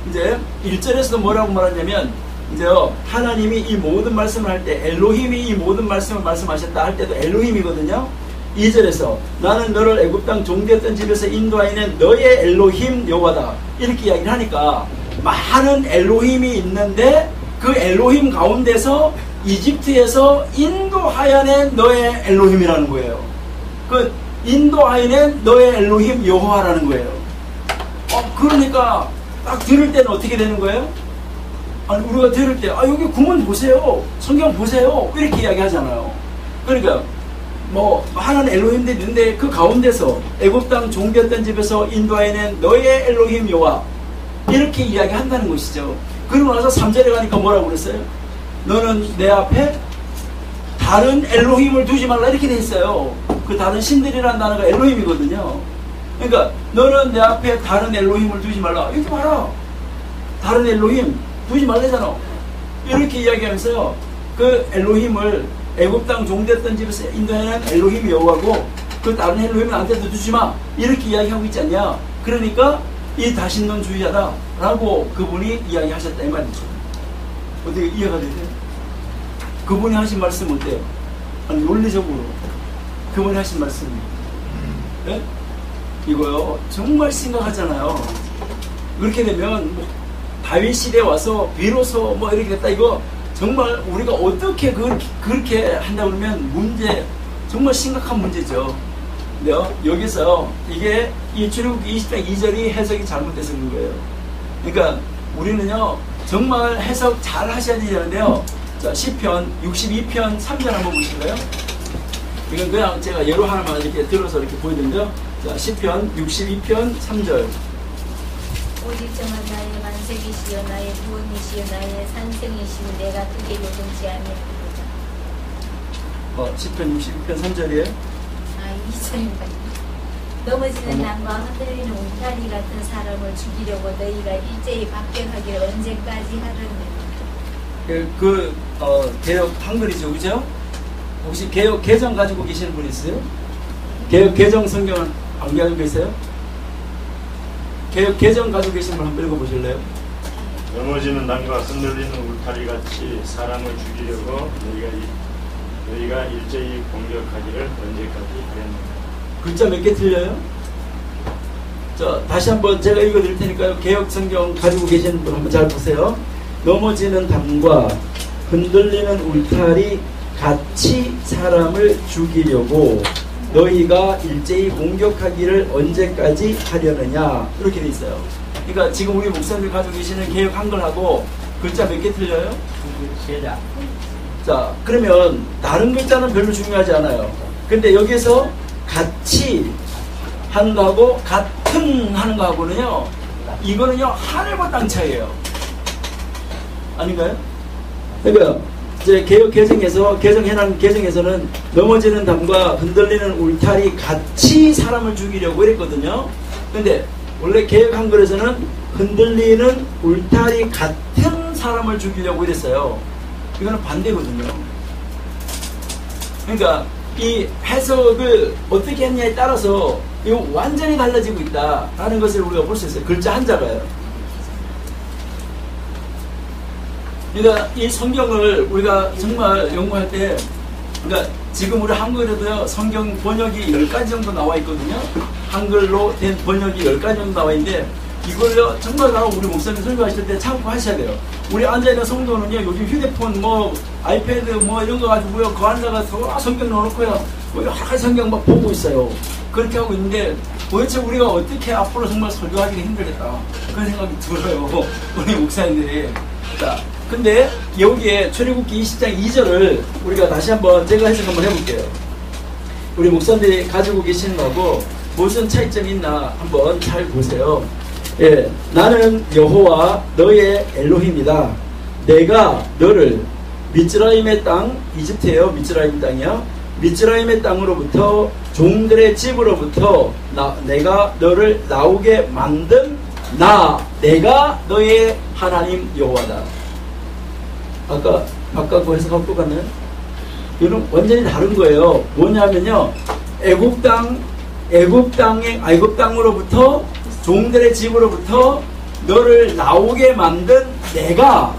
이제 1절에서도 뭐라고 말하냐면 이제요 하나님이 이 모든 말씀을 할 때 엘로힘이 이 모든 말씀을 말씀하셨다 할 때도 엘로힘이거든요. 2절에서 나는 너를 애굽 땅 종되었던 집에서 인도하여 낸 너의 엘로힘 여호와다 이렇게 이야기를 하니까 많은 엘로힘이 있는데 그 엘로힘 가운데서 이집트에서 인도하여 낸 너의 엘로힘이라는 거예요. 그 인도하여 낸 너의 엘로힘 여호와라는 거예요. 그러니까 딱 들을 때는 어떻게 되는 거예요? 아니 우리가 들을 때 여기 구문 보세요. 성경 보세요. 이렇게 이야기하잖아요. 그러니까 뭐 하나는 엘로힘들이 있는데 그 가운데서 애굽 땅 종되었던 집에서 인도하여 낸 너의 엘로힘 여호와 이렇게 이야기한다는 것이죠. 그러고 나서 3절에 가니까 뭐라고 그랬어요? 너는 내 앞에 다른 엘로힘을 두지 말라 이렇게 돼 있어요. 그 다른 신들이라는 단어가 엘로힘이거든요. 그러니까 너는 내 앞에 다른 엘로힘을 두지 말라. 이렇게 봐라. 다른 엘로힘 두지 말라잖아. 이렇게 이야기하면서요. 그 엘로힘을 애굽 땅 종됐던 집에서 인도하는 엘로힘 여호와고 그 다른 엘로힘은 나한테도 두지 마. 이렇게 이야기하고 있지 않냐. 그러니까 이 다신론주의자다 라고 그분이 이야기하셨다 이 말이죠. 어떻게 이해가 되세요? 그분이 하신 말씀 어때요? 아니 논리적으로 그분이 하신 말씀 네? 이거요 정말 심각하잖아요. 그렇게 되면 뭐 다윗 시대에 와서 비로소 뭐 이렇게 됐다 이거 정말 우리가 어떻게 그렇게 한다 그러면 문제 정말 심각한 문제죠. 근데요 여기서 이게 이 출애굽기 20장 2절이 해석이 잘못돼서 그런 거예요. 그러니까 우리는요 정말 해석 잘 하셔야 되는데요. 자 시편 62편 3절 한번 보실래요? 이건 그냥 제가 예로 하나만 이렇게 들어서 이렇게 보여드린데요. 자 시편 62편 3절.
오직 정한 나의 만색이시여 나의 구원이시여 나의 산성이시여 내가 크게 요동치 아니하리로다.
시편 62편 3절이에요?
2절입니다. 넘어지는 남과 흔들리는 울타리 같은 사람을 죽이려고 너희가 일제히 박격하기를 언제까지 하려느냐.
개혁 한글이죠, 그죠? 혹시 개혁 개정 가지고 계시는 분 있어요? 개혁 개정 성경을 안 가지고 계세요? 개혁 개정 가지고 계신 분 한번 읽어보실래요?
넘어지는 남과 흔들리는 울타리 같이 사람을 죽이려고 너희가 일제히 공격하기를 언제까지 하였느냐.
글자 몇 개 틀려요? 자, 다시 한번 제가 읽어드릴 테니까요. 개혁 성경 가지고 계시는 분 한번 잘 보세요. 넘어지는 담과 흔들리는 울타리 같이 사람을 죽이려고 너희가 일제히 공격하기를 언제까지 하려느냐. 이렇게 돼 있어요. 그러니까 지금 우리 목사님들 가지고 계시는 개혁 한글하고 글자 몇 개 틀려요? 자, 그러면 다른 글자는 별로 중요하지 않아요. 근데 여기서 같이 하는 거하고 같은 하는 거하고는요 이거는요 하늘과 땅 차이예요. 아닌가요? 그러니까 이제 개혁 개정에서 개정해놓은 개정에서는 넘어지는 담과 흔들리는 울타리 같이 사람을 죽이려고 이랬거든요. 근데 원래 개혁 한글에서는 흔들리는 울타리 같은 사람을 죽이려고 이랬어요. 이거는 반대거든요. 그러니까 이 해석을 어떻게 했냐에 따라서 이거 완전히 달라지고 있다라는 것을 우리가 볼 수 있어요. 글자 한자가요. 그러니까 이 성경을 우리가 정말 연구할 때, 그러니까 지금 우리 한글에도요 성경 번역이 10가지 정도 나와 있거든요. 한글로 된 번역이 10가지 정도 나와 있는데 이걸요 정말 우리 목사님 설교하실 때 참고 하셔야 돼요. 우리 앉아있는 성도는요 요즘 휴대폰 뭐 아이패드 뭐 이런 거 가지고요 그 앉아가서 성경 넣어놓고요 뭐 여러 가지 성경 막 보고 있어요. 그렇게 하고 있는데 도대체 우리가 어떻게 앞으로 정말 설교하기가 힘들겠다 그런 생각이 들어요. 우리 목사님들이. 자, 근데 여기에 출애굽기 20장 2절을 우리가 다시 한번 제가 해석 한번 해볼게요. 우리 목사님들이 가지고 계시는 거하고 무슨 차이점이 있나 한번 잘 보세요. 예, 나는 여호와 너의 엘로힘이다. 내가 너를 미츠라임의 땅, 이집트예요. 미츠라임 땅이야. 미츠라임의 땅으로부터 종들의 집으로부터 내가 너를 나오게 만든 내가 너의 하나님 여호와다. 아까 그 해석하고 똑같네. 이건 완전히 다른 거예요. 뭐냐면요, 애굽 땅으로부터 종들의 집으로부터 너를 나오게 만든 내가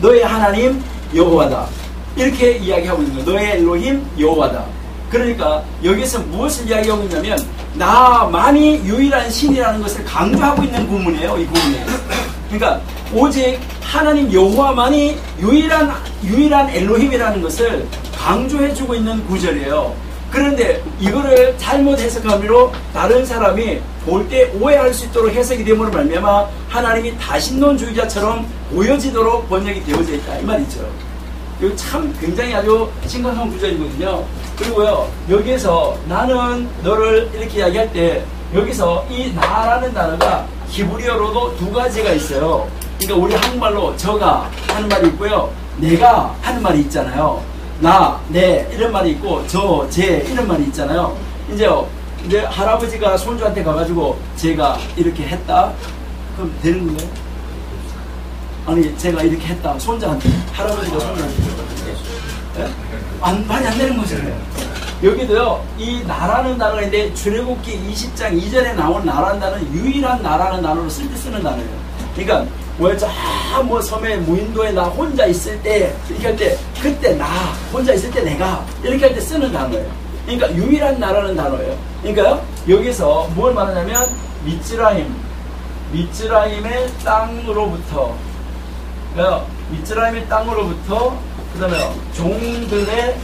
너의 하나님 여호와다. 이렇게 이야기하고 있는 거예요. 너의 엘로힘 여호와다. 그러니까 여기서 무엇을 이야기하고 있냐면 나만이 유일한 신이라는 것을 강조하고 있는 부분이에요. 이 부분이. 그러니까 오직 하나님 여호와만이 유일한 엘로힘이라는 것을 강조해주고 있는 구절이에요. 그런데 이거를 잘못 해석함으로 다른 사람이 볼 때 오해할 수 있도록 해석이 됨으로 말미암아 하나님이 다신론주의자처럼 보여지도록 번역이 되어져 있다 이 말이죠. 이거 참 굉장히 아주 심각한 구절이거든요. 그리고요 여기에서 나는 너를 이렇게 이야기할 때 여기서 이 나라는 단어가 히브리어로도 두 가지가 있어요. 그러니까 우리 한국말로 저가 하는 말이 있고요, 내가 하는 말이 있잖아요. 나, 내 이런 말이 있고 저, 제 이런 말이 있잖아요. 이제 할아버지가 손주한테 가가지고 제가 이렇게 했다 그럼 되는 건가요? 아니 제가 이렇게 했다 손자한테, 할아버지가 손자한테 말이 안 되는 거잖아요. 여기도요 이 나라는 단어가 있는데 출애굽기 20장 2절에 나온 나라는 단어는 유일한 나라는 단어로 쓸 때 쓰는 단어예요. 그러니까 뭐 섬에 무인도에 나 혼자 있을 때 이렇게 할 때 그때 나 혼자 있을 때 내가 이렇게 할 때 쓰는 단어예요. 그러니까 유일한 나라는 단어예요. 그러니까 여기서 뭘 말하냐면 미츠라임의 땅으로부터, 그러니까 미츠라임의 땅으로부터, 그 다음에 종들의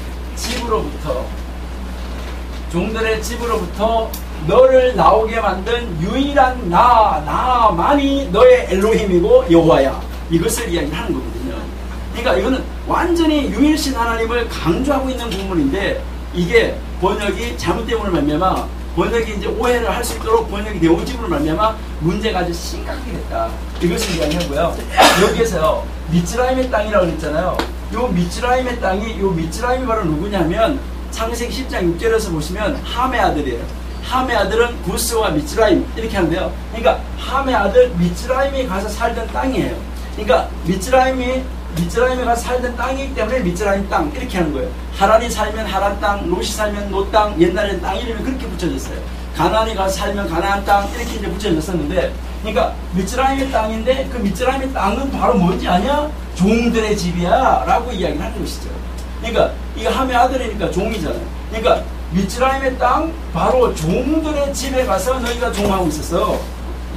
집으로부터 너를 나오게 만든 유일한 나만이 너의 엘로힘이고 여호와야. 이것을 이야기하는 거거든요. 그러니까 이거는 완전히 유일신 하나님을 강조하고 있는 부분인데 이게 번역이 잘못됨으로 말미암아 번역이 이제 오해를 할 수 있도록 번역이 되어짐으로 말미암아 문제가 아주 심각하게 됐다. 이것을 이야기하고요. 여기에서요 미츠라임의 땅이라고 그랬잖아요. 요 미츠라임의 땅이, 요 미츠라임이 바로 누구냐면 창세기 10장 6절에서 보시면 함의 아들이에요. 함의 아들은 구스와 미츠라임 이렇게 하는데요. 그러니까 함의 아들 미츠라임이 가서 살던 땅이에요. 그러니까 미츠라임이 가서 살던 땅이기 때문에 미츠라임 땅 이렇게 하는 거예요. 하란이 살면 하란 땅, 롯이 살면 롯 땅, 옛날에는 땅 이름이 그렇게 붙여졌어요. 가나안이 가서 살면 가나안 땅 이렇게 이제 붙여졌었는데, 그러니까 미츠라임의 땅인데 그 미츠라임의 땅은 바로 뭔지 아냐? 종들의 집이야 라고 이야기를 하는 것이죠. 그러니까 이거 함의 아들이니까 종이잖아요. 그러니까 미츠라임의 땅 바로 종들의 집에 가서 너희가 종하고 있었어.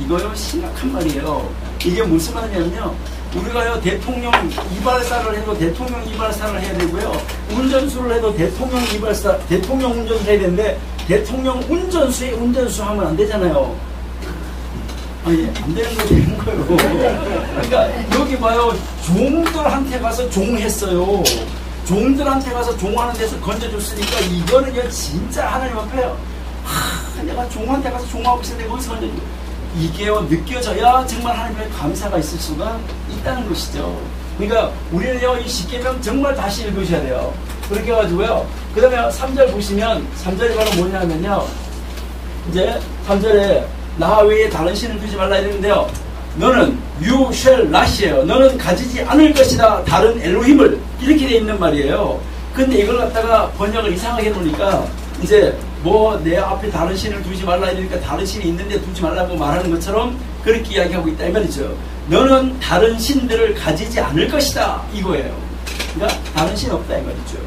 이거요 심각한 말이에요. 이게 무슨 말이냐면요, 우리가요 대통령 이발사를 해도 대통령 이발사를 해야 되고요, 운전수를 해도 대통령 운전수를 해야 되는데 대통령 운전수에 운전수 하면 안 되잖아요. 아니 안 되는 거 되는 거예요. 그러니까 여기 봐요, 종들한테 가서 종했어요. 종들한테 가서 종하는 데서 건져줬으니까 이거는요 진짜 하나님 앞에요, 내가 종한테 가서 종하고 있었는데 거기서 건져줘. 이게요 느껴져야 정말 하나님의 감사가 있을 수가 있다는 것이죠. 그러니까 우리는요 이 십계명 정말 다시 읽으셔야 돼요. 그렇게 해가지고요, 그 다음에 3절 보시면 3절이 바로 뭐냐면요, 이제 3절에 나 외에 다른 신을 두지 말라 이러는데요, 너는 you shall not이에요. 너는 가지지 않을 것이다 다른 엘로힘을, 이렇게 돼 있는 말이에요. 근데 이걸 갖다가 번역을 이상하게 해놓으니까 이제 뭐 내 앞에 다른 신을 두지 말라 이러니까 다른 신이 있는데 두지 말라고 말하는 것처럼 그렇게 이야기하고 있다 이 말이죠. 너는 다른 신들을 가지지 않을 것이다 이거예요. 그러니까 다른 신 없다 이 말이죠.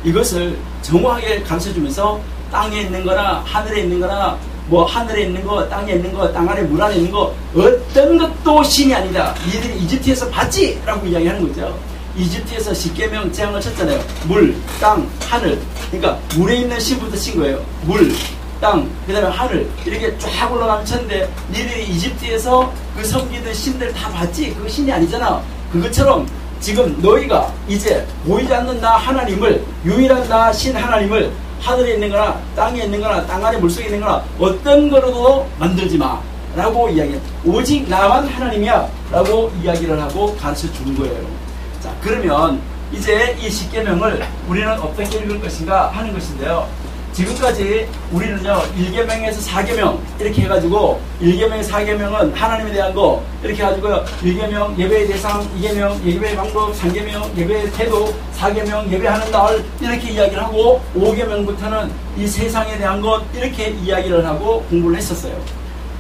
이것을 정확하게 가르쳐주면서 땅에 있는 거나 하늘에 있는 거나 뭐 하늘에 있는 거, 땅에 있는 거, 땅 아래 물 안에 있는 거 어떤 것도 신이 아니다. 니들이 이집트에서 봤지? 라고 이야기하는 거죠. 이집트에서 십계명 재앙을 쳤잖아요. 물, 땅, 하늘. 그러니까 물에 있는 신부터 친 거예요. 물, 땅, 그 다음에 하늘 이렇게 쫙 올라가면 쳤는데 니들이 이집트에서 그 섬기던 신들 다 봤지? 그거 신이 아니잖아. 그것처럼 지금 너희가 이제 보이지 않는 나 하나님을, 유일한 나 신 하나님을 하늘에 있는 거나 땅에 있는 거나 땅 아래 물속에 있는 거나 어떤 거로도 만들지 마 라고 이야기해. 오직 나만 하나님이야 라고 이야기를 하고 가르쳐 주는 거예요. 자, 그러면 이제 이 십계명을 우리는 어떻게 읽을 것인가 하는 것인데요. 지금까지 우리는요 1계명에서 4계명 이렇게 해가지고 1계명 4계명은 하나님에 대한 거 이렇게 해가지고요 1계명 예배의 대상, 2계명 예배의 방법, 3계명 예배의 태도, 4계명 예배하는 날 이렇게 이야기를 하고 5계명부터는 이 세상에 대한 것 이렇게 이야기를 하고 공부를 했었어요.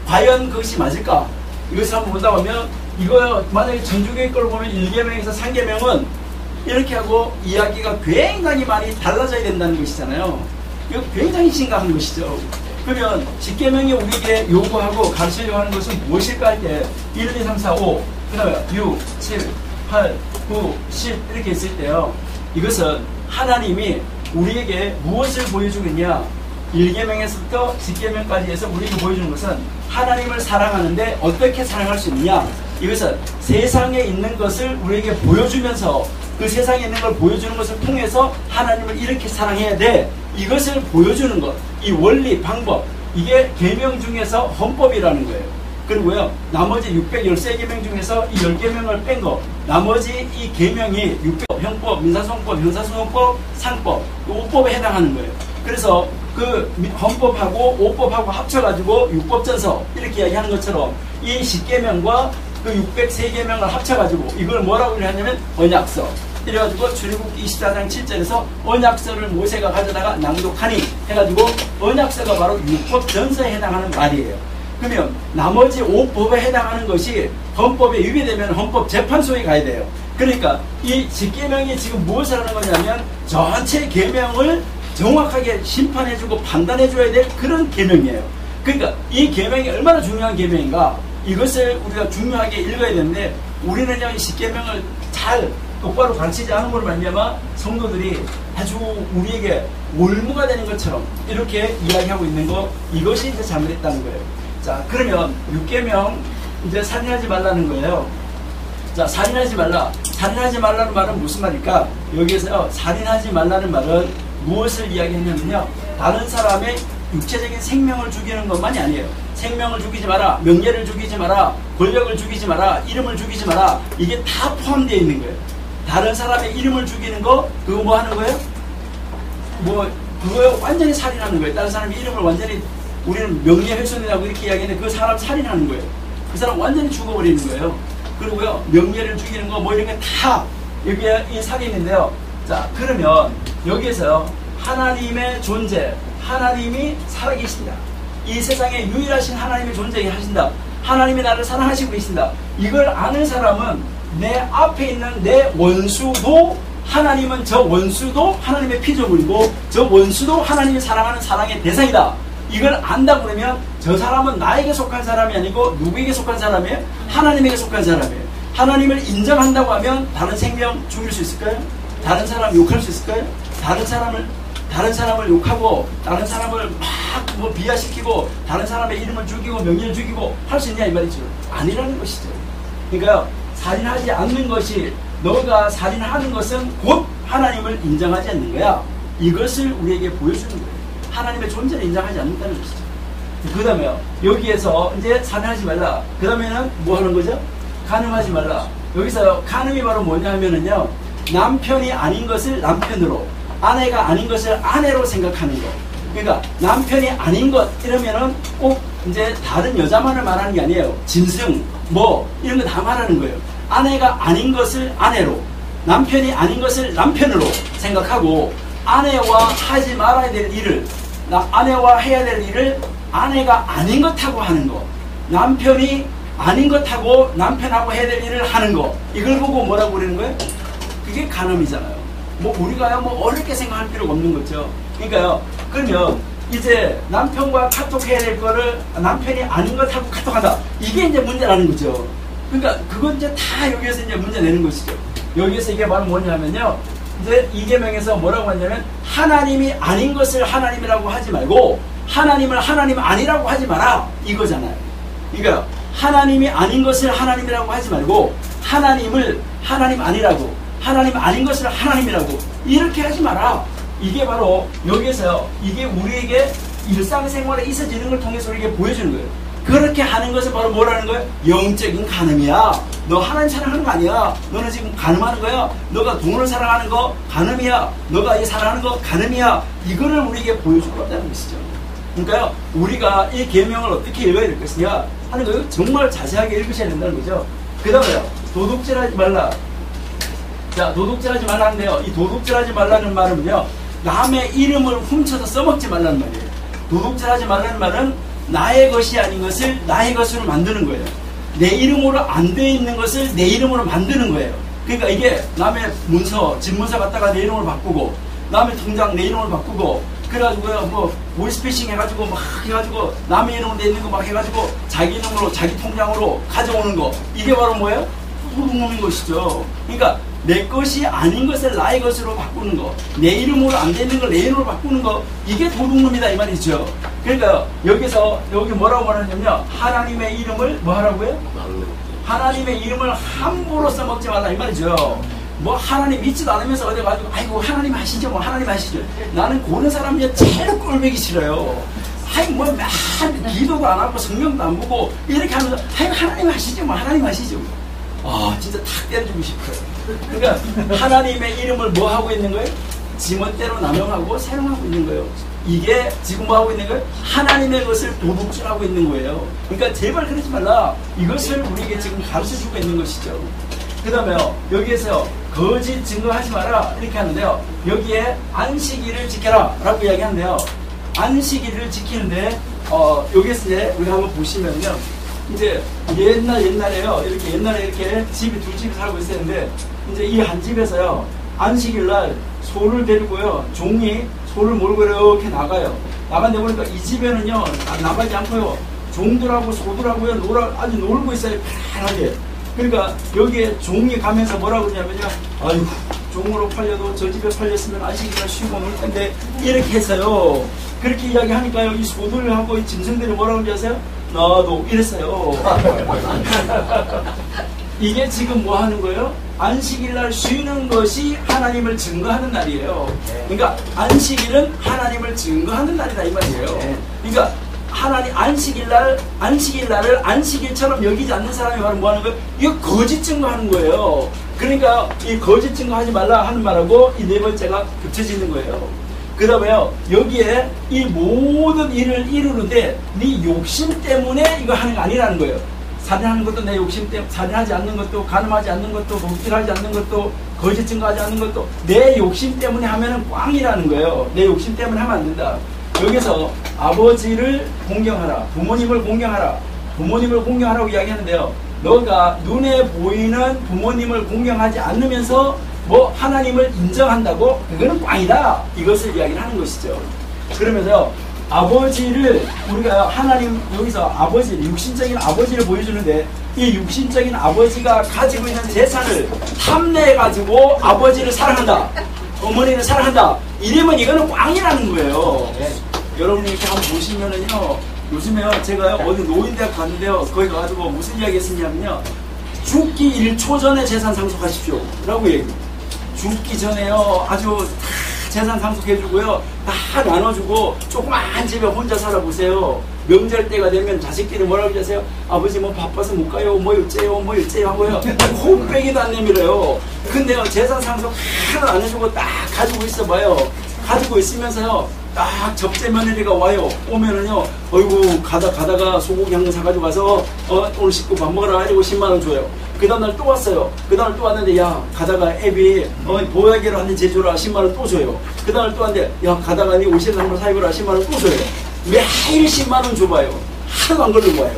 과연 그것이 맞을까? 이것을 한번 본다고 하면 이거 만약에 전주교회 걸 보면 1계명에서 3계명은 이렇게 하고 이야기가 굉장히 많이 달라져야 된다는 것이잖아요. 이거 굉장히 심각한 것이죠. 그러면 십계명이 우리에게 요구하고 가르치려고 하는 것은 무엇일까 할 때 1, 2, 3, 4, 5, 그 다음에 6, 7, 8, 9, 10 이렇게 했을 때요. 이것은 하나님이 우리에게 무엇을 보여주고 있냐. 1계명에서부터 10계명까지 해서 우리에게 보여주는 것은 하나님을 사랑하는데 어떻게 사랑할 수 있느냐. 이것은 세상에 있는 것을 우리에게 보여주면서 그 세상에 있는 걸 보여주는 것을 통해서 하나님을 이렇게 사랑해야 돼. 이것을 보여주는 것. 이 원리, 방법. 이게 계명 중에서 헌법이라는 거예요. 그리고요, 나머지 613계명 중에서 이 10계명을 뺀 거. 나머지 이 계명이 600, 형법, 민사소송법, 형사소송법, 상법, 5법에 해당하는 거예요. 그래서 그 헌법하고 5법하고 합쳐가지고 6법전서 이렇게 이야기하는 것처럼 이 10계명과 그 603계명을 합쳐가지고 이걸 뭐라고 하냐면 언약서. 이래가지고 출애굽기 24장 7절에서 언약서를 모세가 가져다가 낭독하니 해가지고 언약서가 바로 율법전서에 해당하는 말이에요. 그러면 나머지 5법에 해당하는 것이 헌법에 위배되면 헌법재판소에 가야 돼요. 그러니까 이 10계명이 지금 무엇을 하는 거냐면 전체 계명을 정확하게 심판해주고 판단해줘야 될 그런 계명이에요. 그러니까 이 계명이 얼마나 중요한 계명인가, 이것을 우리가 중요하게 읽어야 되는데 우리는요 이 10계명을 잘 똑바로 가르치지 않은 걸로 말미암아 성도들이 아주 우리에게 올무가 되는 것처럼 이렇게 이야기하고 있는 거, 이것이 이제 잘못했다는 거예요. 자, 그러면 6계명 이제 살인하지 말라는 거예요. 자, 살인하지 말라. 살인하지 말라는 말은 무슨 말일까? 여기에서 살인하지 말라는 말은 무엇을 이야기했냐면요, 다른 사람의 육체적인 생명을 죽이는 것만이 아니에요. 생명을 죽이지 마라, 명예를 죽이지 마라, 권력을 죽이지 마라, 이름을 죽이지 마라, 이게 다 포함되어 있는 거예요. 다른 사람의 이름을 죽이는 거, 그거 뭐 하는 거예요? 그거 완전히 살인하는 거예요. 다른 사람의 이름을 완전히, 우리는 명예훼손이라고 이렇게 이야기하는데 그 사람 살인하는 거예요. 그 사람 완전히 죽어버리는 거예요. 그리고요, 명예를 죽이는 거 뭐 이런 게 다 여기에 이 살인인데요. 자, 그러면 여기에서 하나님의 존재, 하나님이 살아계신다. 이 세상에 유일하신 하나님의 존재에 하신다. 하나님이 나를 사랑하시고 계신다. 이걸 아는 사람은 내 앞에 있는 내 원수도, 하나님은 저 원수도 하나님의 피조물이고 저 원수도 하나님이 사랑하는 사랑의 대상이다. 이걸 안다 그러면 저 사람은 나에게 속한 사람이 아니고 누구에게 속한 사람이에요? 하나님에게 속한 사람이에요. 하나님을 인정한다고 하면 다른 생명 죽일 수 있을까요? 다른 사람 욕할 수 있을까요? 다른 사람을 욕하고 다른 사람을 막 뭐 비하시키고 다른 사람의 이름을 죽이고 명예를 죽이고 할 수 있냐 이 말이죠. 아니라는 것이죠. 그러니까 살인하지 않는 것이, 너가 살인하는 것은 곧 하나님을 인정하지 않는 거야. 이것을 우리에게 보여주는 거예요. 하나님의 존재를 인정하지 않는다는 것이죠. 그 다음에 여기에서 이제 살인하지 말라. 그 다음에는 뭐 하는 거죠? 간음하지 말라. 여기서 간음이 바로 뭐냐 하면은요, 남편이 아닌 것을 남편으로, 아내가 아닌 것을 아내로 생각하는 거. 그러니까 남편이 아닌 것 이러면은 꼭 이제 다른 여자만을 말하는 게 아니에요. 짐승 뭐 이런 거 다 말하는 거예요. 아내가 아닌 것을 아내로, 남편이 아닌 것을 남편으로 생각하고, 아내와 하지 말아야 될 일을, 아내와 해야 될 일을 아내가 아닌 것하고 하는 거, 남편이 아닌 것하고 남편하고 해야 될 일을 하는 거, 이걸 보고 뭐라고 그러는 거예요? 그게 간음이잖아요. 뭐 우리가요 뭐 어렵게 생각할 필요가 없는 거죠. 그러니까요, 그러면 이제 남편과 카톡해야 될 거를 남편이 아닌 것하고 카톡한다. 이게 이제 문제라는 거죠. 그러니까 그건 이제 다 여기에서 이제 문제 내는 것이죠. 여기에서 이게 바로 뭐냐면요. 이제 이 계명에서 뭐라고 하냐면 하나님이 아닌 것을 하나님이라고 하지 말고 하나님을 하나님 아니라고 하지 마라. 이거잖아요. 그러니까 하나님이 아닌 것을 하나님이라고 하지 말고 하나님을 하나님 아니라고 하나님 아닌 것을 하나님이라고 이렇게 하지 마라. 이게 바로 여기에서요. 이게 우리에게 일상생활에 있어지는 걸 통해서 우리에게 보여주는 거예요. 그렇게 하는 것은 바로 뭐라는 거예요? 영적인 간음이야. 너 하나님 사랑하는 거 아니야. 너는 지금 간음하는 거야. 너가 돈을 사랑하는 거 간음이야. 너가 이 사랑하는 거 간음이야. 이거를 우리에게 보여줄 거라는 것이죠. 그러니까요. 우리가 이 계명을 어떻게 읽어야 될 것이냐 하는 거예요. 정말 자세하게 읽으셔야 된다는 거죠. 그 다음에요. 도둑질하지 말라. 자, 도둑질하지 말라는데요. 이 도둑질하지 말라는 말은요. 남의 이름을 훔쳐서 써먹지 말라는 말이에요. 도둑질하지 말라는 말은 나의 것이 아닌 것을 나의 것으로 만드는 거예요. 내 이름으로 안 돼 있는 것을 내 이름으로 만드는 거예요. 그러니까 이게 남의 문서, 집문서 갖다가 내 이름으로 바꾸고 남의 통장 내 이름으로 바꾸고 그래가지고요 뭐 보이스피싱 해가지고 막 해가지고 남의 이름으로 돼 있는 거 막 해가지고 자기 이름으로 자기 통장으로 가져오는 거 이게 바로 뭐예요? 도둑놈인 것이죠. 그러니까 내 것이 아닌 것을 나의 것으로 바꾸는 거, 내 이름으로 안 되는 걸 내 이름으로 바꾸는 거, 이게 도둑놈이다 이 말이죠. 그러니까 여기서 여기 뭐라고 말하냐면요, 하나님의 이름을 뭐 하라고요? 하나님의 이름을 함부로 써먹지 말라 이 말이죠. 뭐 하나님 믿지도 않으면서 어디 가지고 아이고 하나님 하시죠, 뭐 하나님 하시죠. 나는 그런 사람이 제일 꼴보기 싫어요. 아이 뭐 맨 기도도 안 하고 성경도 안 보고 이렇게 하면서 아이고 하나님 하시죠, 뭐 하나님 하시죠. 아 진짜 탁 때려주고 싶어요. 그러니까 하나님의 이름을 뭐 하고 있는 거예요? 지멋대로 남용하고 사용하고 있는 거예요. 이게 지금 뭐 하고 있는 거예요? 하나님의 것을 도둑질하고 있는 거예요. 그러니까 제발 그러지 말라. 이것을 우리에게 지금 가르쳐주고 있는 것이죠. 그 다음에요, 여기에서 거짓 증거하지 마라 이렇게 하는데요, 여기에 안식일을 지켜라 라고 이야기하는데요, 안식일을 지키는데 여기에서 이제 우리가 한번 보시면요, 이제 옛날에요, 이렇게 옛날에 이렇게 집이 두 집이 살고 있었는데, 이제 이 한 집에서요, 안식일날 소를 데리고요, 종이 소를 몰고 이렇게 나가요. 나간데 보니까 이 집에는요, 나가지 않고요, 종들하고 소들하고요, 아주 놀고 있어요, 편하게. 그러니까 여기에 종이 가면서 뭐라고 그러냐면요, 아이고, 종으로 팔려도 저 집에 팔렸으면 안식일날 쉬고 놀 텐데, 이렇게 했어요. 그렇게 이야기하니까요, 이 소들하고 이 짐승들이 뭐라고 그러지 아세요? 나도 이랬어요. 이게 지금 뭐 하는 거예요? 안식일날 쉬는 것이 하나님을 증거하는 날이에요. 그러니까 안식일은 하나님을 증거하는 날이다 이 말이에요. 그러니까 하나님 안식일날을 안식일처럼 여기지 않는 사람이 바로 뭐 하는 거예요? 이거 거짓 증거하는 거예요. 그러니까 이 거짓 증거하지 말라 하는 말하고 이 네 번째가 겹쳐지는 거예요. 그 다음에요, 여기에 이 모든 일을 이루는데 네 욕심 때문에 이거 하는 거 아니라는 거예요. 살인하는 것도 내 욕심 때문에, 살인하지 않는 것도, 간음하지 않는 것도, 도둑질하지 않는 것도, 거짓 증거하지 않는 것도 내 욕심 때문에 하면은 꽝이라는 거예요. 내 욕심 때문에 하면 안 된다. 여기서 아버지를 공경하라, 부모님을 공경하라, 부모님을 공경하라고 이야기하는데요, 너가 눈에 보이는 부모님을 공경하지 않으면서 뭐 하나님을 인정한다고? 그거는 꽝이다. 이것을 이야기를 하는 것이죠. 그러면서 아버지를 우리가 하나님 여기서 아버지, 육신적인 아버지를 보여주는데, 이 육신적인 아버지가 가지고 있는 재산을 탐내가지고 아버지를 사랑한다, 어머니를 사랑한다, 이러면 이거는 꽝이라는 거예요. 여러분 이렇게 한번 보시면은요, 요즘에요, 제가 어디 노인대학 갔는데요, 거기 가가지고 무슨 이야기 했었냐면요, 죽기 1초 전에 재산 상속하십시오 라고 얘기해요. 죽기 전에요, 아주 다 재산 상속해주고요, 다 나눠주고 조그만 집에 혼자 살아보세요. 명절 때가 되면 자식들이 뭐라고 하세요? 아버지 뭐 바빠서 못 가요, 뭐 어째요 하고요, 홈빼기도 안 내밀어요. 근데요, 재산 상속 하나 안 해주고 딱 가지고 있어봐요. 가지고 있으면서요, 딱 접대 며느리가 와요. 오면은요, 어이구 가다가 소고기 한 거 사가지고 가서 오늘 식구 밥 먹으라 가지고 10만원 줘요. 그 다음날 또 왔어요. 그 다음날 또 왔는데, 야 가다가 애비 보약이로 한 대 제주라 10만원 또 줘요. 그 다음날 또 왔는데, 야 가다가 니 옷이나 한번 사입으라 10만원 또 줘요. 매일 10만원 줘봐요. 하나도 안 걸리고 와요.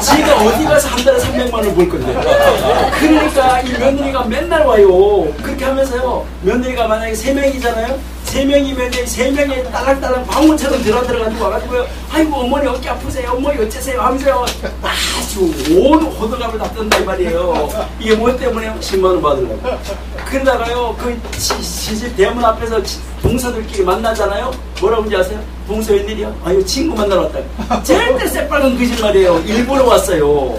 지가 어디 가서 한 달에 300만원 벌 건데. 그러니까 이 며느리가 맨날 와요. 그렇게 하면서요, 며느리가 만약에 3명이잖아요. 3명이면 3명이 딸랑딸랑 방울처럼 들어가지고 와가지고요. 아이고 어머니 어깨 아프세요? 어머니 어째세요? 하면서요. 아주 온 호들갑을 다 뜬다 이 말이에요. 이게 뭐 때문에 10만 원 받으려고. 그러다가요 그 시집 대문 앞에서 동서들끼리 만나잖아요. 뭐라고 하는지 아세요? 동서 웬일이야? 아유 친구 만나러 왔다. 절대 새빨간 거짓말이에요. 일부러 왔어요.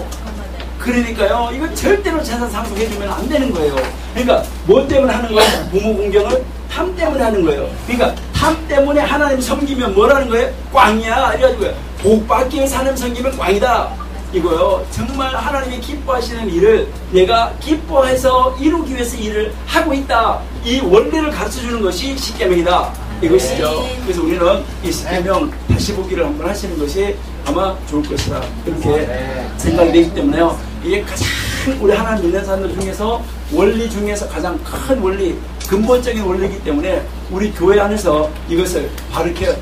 그러니까요 이거 절대로 재산 상속해주면 안 되는 거예요. 그러니까 뭐 때문에 하는 거예요? 부모 공경을 탐 때문에 하는 거예요. 그러니까 탐 때문에 하나님 섬기면 뭐라는 거예요? 꽝이야. 이래가지고요 복 받기 위해서 하나님 섬기면 꽝이다 이거요. 정말 하나님이 기뻐하시는 일을 내가 기뻐해서 이루기 위해서 일을 하고 있다. 이 원리를 가르쳐주는 것이 십계명이다 이것이죠. 그래서 우리는 이 십계명 다시 보기를 한번 하시는 것이 아마 좋을 것이다 이렇게 생각이 되기 때문에요. 이게 가장 우리 하나님 믿는 사람들 중에서 원리 중에서 가장 큰 원리, 근본적인 원리이기 때문에 우리 교회 안에서 이것을 바르게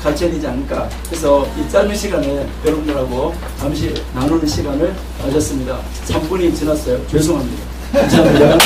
가르쳐야 되지 않을까. 그래서 이 짧은 시간에 여러분들하고 잠시 나누는 시간을 가졌습니다. 3분이 지났어요. 죄송합니다. 감사합니다.